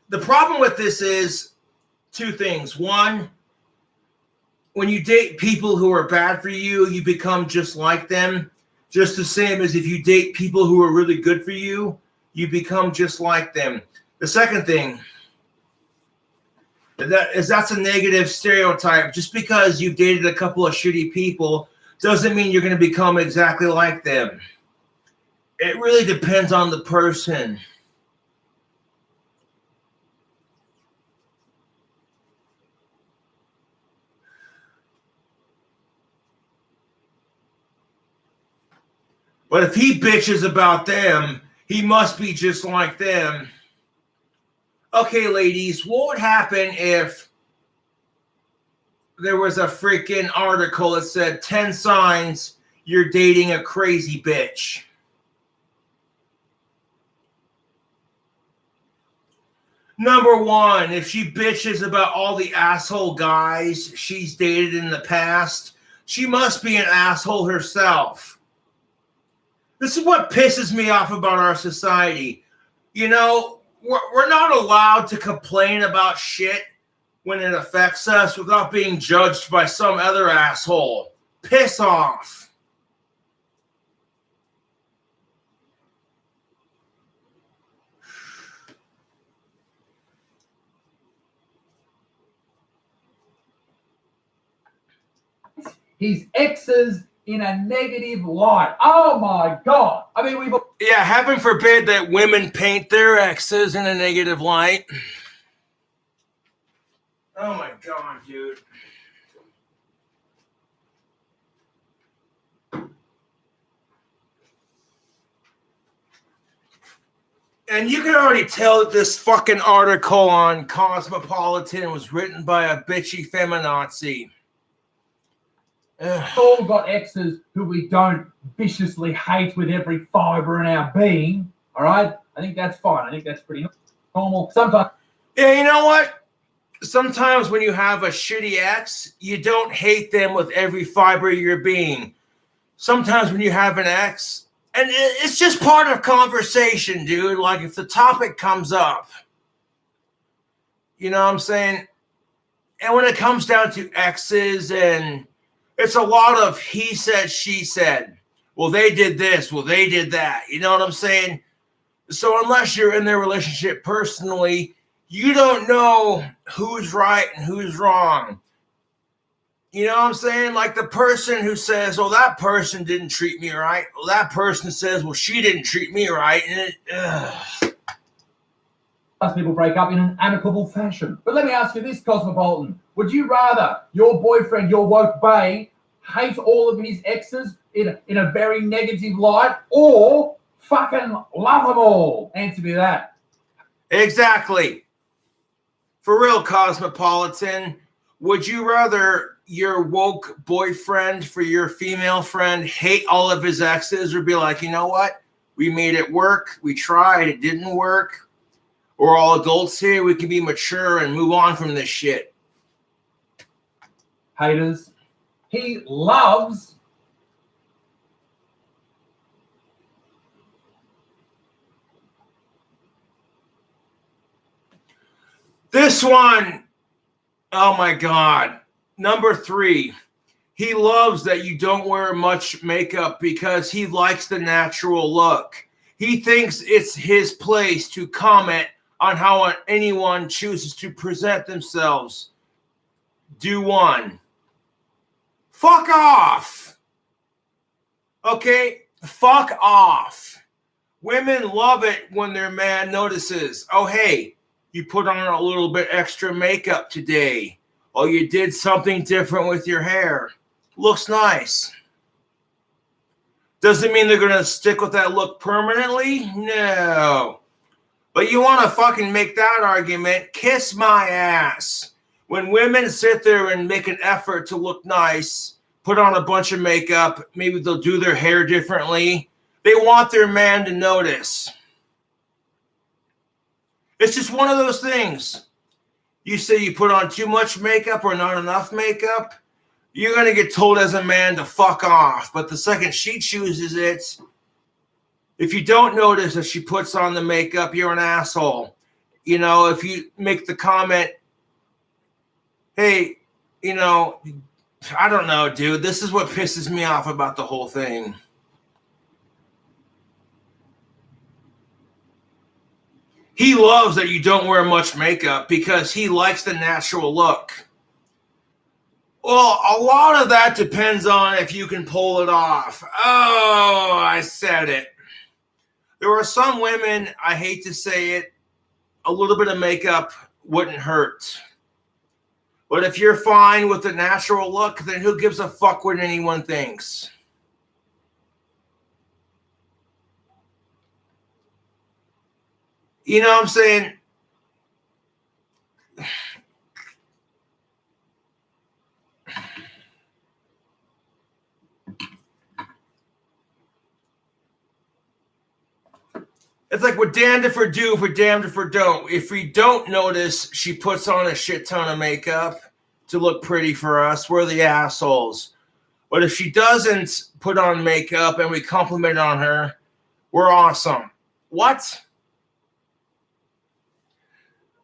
The problem with this is two things. One, when you date people who are bad for you, you become just like them. Just the same as if you date people who are really good for you, you become just like them. The second thing, that's a negative stereotype. Just because you've dated a couple of shitty people doesn't mean you're going to become exactly like them. It really depends on the person. But if he bitches about them, he must be just like them. Okay, ladies, what would happen if there was a freaking article that said 10 signs you're dating a crazy bitch? Number one, if she bitches about all the asshole guys she's dated in the past, she must be an asshole herself. This is what pisses me off about our society. You know, we're not allowed to complain about shit when it affects us without being judged by some other asshole. Piss off. His exes in a negative light. Oh my God. I mean, Yeah, heaven forbid that women paint their exes in a negative light. Oh my God, dude. And you can already tell that this fucking article on Cosmopolitan was written by a bitchy feminazi. We've all got exes who we don't viciously hate with every fiber in our being. All right? I think that's fine. I think that's pretty normal. Sometimes. Yeah, you know what? Sometimes when you have a shitty ex, you don't hate them with every fiber of your being. Sometimes when you have an ex, and it's just part of conversation, dude. Like if the topic comes up, you know what I'm saying? And when it comes down to exes, and it's a lot of he said, she said. Well, they did this. Well, they did that. You know what I'm saying? So unless you're in their relationship personally, you don't know who's right and who's wrong. You know what I'm saying? Like the person who says, oh, that person didn't treat me right. Well, that person says, well, she didn't treat me right. And Most people break up in an amicable fashion. But let me ask you this, Cosmopolitan. Would you rather your boyfriend, your woke bae, hate all of his exes in a very negative light, or fucking love them all? Answer me that. Exactly. For real, Cosmopolitan, would you rather your woke boyfriend for your female friend hate all of his exes, or be like, you know what? We made it work. We tried. It didn't work. We're all adults here. We can be mature and move on from this shit. Haters. He loves this one. Oh my God. Number 3. He loves that you don't wear much makeup because he likes the natural look. He thinks it's his place to comment on how anyone chooses to present themselves. Do one. Fuck off. Okay? Fuck off. Women love it when their man notices, oh, hey, you put on a little bit extra makeup today. Oh, you did something different with your hair. Looks nice. Doesn't mean they're going to stick with that look permanently? No. But you want to fucking make that argument, kiss my ass. When women sit there and make an effort to look nice, put on a bunch of makeup, maybe they'll do their hair differently, they want their man to notice. It's just one of those things. You say you put on too much makeup or not enough makeup, you're going to get told as a man to fuck off. But the second she chooses it, if you don't notice that she puts on the makeup, you're an asshole. You know, if you make the comment, hey, you know, I don't know, dude. This is what pisses me off about the whole thing. He loves that you don't wear much makeup because he likes the natural look. Well, a lot of that depends on if you can pull it off. Oh, I said it. There are some women, I hate to say it, a little bit of makeup wouldn't hurt. But if you're fine with the natural look, then who gives a fuck what anyone thinks? You know what I'm saying? It's like we're damned if we do, we're damned if we don't. If we don't notice she puts on a shit ton of makeup to look pretty for us, we're the assholes. But if she doesn't put on makeup and we compliment on her, we're awesome. What?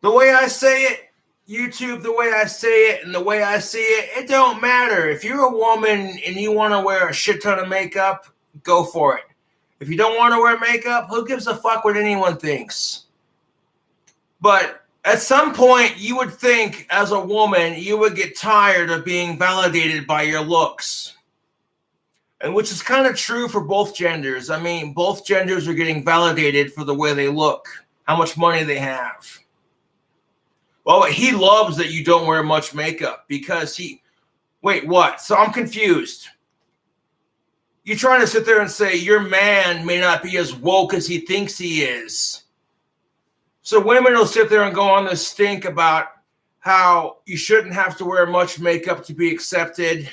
The way I say it, YouTube, the way I say it and the way I see it, it don't matter. If you're a woman and you want to wear a shit ton of makeup, go for it. If you don't want to wear makeup, who gives a fuck what anyone thinks? But at some point, you would think, as a woman, you would get tired of being validated by your looks. And which is kind of true for both genders. I mean, both genders are getting validated for the way they look, how much money they have. Well, he loves that you don't wear much makeup because he... Wait, what? So I'm confused. You're trying to sit there and say your man may not be as woke as he thinks he is. So women will sit there and go on this stink about how you shouldn't have to wear much makeup to be accepted.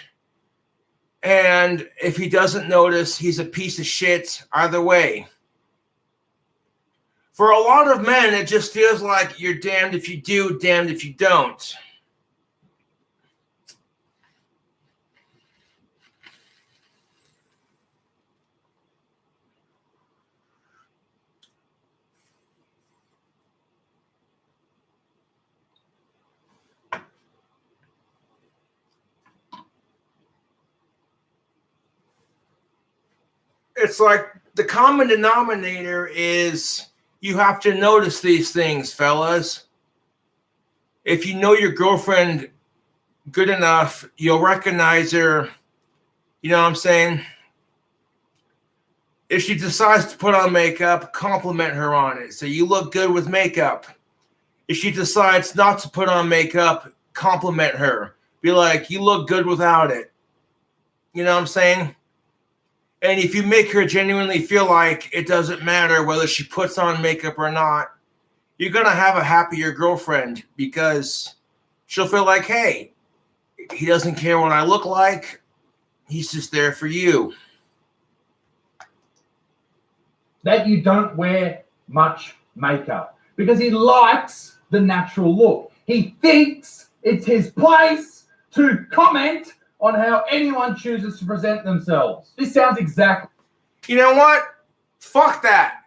And if he doesn't notice, he's a piece of shit either way. For a lot of men, it just feels like you're damned if you do, damned if you don't. It's like the common denominator is you have to notice these things, fellas. If you know your girlfriend good enough, you'll recognize her. You know what I'm saying? If she decides to put on makeup, compliment her on it. Say, you look good with makeup. If she decides not to put on makeup, compliment her. Be like, you look good without it. You know what I'm saying? And if you make her genuinely feel like it doesn't matter whether she puts on makeup or not, you're going to have a happier girlfriend because she'll feel like, hey, he doesn't care what I look like. He's just there for you. That you don't wear much makeup because he likes the natural look. He thinks it's his place to comment on how anyone chooses to present themselves. This sounds exactly... You know what? Fuck that.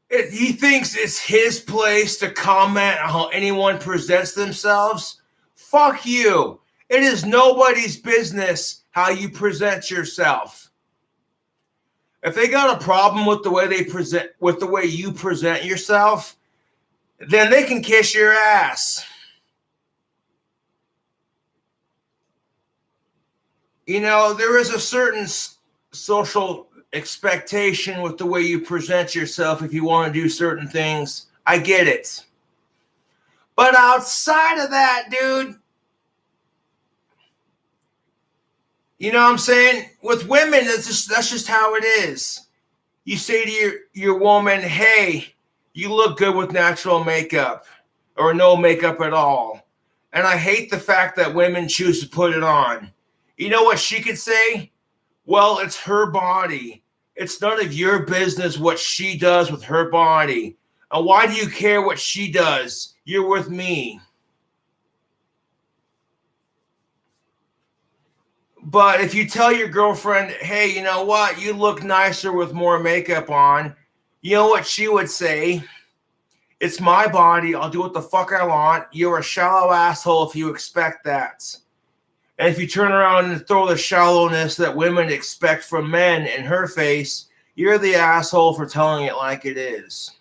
He thinks it's his place to comment on how anyone presents themselves. Fuck you. It is nobody's business how you present yourself. If they got a problem with the way you present yourself, then they can kiss your ass. You know, there is a certain social expectation with the way you present yourself if you want to do certain things. I get it. But outside of that, dude, you know what I'm saying? With women, that's just how it is. You say to your woman, hey, you look good with natural makeup or no makeup at all. And I hate the fact that women choose to put it on. You know what she could say? Well, it's her body. It's none of your business what she does with her body. And why do you care what she does? You're with me. But if you tell your girlfriend, hey, you know what? You look nicer with more makeup on. You know what she would say? It's my body. I'll do what the fuck I want. You're a shallow asshole if you expect that. And if you turn around and throw the shallowness that women expect from men in her face, you're the asshole for telling it like it is.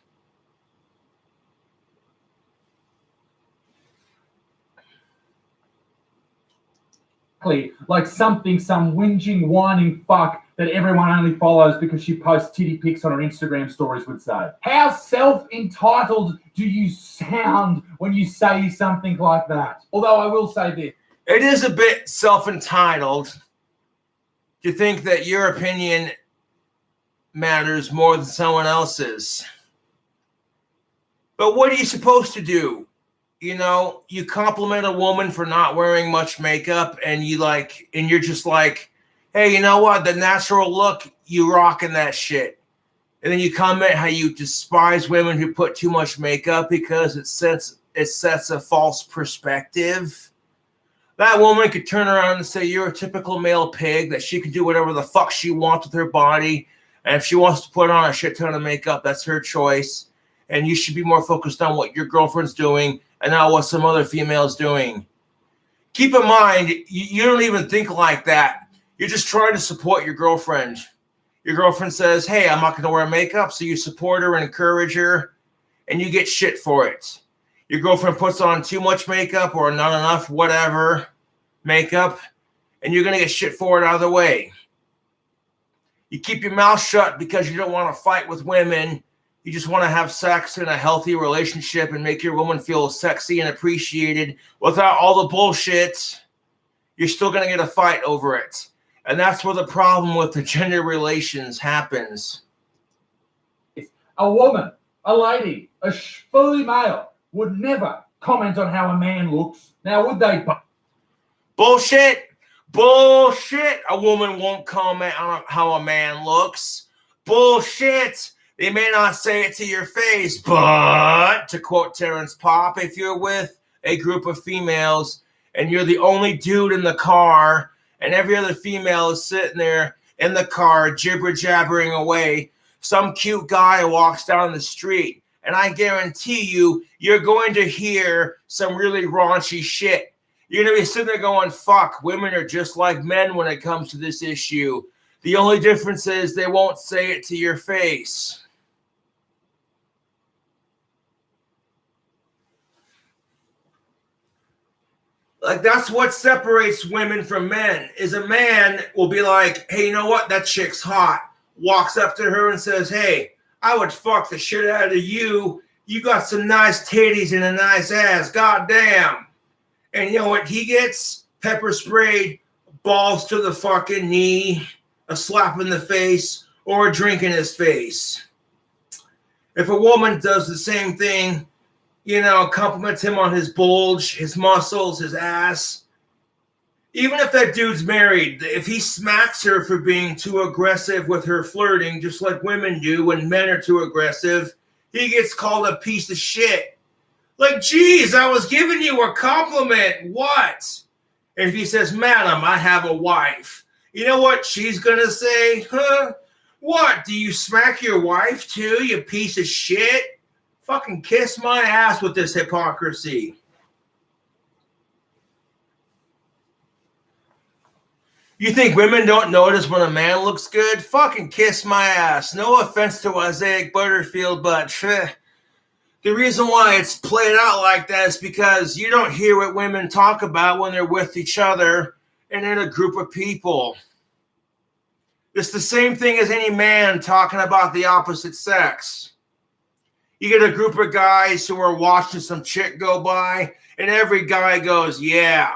Like some whinging, whining fuck that everyone only follows because she posts titty pics on her Instagram stories would say. How self-entitled do you sound when you say something like that? Although I will say this. It is a bit self-entitled to think that your opinion matters more than someone else's. But what are you supposed to do? You know, you compliment a woman for not wearing much makeup and you're just like, hey, you know what? The natural look, you rocking that shit. And then you comment how you despise women who put too much makeup because it sets a false perspective. That woman could turn around and say you're a typical male pig, that she can do whatever the fuck she wants with her body. And if she wants to put on a shit ton of makeup, that's her choice. And you should be more focused on what your girlfriend's doing and not what some other female's doing. Keep in mind, you don't even think like that. You're just trying to support your girlfriend. Your girlfriend says, hey, I'm not going to wear makeup, so you support her and encourage her, and you get shit for it. Your girlfriend puts on too much makeup or not enough whatever makeup, and you're going to get shit for it out of the way. You keep your mouth shut because you don't want to fight with women. You just want to have sex in a healthy relationship and make your woman feel sexy and appreciated without all the bullshit. You're still going to get a fight over it. And that's where the problem with the gender relations happens. A woman, a lady, a fully male would never comment on how a man looks. Now, would they? Bullshit. Bullshit. A woman won't comment on how a man looks. Bullshit. They may not say it to your face, but, to quote Terrence Popp, if you're with a group of females and you're the only dude in the car and every other female is sitting there in the car jibber-jabbering away, some cute guy walks down the street, and I guarantee you're going to hear some really raunchy shit. You're going to be sitting there going, fuck, women are just like men when it comes to this issue. The only difference is they won't say it to your face. Like, that's what separates women from men, is a man will be like, hey, you know what? That chick's hot. Walks up to her and says, hey, I would fuck the shit out of you. You got some nice titties and a nice ass. Goddamn. And you know what he gets? Pepper sprayed, balls to the fucking knee, a slap in the face, or a drink in his face. If a woman does the same thing compliments him on his bulge, his muscles, his ass. Even if that dude's married, if he smacks her for being too aggressive with her flirting, just like women do when men are too aggressive, he gets called a piece of shit. Like, geez, I was giving you a compliment. What? And if he says, madam, I have a wife, you know what she's going to say? Huh? What? Do you smack your wife too, you piece of shit? Fucking kiss my ass with this hypocrisy. You think women don't notice when a man looks good? Fucking kiss my ass. No offense to Isaiah Butterfield, but the reason why it's played out like that is because you don't hear what women talk about when they're with each other and in a group of people. It's the same thing as any man talking about the opposite sex. You get a group of guys who are watching some chick go by, and every guy goes, yeah.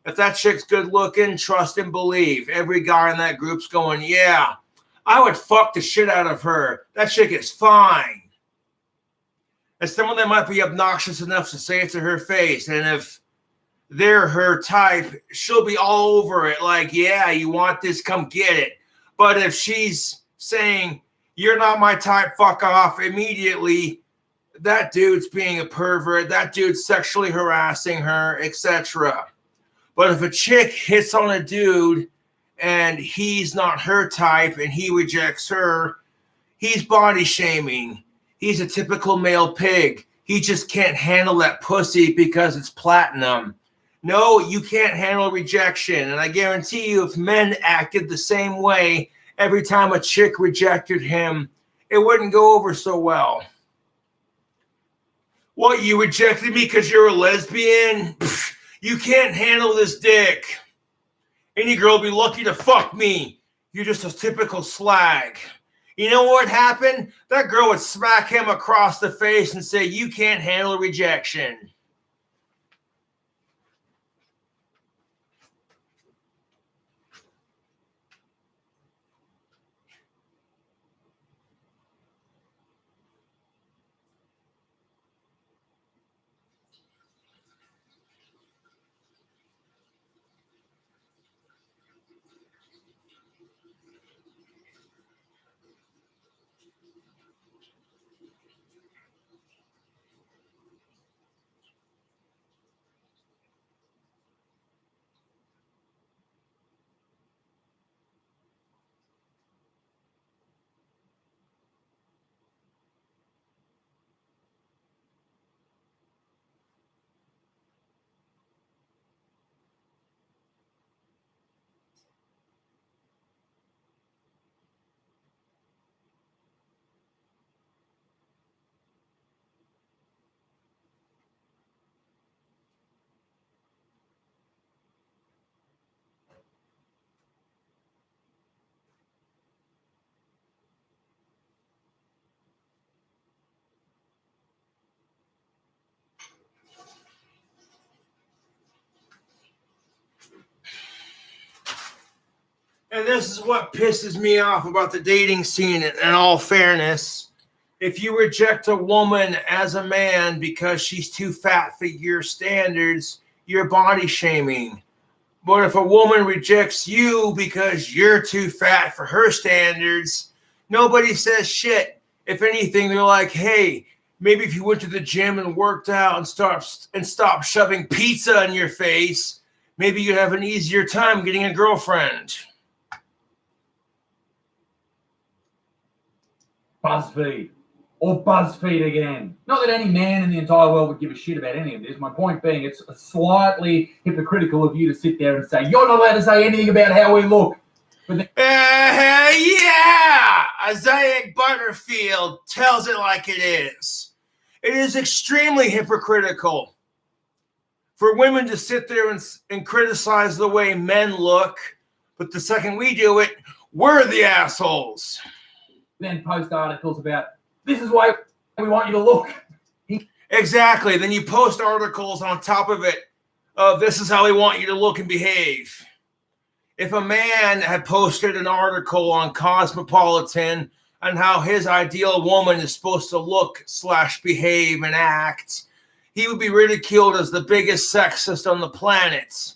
If that chick's good looking, trust and believe. Every guy in that group's going, yeah, I would fuck the shit out of her. That chick is fine. And some of them might be obnoxious enough to say it to her face. And if they're her type, she'll be all over it. Like, yeah, you want this, come get it. But if she's saying, you're not my type, fuck off, immediately, that dude's being a pervert. That dude's sexually harassing her, etc. But if a chick hits on a dude and he's not her type and he rejects her, he's body shaming. He's a typical male pig. He just can't handle that pussy because it's platinum. No, you can't handle rejection. And I guarantee you, if men acted the same way every time a chick rejected him, it wouldn't go over so well. What, you rejected me because you're a lesbian? Pfft. You can't handle this dick. Any girl will be lucky to fuck me. You're just a typical slag. You know what happened? That girl would smack him across the face and say, you can't handle rejection. And this is what pisses me off about the dating scene, in all fairness. If you reject a woman as a man because she's too fat for your standards, you're body shaming. But if a woman rejects you because you're too fat for her standards, nobody says shit. If anything, they're like, hey, maybe if you went to the gym and worked out and stopped shoving pizza in your face, maybe you'd have an easier time getting a girlfriend. BuzzFeed. Or BuzzFeed again. Not that any man in the entire world would give a shit about any of this. My point being, it's slightly hypocritical of you to sit there and say, you're not allowed to say anything about how we look. But yeah! Isaiah Butterfield tells it like it is. It is extremely hypocritical for women to sit there and criticize the way men look, but the second we do it, we're the assholes. Then post articles about, this is why we want you to look. Exactly. Then you post articles on top of it of this is how we want you to look and behave. If a man had posted an article on Cosmopolitan on how his ideal woman is supposed to look / behave and act, he would be ridiculed as the biggest sexist on the planet.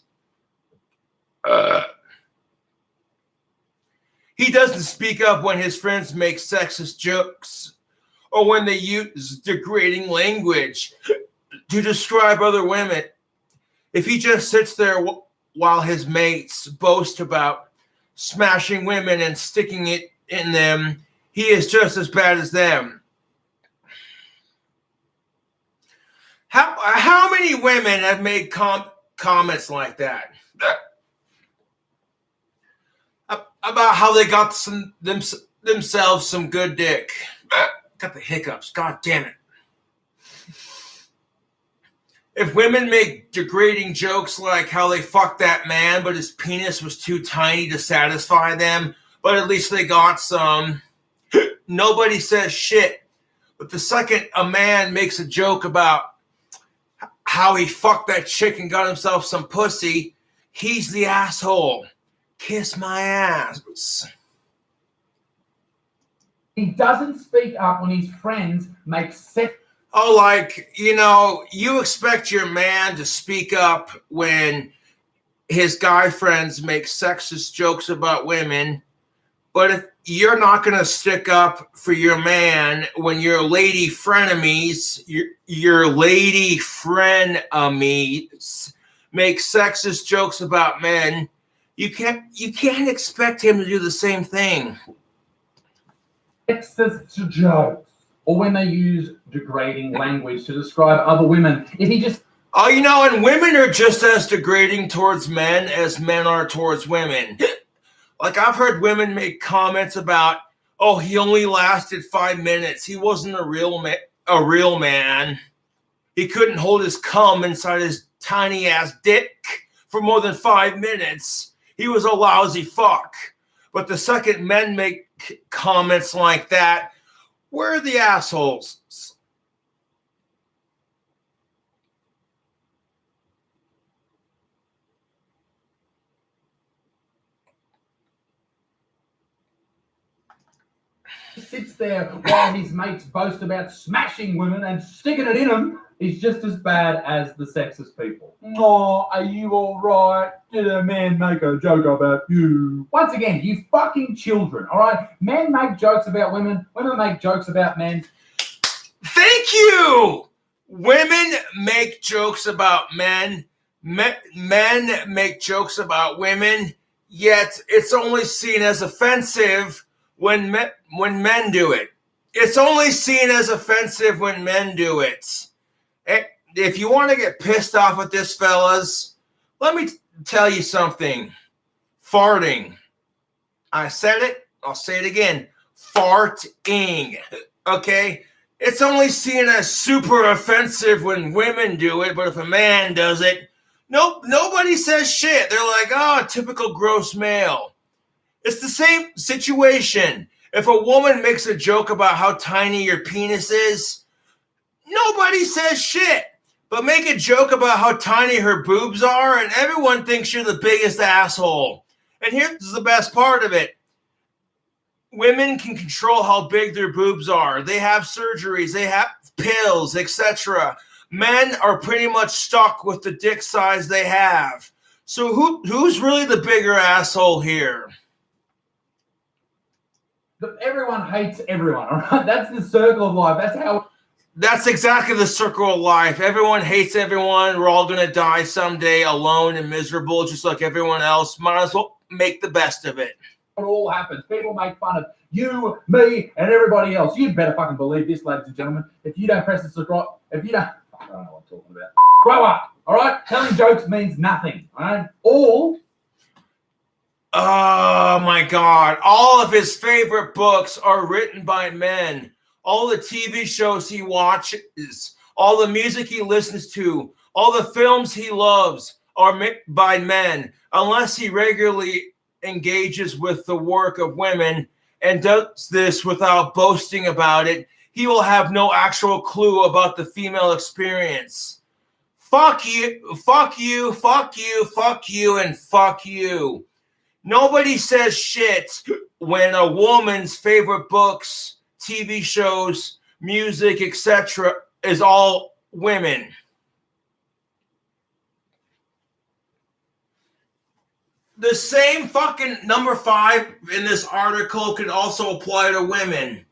He doesn't speak up when his friends make sexist jokes or when they use degrading language to describe other women. If he just sits there while his mates boast about smashing women and sticking it in them, he is just as bad as them. How many women have made comments like that? About how they got themselves some good dick. Got the hiccups. God damn it. If women make degrading jokes like how they fucked that man, but his penis was too tiny to satisfy them, but at least they got some, nobody says shit. But the second a man makes a joke about how he fucked that chick and got himself some pussy, he's the asshole. Kiss my ass. He doesn't speak up when his friends make sex. Oh, like, you know, you expect your man to speak up when his guy friends make sexist jokes about women, but if you're not going to stick up for your man when your lady frenemies, your lady frenemies make sexist jokes about men, you can't expect him to do the same thing. Sexist jokes, or when they use degrading language to describe other women. If he just... Oh, you know, and women are just as degrading towards men as men are towards women. Like, I've heard women make comments about, oh, he only lasted 5 minutes. He wasn't a real man. He couldn't hold his cum inside his tiny ass dick for more than 5 minutes. He was a lousy fuck. But the second men make comments like that, we're the assholes. Sits there while his mates boast about smashing women and sticking it in them. He's just as bad as the sexist people. Oh, are you all right? Did a man make a joke about you? Once again, you fucking children, all right? Men make jokes about women. Women make jokes about men. Thank you! Women make jokes about men. Men make jokes about women. Yet it's only seen as offensive when men do it. It's only seen as offensive when men do it. If you want to get pissed off at this, fellas, let me tell you something. Farting. I said it. I'll say it again. Farting. Okay? It's only seen as super offensive when women do it, but if a man does it, nobody says shit. They're like, oh, typical gross male. It's the same situation. If a woman makes a joke about how tiny your penis is, nobody says shit. But make a joke about how tiny her boobs are, and everyone thinks you're the biggest asshole. And here's the best part of it. Women can control how big their boobs are. They have surgeries, they have pills, etc. Men are pretty much stuck with the dick size they have. So who's really the bigger asshole here? Everyone hates everyone, all right? That's the circle of life. That's exactly the circle of life. Everyone hates everyone. We're all going to die someday alone and miserable, just like everyone else. Might as well make the best of it. It all happens. People make fun of you, me, and everybody else. You better fucking believe this, ladies and gentlemen. If you don't press the subscribe, if you don't, I don't know what I'm talking about. Grow up, all right? Telling jokes means nothing, all right? Oh my God. All of his favorite books are written by men. All the TV shows he watches, all the music he listens to, all the films he loves are made by men. Unless he regularly engages with the work of women and does this without boasting about it, he will have no actual clue about the female experience. Fuck you, fuck you, fuck you, fuck you, and fuck you. Nobody says shit when a woman's favorite books, TV shows, music, etc. is all women. The same fucking number 5 in this article can also apply to women.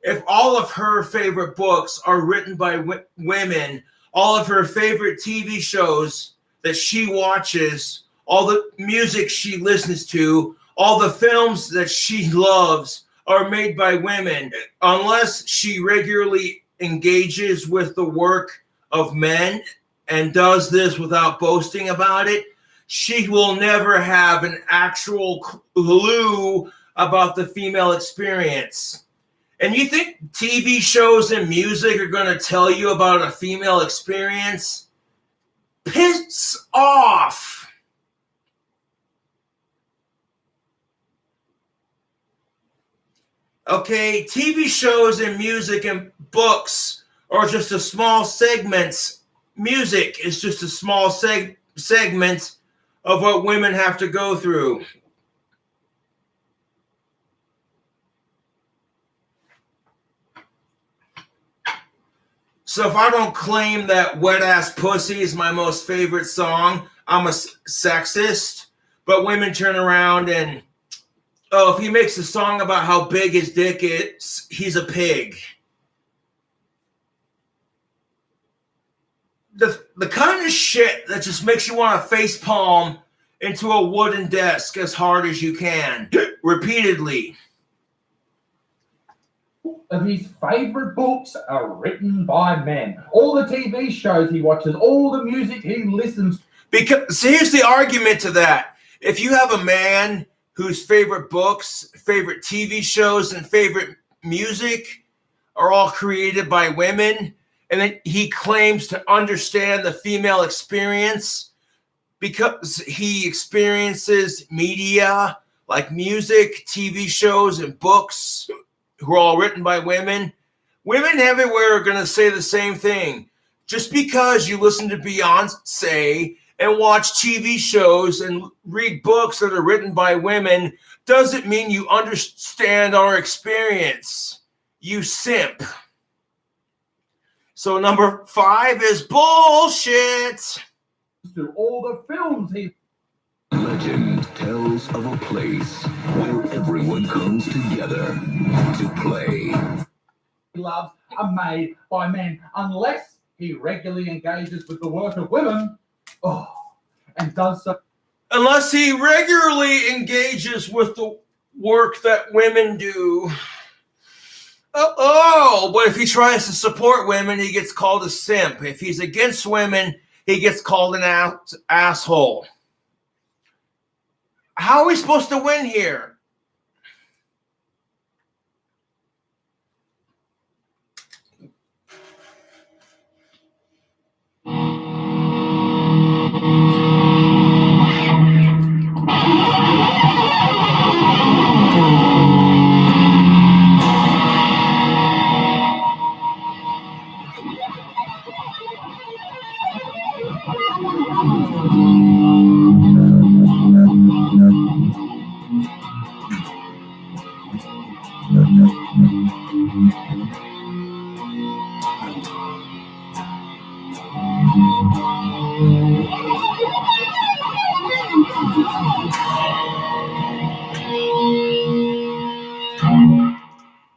If all of her favorite books are written by women, all of her favorite TV shows that she watches, all the music she listens to, all the films that she loves are made by women, unless she regularly engages with the work of men and does this without boasting about it, she will never have an actual clue about the female experience. And you think TV shows and music are going to tell you about a female experience? Piss off. Okay, TV shows and music and books are just a small segments. Music is just a small segment of what women have to go through. So if I don't claim that Wet Ass Pussy is my most favorite song, I'm a sexist. But women turn around and, oh, if he makes a song about how big his dick is, he's a pig. The kind of shit that just makes you want to facepalm into a wooden desk as hard as you can, repeatedly. Of his favorite books are written by men. All the TV shows he watches, all the music he listens to. Because so here's the argument to that. If you have a man whose favorite books, favorite TV shows, and favorite music are all created by women, and then he claims to understand the female experience because he experiences media like music, TV shows, and books who are all written by women. Women everywhere are going to say the same thing. Just because you listen to Beyonce and watch TV shows and read books that are written by women doesn't mean you understand our experience. You simp. So number 5 is bullshit. To all the films he... Legend tells of a place where everyone comes together to play. Loves are made by men unless he regularly engages with the work of women. Oh, and does so. Unless he regularly engages with the work that women do. But if he tries to support women, he gets called a simp. If he's against women, he gets called an asshole. How are we supposed to win here?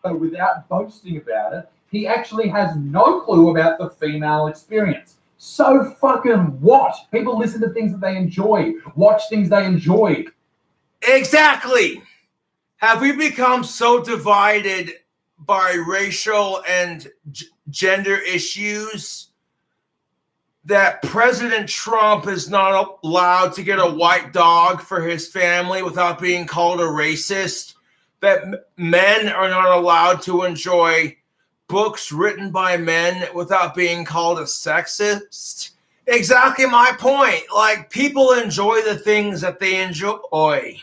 But without boasting about it, he actually has no clue about the female experience. So fucking what? People listen to things that they enjoy, watch things they enjoy. Exactly. Have we become so divided by racial and gender issues that President Trump is not allowed to get a white dog for his family without being called a racist? That men are not allowed to enjoy books written by men without being called a sexist? Exactly my point. Like, people enjoy the things that they enjoy.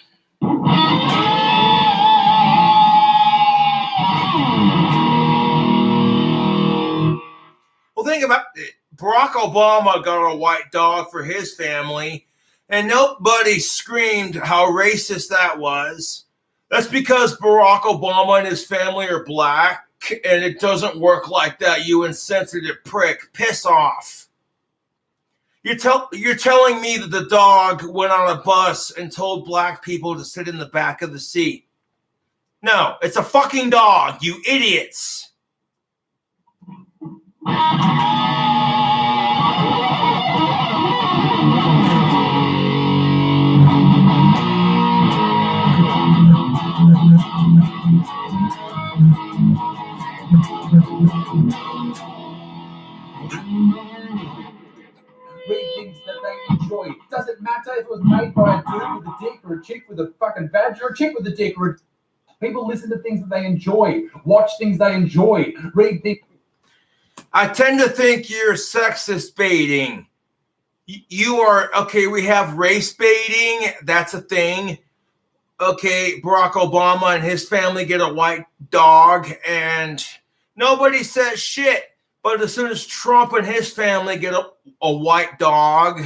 Well, think about it. Barack Obama got a white dog for his family, and nobody screamed how racist that was. That's because Barack Obama and his family are black, and it doesn't work like that, you insensitive prick. Piss off. You're telling me that the dog went on a bus and told black people to sit in the back of the seat. No, it's a fucking dog, you idiots. Read things that they enjoy. Doesn't matter if it was made by a dude with a dick or a chick with a fucking badge or a chick with a dick or people listen to things that they enjoy, watch things they enjoy, read things. I tend to think you're sexist baiting. You are, okay, we have race baiting. That's a thing. Okay, Barack Obama and his family get a white dog and nobody says shit. But as soon as Trump and his family get a white dog,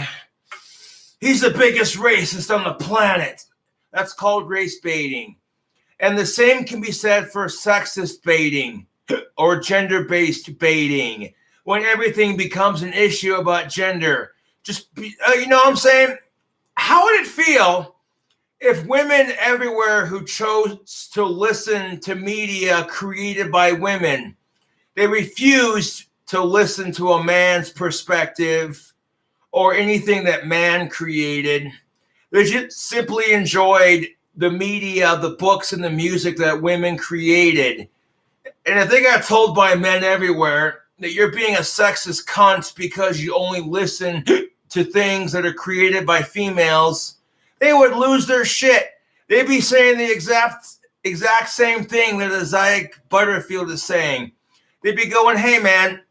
he's the biggest racist on the planet. That's called race baiting. And the same can be said for sexist baiting or gender-based baiting. When everything becomes an issue about gender. You know what I'm saying? How would it feel if women everywhere who chose to listen to media created by women, they refused to listen to a man's perspective or anything that man created. They just simply enjoyed the media, the books, and the music that women created. And if they got told by men everywhere that you're being a sexist cunt because you only listen to things that are created by females, they would lose their shit. They'd be saying the exact same thing that Isaiah Butterfield is saying. They'd be going, hey man,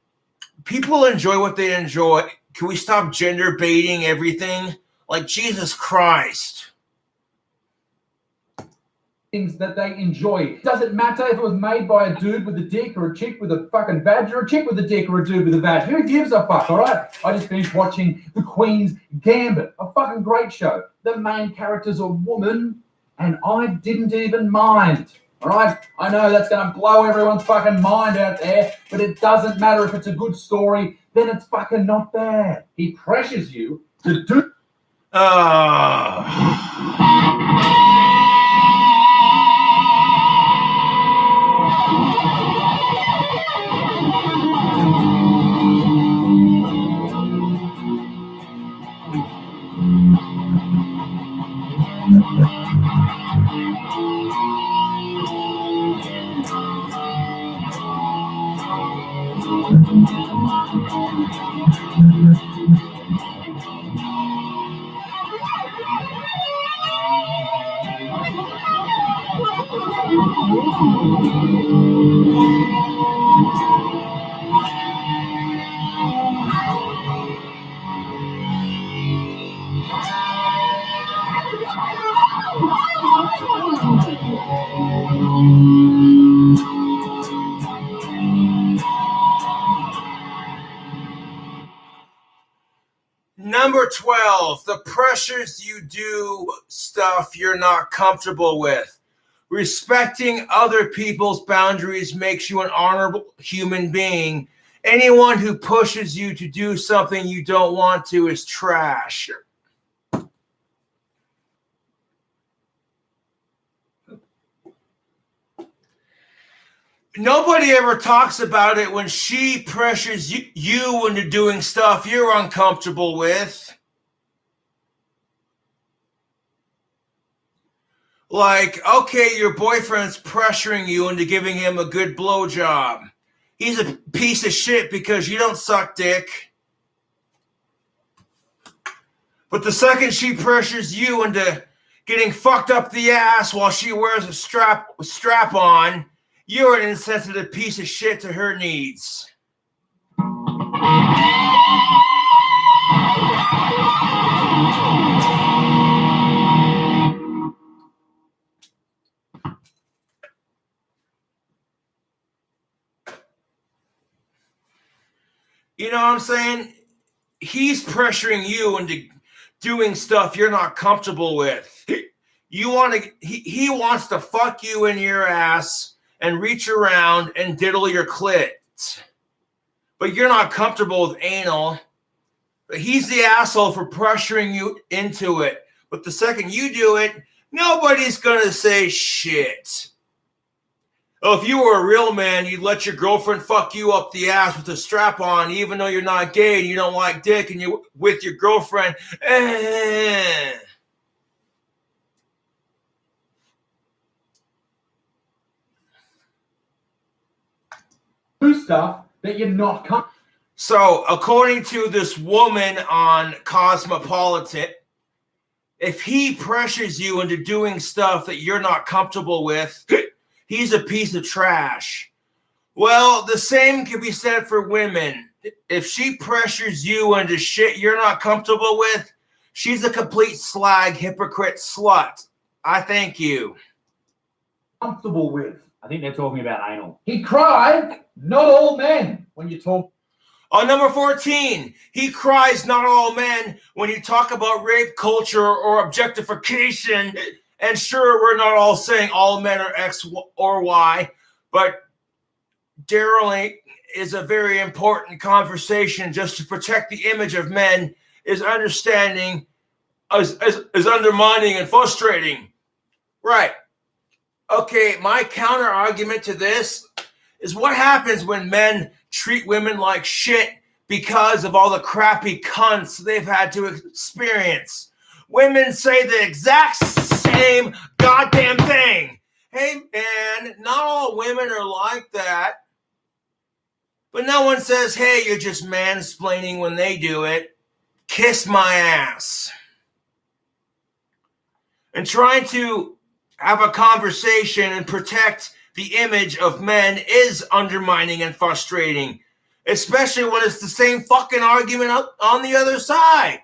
people enjoy what they enjoy. Can we stop gender baiting everything? Like, Jesus Christ. Things that they enjoy. Doesn't matter if it was made by a dude with a dick or a chick with a fucking badge or a chick with a dick or a dude with a badge. Who gives a fuck, all right? I just finished watching The Queen's Gambit, a fucking great show. The main character's a woman, and I didn't even mind. All right, I know that's going to blow everyone's fucking mind out there, but it doesn't matter if it's a good story, then it's fucking not bad. He pressures you to do. Number 12, the pressures you do stuff you're not comfortable with. Respecting other people's boundaries makes you an honorable human being. Anyone who pushes you to do something you don't want to is trash. Nobody ever talks about it when she pressures you into doing stuff you're uncomfortable with. Like, okay, your boyfriend's pressuring you into giving him a good blowjob. He's a piece of shit because you don't suck dick. But the second she pressures you into getting fucked up the ass while she wears a strap on, you're an insensitive piece of shit to her needs. You know what I'm saying? He's pressuring you into doing stuff you're not comfortable with. He wants to fuck you in your ass and reach around and diddle your clit. But you're not comfortable with anal. He's the asshole for pressuring you into it. But the second you do it, nobody's going to say shit. Oh, if you were a real man, you'd let your girlfriend fuck you up the ass with a strap on, even though you're not gay and you don't like dick and you're with your girlfriend. Do stuff that you're not comfortable. So, according to this woman on Cosmopolitan, if he pressures you into doing stuff that you're not comfortable with, he's a piece of trash. Well, the same can be said for women. If she pressures you into shit you're not comfortable with, she's a complete slag, hypocrite slut. I thank you. Comfortable with. I think they're talking about anal. He cried, not all men, when you talk. On number 14, he cries not all men when you talk about rape culture or objectification. And sure, we're not all saying all men are X or Y, but derailing is a very important conversation just to protect the image of men is understanding, is undermining and frustrating. Right. Okay, my counter argument to this is what happens when men treat women like shit because of all the crappy cunts they've had to experience. Women say the exact same goddamn thing. Hey, man, not all women are like that. But no one says, hey, you're just mansplaining when they do it. Kiss my ass. And trying to have a conversation and protect the image of men is undermining and frustrating, especially when it's the same fucking argument on the other side.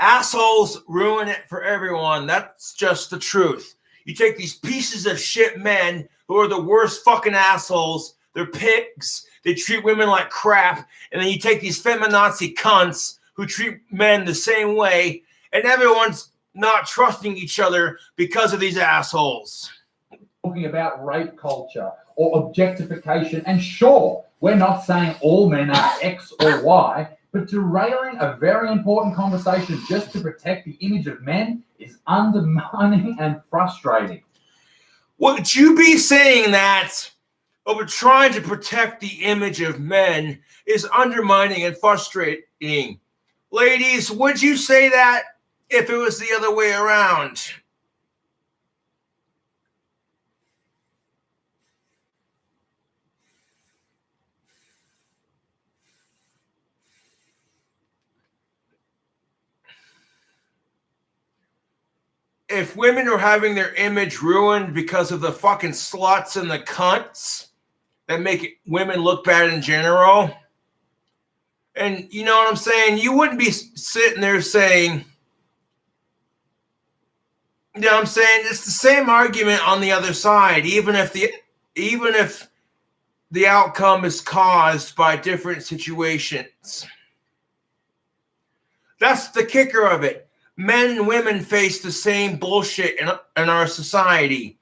Assholes ruin it for everyone. That's just the truth. You take these pieces of shit men who are the worst fucking assholes. They're pigs. They treat women like crap. And then you take these feminazi cunts who treat men the same way. And everyone's not trusting each other because of these assholes. Talking about rape culture or objectification. And sure, we're not saying all men are X or Y, but derailing a very important conversation just to protect the image of men is undermining and frustrating. Would you be saying that over trying to protect the image of men is undermining and frustrating? Ladies, would you say that if it was the other way around? If women are having their image ruined because of the fucking sluts and the cunts that make women look bad in general, and you know what I'm saying? You wouldn't be sitting there saying, you know what I'm saying? It's the same argument on the other side, even if the outcome is caused by different situations. That's the kicker of it. Men and women face the same bullshit in our society.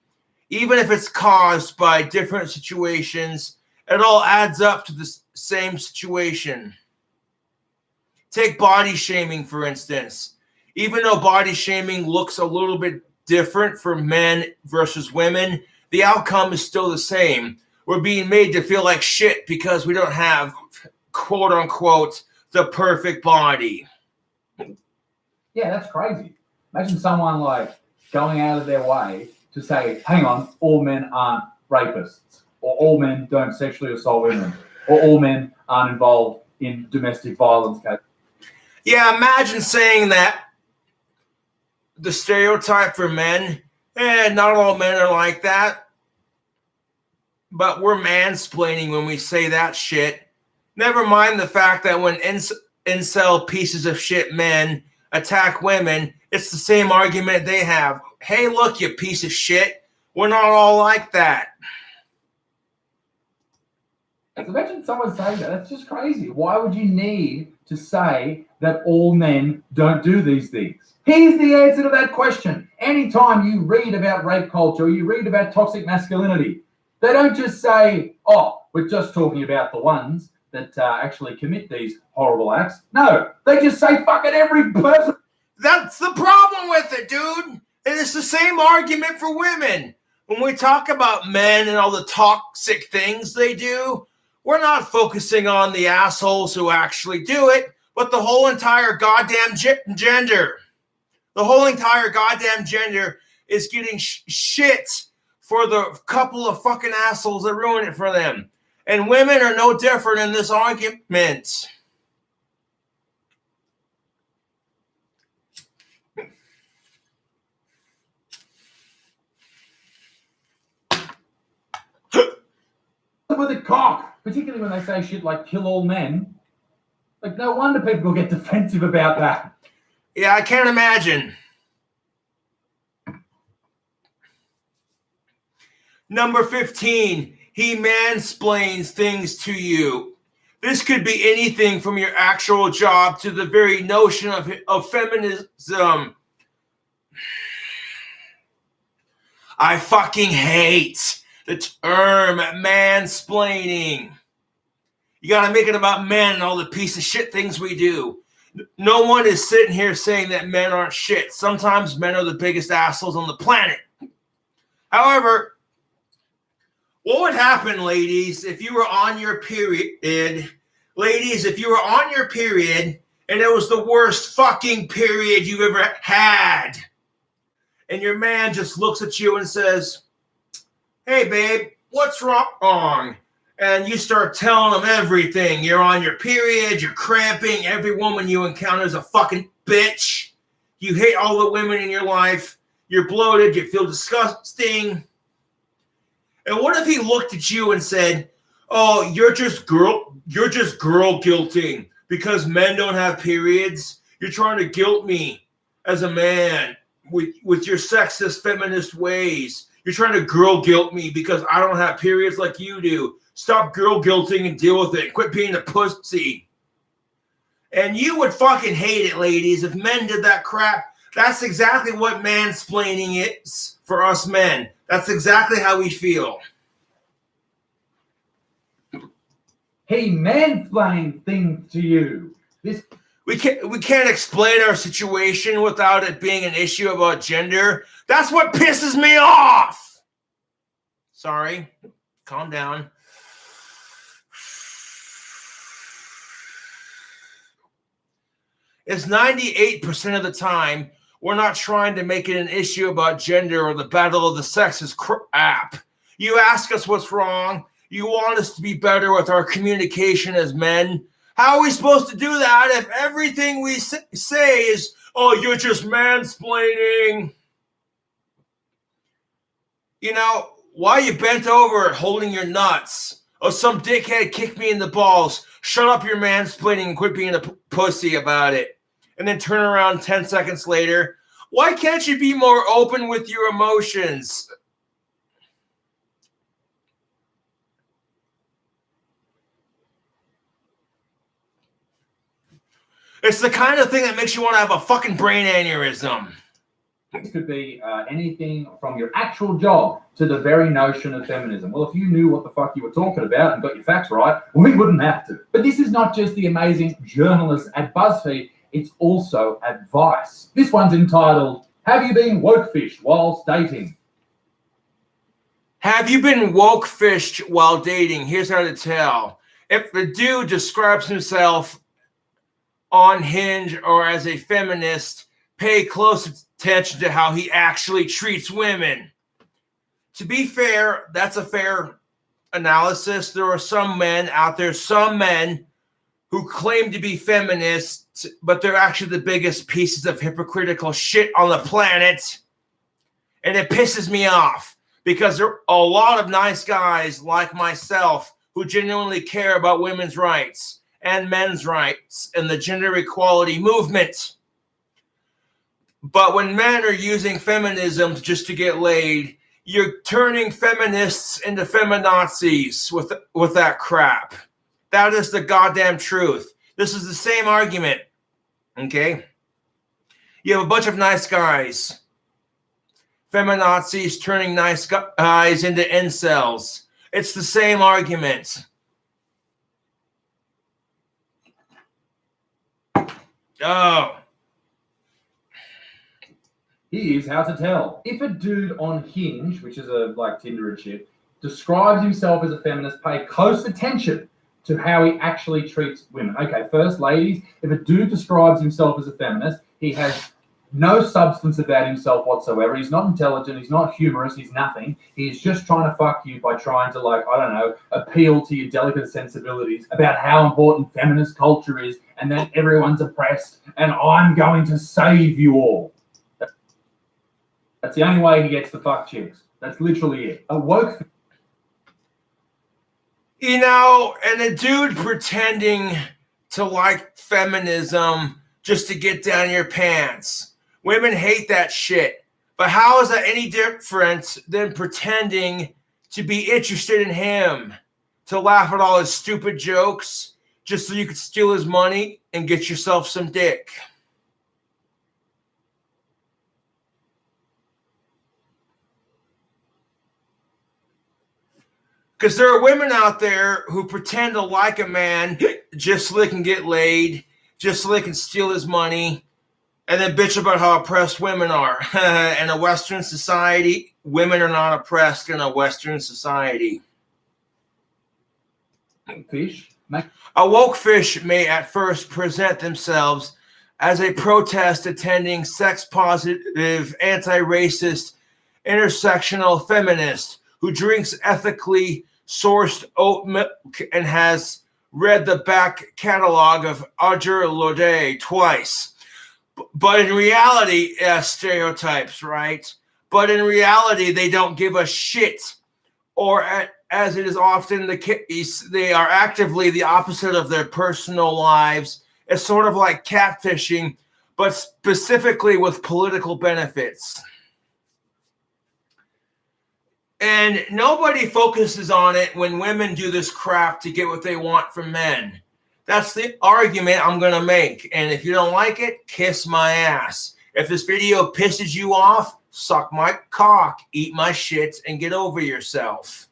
Even if it's caused by different situations, it all adds up to the same situation. Take body shaming, for instance. Even though body shaming looks a little bit different for men versus women, the outcome is still the same. We're being made to feel like shit because we don't have, quote unquote, the perfect body. Yeah, that's crazy. Imagine someone like going out of their way to say, hang on, all men aren't rapists, or all men don't sexually assault women, or all men aren't involved in domestic violence cases. Yeah, imagine saying that the stereotype for men, not all men are like that, but we're mansplaining when we say that shit. Never mind the fact that when incel pieces of shit men attack women, it's the same argument they have. Hey, look, you piece of shit. We're not all like that. Imagine someone saying that. That's just crazy. Why would you need to say that all men don't do these things? Here's the answer to that question. Anytime you read about rape culture, you read about toxic masculinity, they don't just say, oh, we're just talking about the ones. that actually commit these horrible acts. No, they just say fucking every person. That's the problem with it, dude. And it's the same argument for women. When we talk about men and all the toxic things they do, we're not focusing on the assholes who actually do it, but the whole entire goddamn gender. The whole entire goddamn gender is getting shit for the couple of fucking assholes that ruin it for them. And women are no different in this argument. With a cock, particularly when they say shit like kill all men. Like, no wonder people get defensive about that. Yeah, I can't imagine. Number 15, he mansplains things to you. This could be anything from your actual job to the very notion of feminism. I fucking hate the term mansplaining. You gotta make it about men and all the piece of shit things we do. No one is sitting here saying that men aren't shit. Sometimes men are the biggest assholes on the planet. However, what would happen, ladies, if you were on your period? Ladies, if you were on your period and it was the worst fucking period you've ever had, and your man just looks at you and says, hey, babe, what's wrong? And you start telling him everything. You're on your period, you're cramping, every woman you encounter is a fucking bitch. You hate all the women in your life, you're bloated, you feel disgusting. And what if he looked at you and said, oh, you're just girl guilting because men don't have periods? You're trying to guilt me as a man with your sexist feminist ways. You're trying to girl guilt me because I don't have periods like you do. Stop girl guilting and deal with it. Quit being a pussy. And you would fucking hate it, ladies, if men did that crap. That's exactly what mansplaining is for us men. That's exactly how we feel. He mansplained things to you. We can't explain our situation without it being an issue about gender. That's what pisses me off. Sorry. Calm down. It's 98% of the time we're not trying to make it an issue about gender or the battle of the sexes crap. You ask us what's wrong. You want us to be better with our communication as men. How are we supposed to do that if everything we say is, oh, you're just mansplaining? You know, why are you bent over holding your nuts? Oh, some dickhead kicked me in the balls. Shut up your mansplaining and quit being a pussy about it. And then turn around 10 seconds later. Why can't you be more open with your emotions? It's the kind of thing that makes you want to have a fucking brain aneurysm. This could be anything from your actual job to the very notion of feminism. Well, if you knew what the fuck you were talking about and got your facts right, we wouldn't have to. But this is not just the amazing journalists at BuzzFeed, it's also advice. This one's entitled, Have You Been Woke-Fished Whilst Dating? Have you been woke-fished while dating? Here's how to tell. If the dude describes himself on Hinge or as a feminist, pay close attention to how he actually treats women. To be fair, that's a fair analysis. There are some men out there, some men who claim to be feminists, but they're actually the biggest pieces of hypocritical shit on the planet. And it pisses me off because there are a lot of nice guys like myself who genuinely care about women's rights and men's rights and the gender equality movement. But when men are using feminism just to get laid, you're turning feminists into feminazis with that crap. That is the goddamn truth. This is the same argument, okay? You have a bunch of nice guys. Feminazis turning nice guys into incels. It's the same argument. Oh. Here's how to tell. If a dude on Hinge, which is a like Tinder and shit, describes himself as a feminist, pay close attention to how he actually treats women. Okay, first, ladies, if a dude describes himself as a feminist, he has no substance about himself whatsoever. He's not intelligent. He's not humorous. He's nothing. He's just trying to fuck you by trying to, like, I don't know, appeal to your delicate sensibilities about how important feminist culture is and that everyone's oppressed and I'm going to save you all. That's the only way he gets to fuck chicks. That's literally it. A woke. You know, and a dude pretending to like feminism just to get down your pants. Women hate that shit. But how is that any different than pretending to be interested in him, to laugh at all his stupid jokes, just so you could steal his money and get yourself some dick? Because there are women out there who pretend to like a man just so they can get laid, just so they can steal his money, and then bitch about how oppressed women are. In a Western society, women are not oppressed in a Western society. Fish. A woke fish may at first present themselves as a protest attending sex-positive, anti-racist, intersectional feminist who drinks ethically sourced oat milk and has read the back catalog of Audre Lorde twice. But in reality, stereotypes, right? But in reality, they don't give a shit. Or as it is often the case, they are actively the opposite of their personal lives. It's sort of like catfishing, but specifically with political benefits. And nobody focuses on it when women do this crap to get what they want from men. That's the argument I'm going to make. And if you don't like it, kiss my ass. If this video pisses you off, suck my cock, eat my shit, and get over yourself.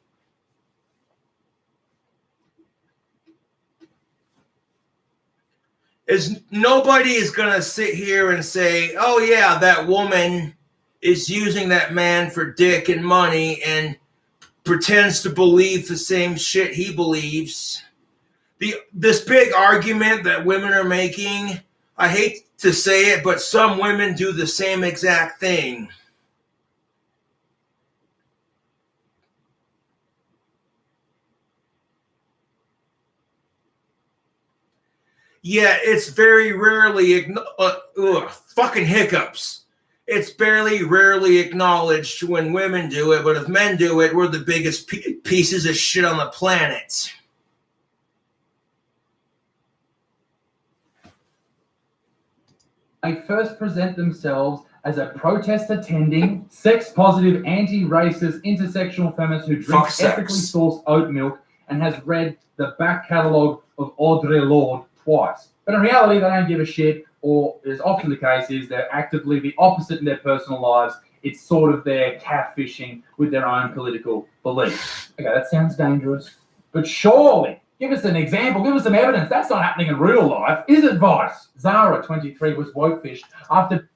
Nobody is going to sit here and say, oh yeah, that woman is using that man for dick and money and pretends to believe the same shit he believes. This big argument that women are making, I hate to say it, but some women do the same exact thing. Yeah, it's very rarely fucking hiccups. It's rarely acknowledged when women do it, but if men do it, we're the biggest pieces of shit on the planet. They first present themselves as a protest-attending, sex-positive, anti-racist, intersectional feminist who drinks ethically sourced oat milk and has read the back catalogue of Audre Lorde twice. But in reality, they don't give a shit, or as often the case is, they're actively the opposite in their personal lives. It's sort of their catfishing with their own political beliefs. Okay, that sounds dangerous. But surely, give us an example, give us some evidence. That's not happening in real life. Is advice. Zara, 23, was woke-fished after...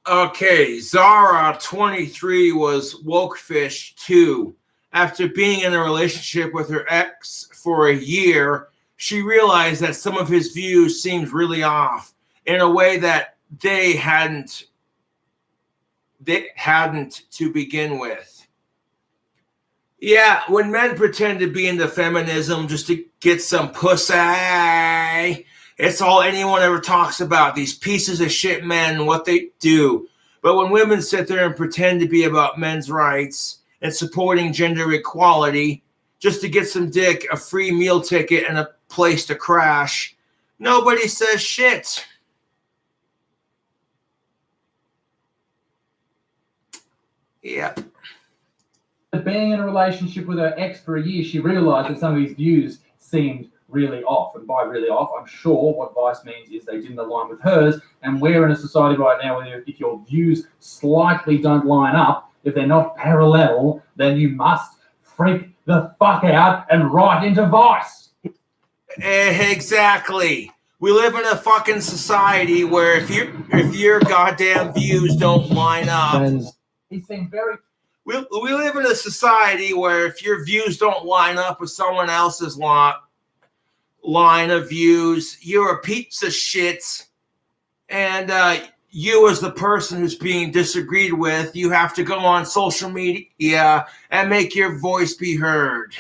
Okay, Zara, 23, was woke-fished too. After being in a relationship with her ex for a year, she realized that some of his views seemed really off in a way that they hadn't to begin with. Yeah, when men pretend to be into feminism just to get some pussy, it's all anyone ever talks about, these pieces of shit men and what they do. But when women sit there and pretend to be about men's rights and supporting gender equality just to get some dick, a free meal ticket, and a place to crash, nobody says shit. Yeah. Being in a relationship with her ex for a year, she realized that some of his views seemed really off. And by really off, I'm sure what Vice means is they didn't align with hers. And we're in a society right now where if your views slightly don't line up, if they're not parallel, then you must freak the fuck out and write into Vice. Exactly. We live in a fucking society where if your goddamn views don't line up, He seemed very. we live in a society where if your views don't line up with someone else's line of views, you're a piece of shit. And you, as the person who's being disagreed with, you have to go on social media and make your voice be heard.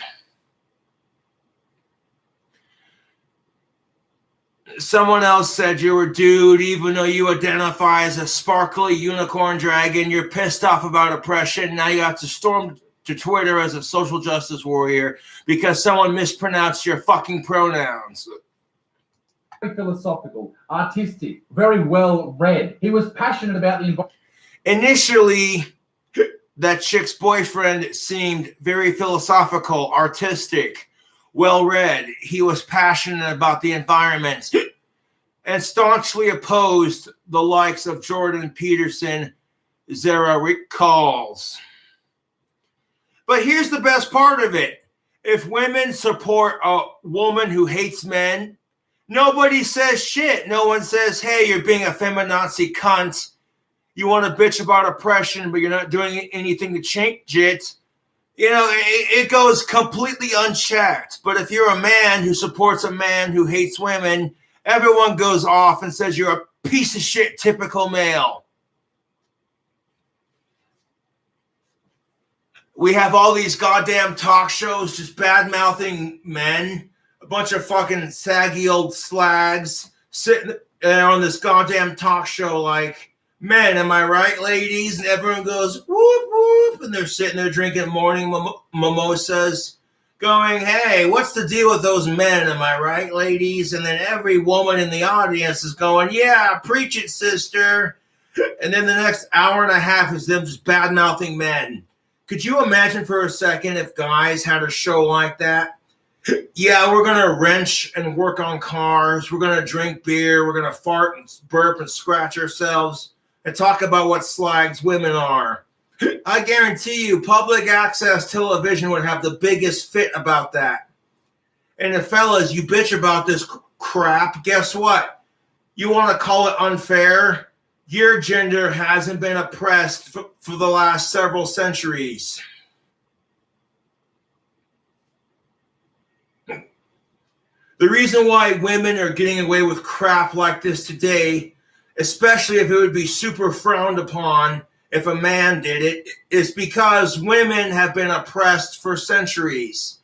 Someone else said you're a dude, even though you identify as a sparkly unicorn dragon. You're pissed off about oppression. Now you have to storm to Twitter as a social justice warrior because someone mispronounced your fucking pronouns. Very philosophical, artistic, very well read. He was passionate about the environment. Initially, that chick's boyfriend seemed very philosophical, artistic, well-read. He was passionate about the environment and staunchly opposed the likes of Jordan Peterson, Zara recalls. But here's the best part of it. If women support a woman who hates men, nobody says shit. No one says, hey, you're being a feminazi cunt. You want to bitch about oppression, but you're not doing anything to change it. You know, it goes completely unchecked. But if you're a man who supports a man who hates women, everyone goes off and says you're a piece of shit typical male. We have all these goddamn talk shows just bad-mouthing men. A bunch of fucking saggy old slags sitting on this goddamn talk show like, men, am I right, ladies? And everyone goes, whoop, whoop. And they're sitting there drinking morning mimosas, going, hey, what's the deal with those men? Am I right, ladies? And then every woman in the audience is going, yeah, preach it, sister. And then the next hour and a half is them just bad-mouthing men. Could you imagine for a second if guys had a show like that? Yeah, we're going to wrench and work on cars. We're going to drink beer. We're going to fart and burp and scratch ourselves and talk about what slags women are. I guarantee you public access television would have the biggest fit about that. And if fellas, you bitch about this crap, guess what? You want to call it unfair? Your gender hasn't been oppressed for the last several centuries. The reason why women are getting away with crap like this today, especially if it would be super frowned upon if a man did it, is because women have been oppressed for centuries.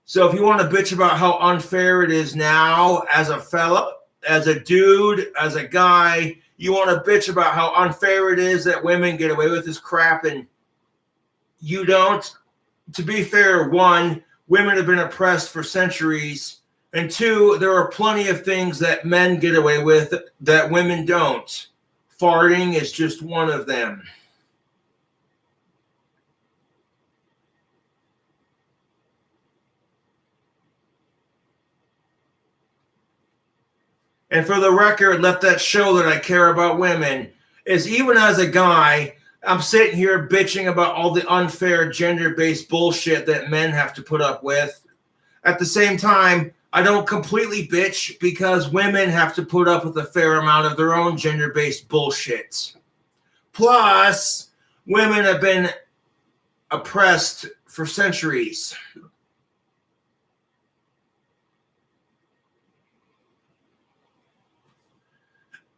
So if you want to bitch about how unfair it is now as a fella, as a dude, as a guy, you want to bitch about how unfair it is that women get away with this crap and you don't. To be fair, one, women have been oppressed for centuries. And two, there are plenty of things that men get away with that women don't. Farting is just one of them. And for the record, let that show that I care about women is even as a guy, I'm sitting here bitching about all the unfair gender-based bullshit that men have to put up with. At the same time, I don't completely bitch because women have to put up with a fair amount of their own gender-based bullshit. Plus, women have been oppressed for centuries.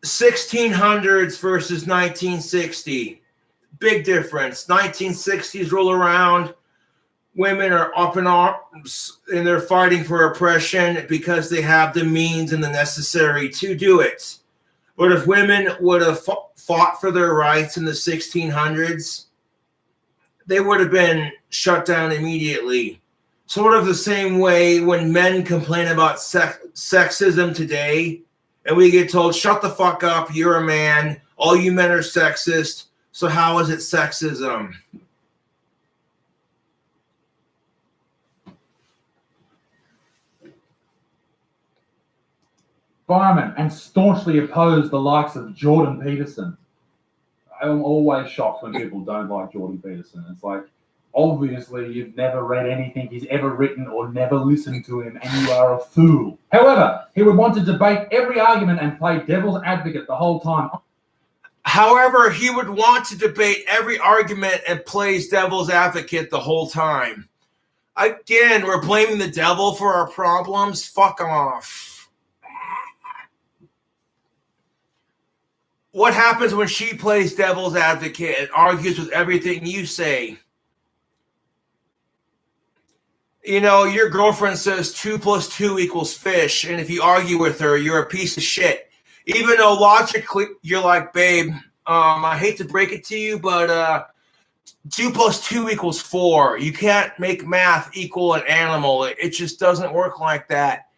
$1600s versus 1960. Big difference. 1960s roll around. Women are up in arms and they're fighting for oppression because they have the means and the necessary to do it. But if women would have fought for their rights in the 1600s, they would have been shut down immediately. Sort of the same way when men complain about sexism today, and we get told, shut the fuck up, you're a man, all you men are sexist, so how is it sexism? Fireman and staunchly oppose the likes of Jordan Peterson. I'm always shocked when people don't like Jordan Peterson. It's like, Obviously, you've never read anything he's ever written or never listened to him, and you are a fool. However, he would want to debate every argument and play devil's advocate the whole time. However, he would want to debate every argument and plays devil's advocate the whole time. Again, we're blaming the devil for our problems. Fuck off. What happens when she plays devil's advocate and argues with everything you say? You know, your girlfriend says 2 + 2 = fish, and if you argue with her, you're a piece of shit. Even though logically you're like, babe, I hate to break it to you, but 2 + 2 = 4. You can't make math equal an animal. It just doesn't work like that.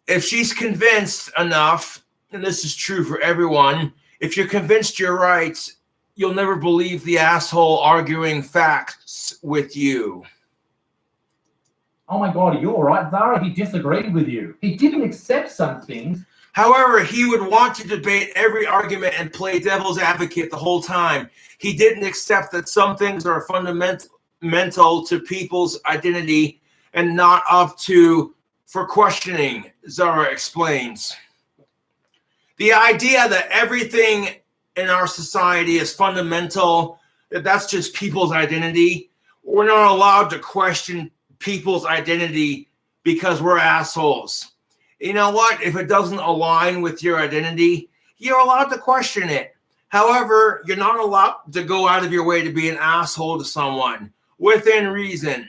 If she's convinced enough, and this is true for everyone, if you're convinced you're right, you'll never believe the asshole arguing facts with you. Oh my God, are you all right, Zara? He disagreed with you. He didn't accept some things. However, he would want to debate every argument and play devil's advocate the whole time. He didn't accept that some things are fundamental to people's identity and not up to for questioning, Zara explains. The idea that everything in our society is fundamental, that's just people's identity. We're not allowed to question people's identity because we're assholes. You know what? If it doesn't align with your identity, you're allowed to question it. However, you're not allowed to go out of your way to be an asshole to someone within reason.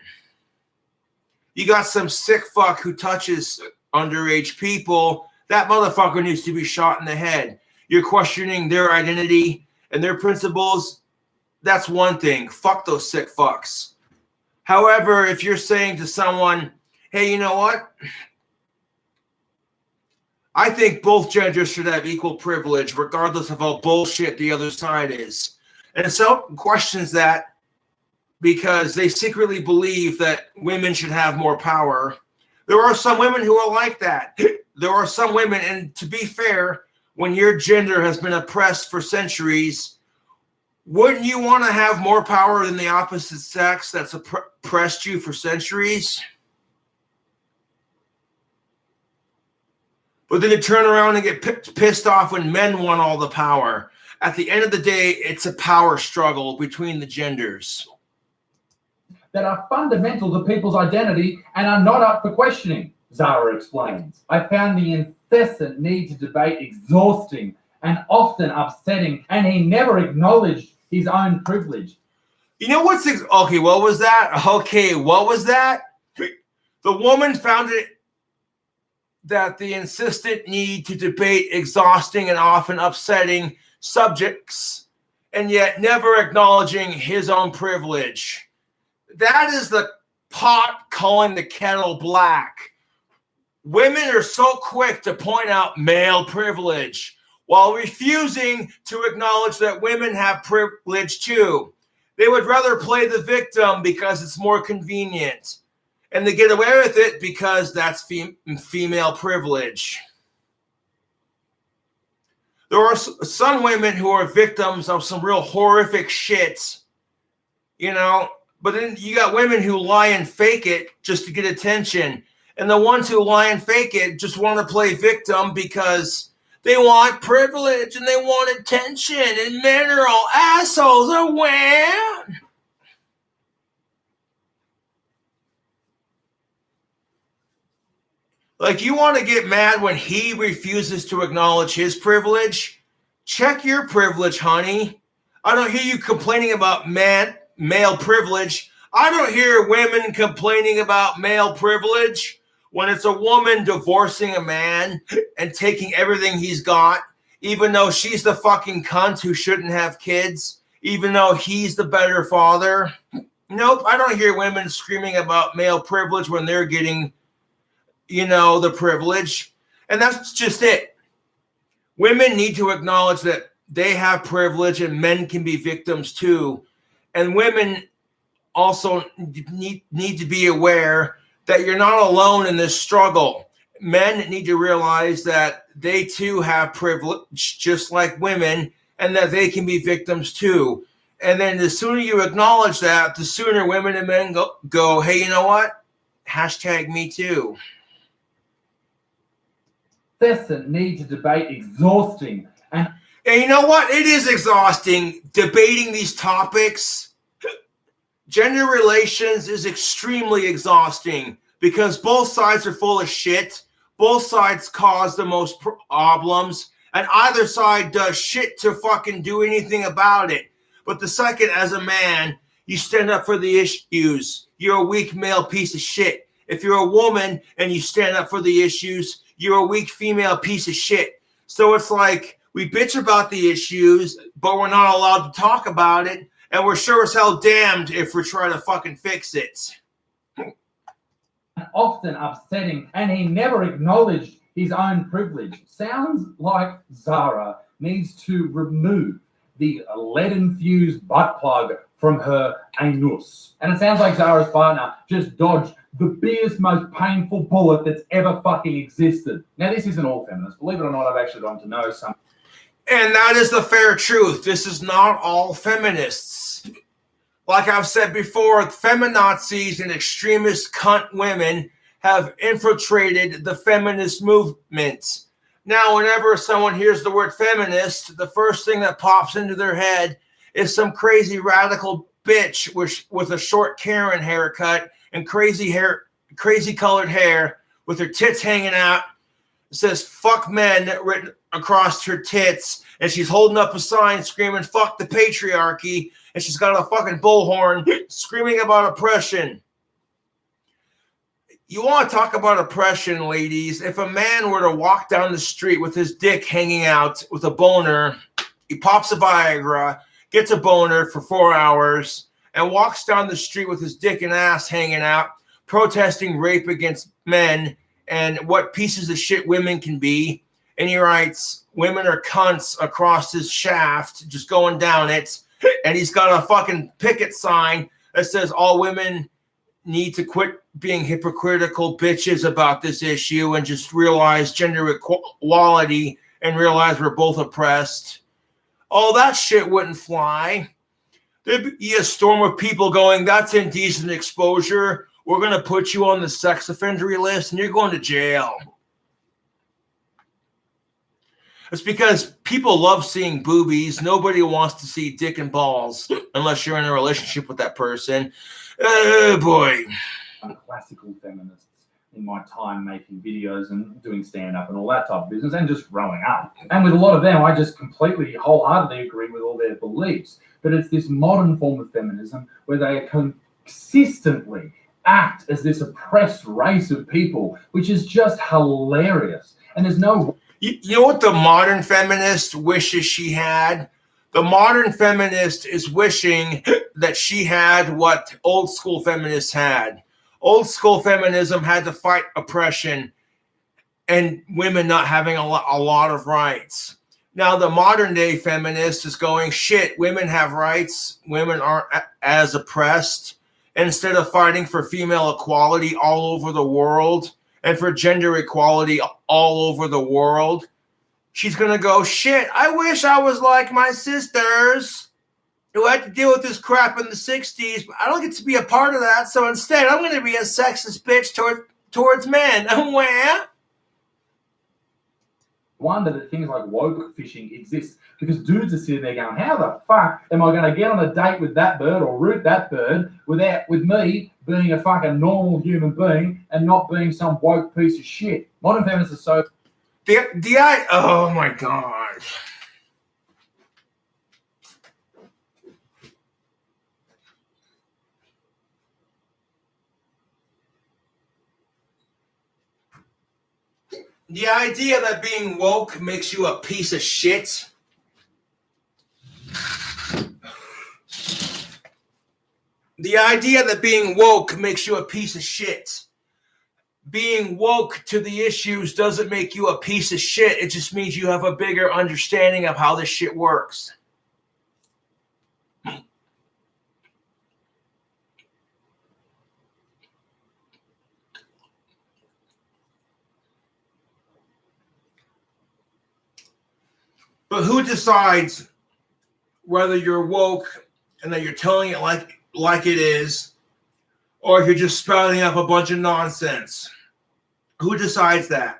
You got some sick fuck who touches underage people. That motherfucker needs to be shot in the head. You're questioning their identity and their principles. That's one thing. Fuck those sick fucks. However, if you're saying to someone, hey, you know what? I think both genders should have equal privilege, regardless of how bullshit the other side is. And if someone questions that because they secretly believe that women should have more power, there are some women who are like that. There are some women, and to be fair, when your gender has been oppressed for centuries, wouldn't you want to have more power than the opposite sex that's oppressed you for centuries? But then you turn around and get pissed off when men want all the power. At the end of the day, it's a power struggle between the genders. That are fundamental to people's identity and are not up for questioning, Zara explains. I found the incessant need to debate exhausting and often upsetting, and he never acknowledged his own privilege. You know what's... Okay, what was that? Okay, what was that? The woman found it that the insistent need to debate exhausting and often upsetting subjects, and yet never acknowledging his own privilege. That is the pot calling the kettle black. Women are so quick to point out male privilege while refusing to acknowledge that women have privilege too. They would rather play the victim because it's more convenient. And they get away with it because that's female privilege. There are some women who are victims of some real horrific shit, you know, but then you got women who lie and fake it just to get attention. And the ones who lie and fake it just want to play victim because they want privilege and they want attention, and men are all assholes. Oh, wow. Like, you want to get mad when he refuses to acknowledge his privilege? Check your privilege, honey. I don't hear you complaining about male privilege. I don't hear women complaining about male privilege when it's a woman divorcing a man and taking everything he's got, even though she's the fucking cunt who shouldn't have kids, even though he's the better father. Nope, I don't hear women screaming about male privilege when they're getting, you know, the privilege. And that's just it. Women need to acknowledge that they have privilege and men can be victims too. And women also need to be aware that you're not alone in this struggle. Men need to realize that they too have privilege just like women, and that they can be victims too. And then the sooner you acknowledge that, the sooner women and men go, hey, you know what? Hashtag me too. Incessant need to debate exhausting. And you know what? It is exhausting debating these topics. Gender relations is extremely exhausting because both sides are full of shit. Both sides cause the most problems, and either side does shit to fucking do anything about it. But the second, as a man, you stand up for the issues, you're a weak male piece of shit. If you're a woman and you stand up for the issues, you're a weak female piece of shit. So it's like we bitch about the issues, but we're not allowed to talk about it, and we're sure as hell damned if we're trying to fucking fix it. Often upsetting, and he never acknowledged his own privilege. Sounds like Zara needs to remove the lead-infused butt plug from her anus. And it sounds like Zara's partner just dodged the biggest, most painful bullet that's ever fucking existed. Now, this isn't all feminists. Believe it or not, I've actually gotten to know some. And that is the fair truth. This is not all feminists. Like I've said before, feminazis and extremist cunt women have infiltrated the feminist movement. Now, whenever someone hears the word feminist, the first thing that pops into their head is some crazy radical bitch with a short Karen haircut and crazy colored hair with her tits hanging out. It says "fuck men" written across her tits, and she's holding up a sign screaming "fuck the patriarchy," and she's got a fucking bullhorn screaming about oppression. You want to talk about oppression, ladies? If a man were to walk down the street with his dick hanging out with a boner, he pops a Viagra, gets a boner for 4 hours, and walks down the street with his dick and ass hanging out, protesting rape against men and what pieces of shit women can be. And he writes, women are cunts across his shaft, just going down it. And he's got a fucking picket sign that says all women need to quit being hypocritical bitches about this issue and just realize gender equality and realize we're both oppressed. All that shit wouldn't fly. There'd be a storm of people going, that's indecent exposure. We're going to put you on the sex offender list and you're going to jail. It's because people love seeing boobies. Nobody wants to see dick and balls unless you're in a relationship with that person. Oh, boy. Classical feminists in my time making videos and doing stand-up and all that type of business and just growing up. And with a lot of them, I just completely, wholeheartedly agree with all their beliefs. But it's this modern form of feminism where they consistently act as this oppressed race of people, which is just hilarious. And there's no... You know what the modern feminist wishes she had? The modern feminist is wishing that she had what old school feminists had. Old school feminism had to fight oppression and women not having a lot of rights. Now the modern day feminist is going, shit, women have rights. Women aren't as oppressed. Instead of fighting for female equality all over the world and for gender equality all over the world, she's going to go, shit, I wish I was like my sisters who had to deal with this crap in the 60s, but I don't get to be a part of that. So instead, I'm going to be a sexist bitch towards men. Where? Wonder that things like woke fishing exist because dudes are sitting there going, how the fuck am I going to get on a date with that bird or root that bird with me being a fucking normal human being and not being some woke piece of shit? Modern feminists are so... Oh my God. The idea that being woke makes you a piece of shit. The idea that being woke makes you a piece of shit. Being woke to the issues doesn't make you a piece of shit. It just means you have a bigger understanding of how this shit works. But who decides whether you're woke and that you're telling it like it is, or if you're just spouting up a bunch of nonsense. Who decides that?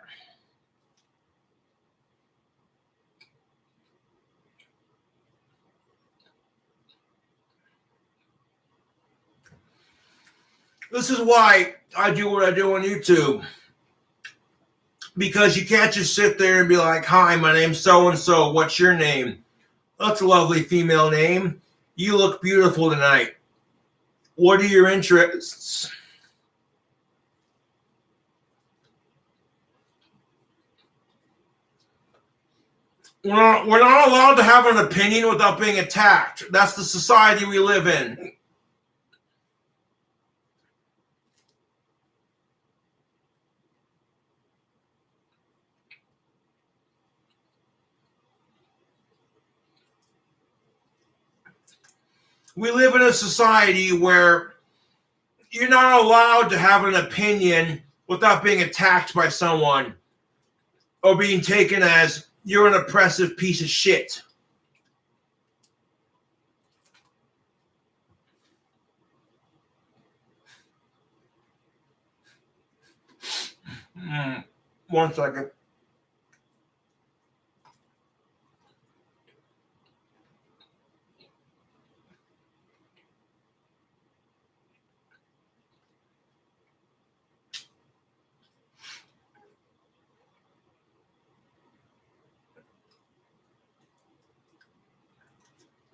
This is why I do what I do on YouTube. Because you can't just sit there and be like, hi, my name's so-and-so. What's your name? That's a lovely female name. You look beautiful tonight. What are your interests? We're not allowed to have an opinion without being attacked. That's the society we live in. We live in a society where you're not allowed to have an opinion without being attacked by someone or being taken as you're an oppressive piece of shit. One second.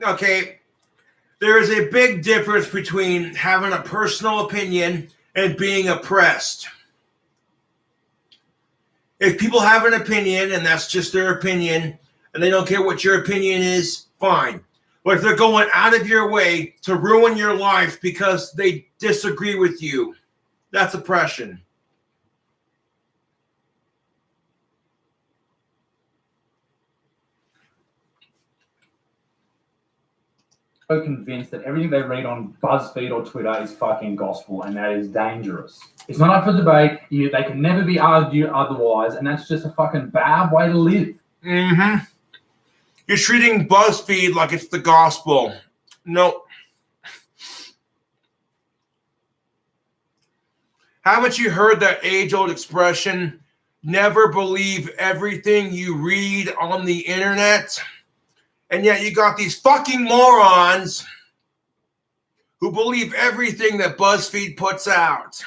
Okay, there is a big difference between having a personal opinion and being oppressed. If people have an opinion and that's just their opinion and they don't care what your opinion is, fine. But if they're going out of your way to ruin your life because they disagree with you, that's oppression. So convinced that everything they read on BuzzFeed or Twitter is fucking gospel, and that is dangerous. It's not up for debate. They can never be argued otherwise, and that's just a fucking bad way to live. Mm-hmm. You're treating BuzzFeed like it's the gospel. Nope. Haven't you heard that age-old expression, never believe everything you read on the internet? And yet you got these fucking morons who believe everything that BuzzFeed puts out.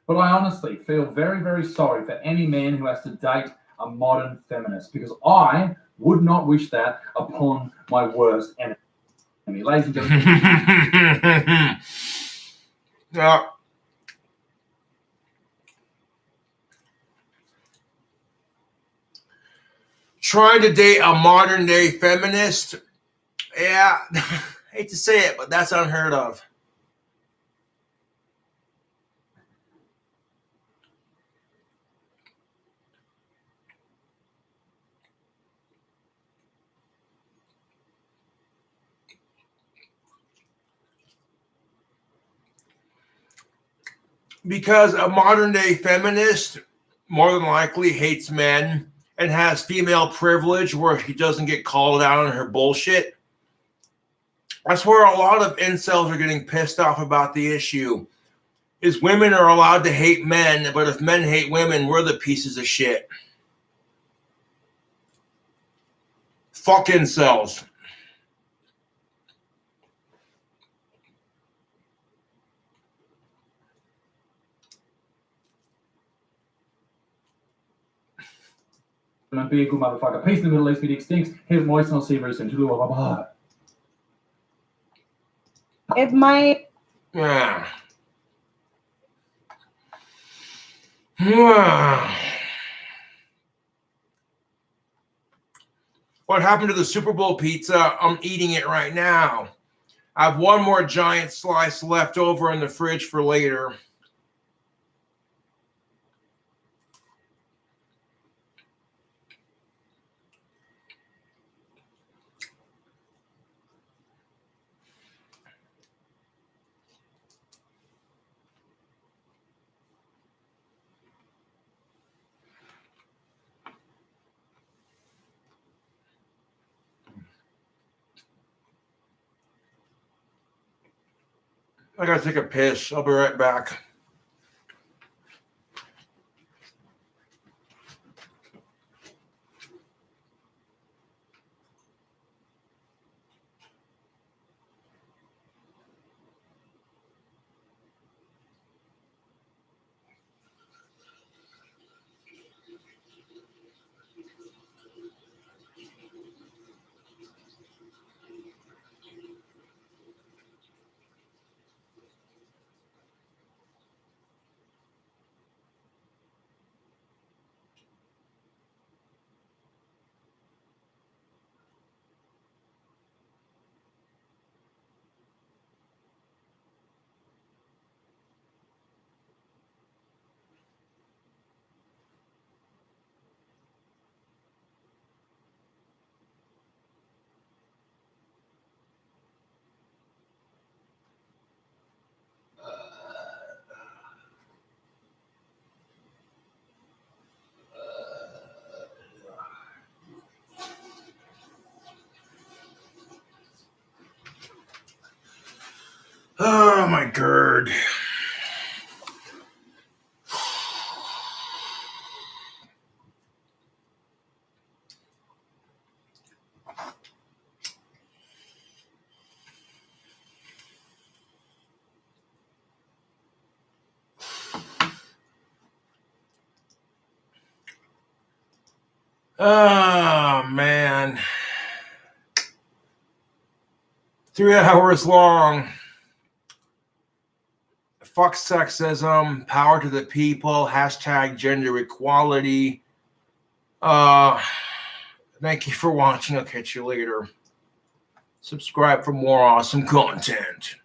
But I honestly feel very, very sorry for any man who has to date a modern feminist, because I would not wish that upon my worst enemy. Ladies and gentlemen. Trying to date a modern day feminist, yeah, I hate to say it, but that's unheard of. Because a modern day feminist more than likely hates men and has female privilege where she doesn't get called out on her bullshit. That's where a lot of incels are getting pissed off about the issue. Is women are allowed to hate men, but if men hate women, we're the pieces of shit. Fuck incels. Be a good motherfucker. Peace in the Middle East, be extinct. Here's voice, and I'll see you very soon. Bye. It might. Yeah. What happened to the Super Bowl pizza? I'm eating it right now. I have one more giant slice left over in the fridge for later. I gotta take a piss. I'll be right back. Oh my god. Oh man. 3 hours long. Fuck sexism, power to the people, hashtag gender equality. Thank you for watching. I'll catch you later. Subscribe for more awesome content.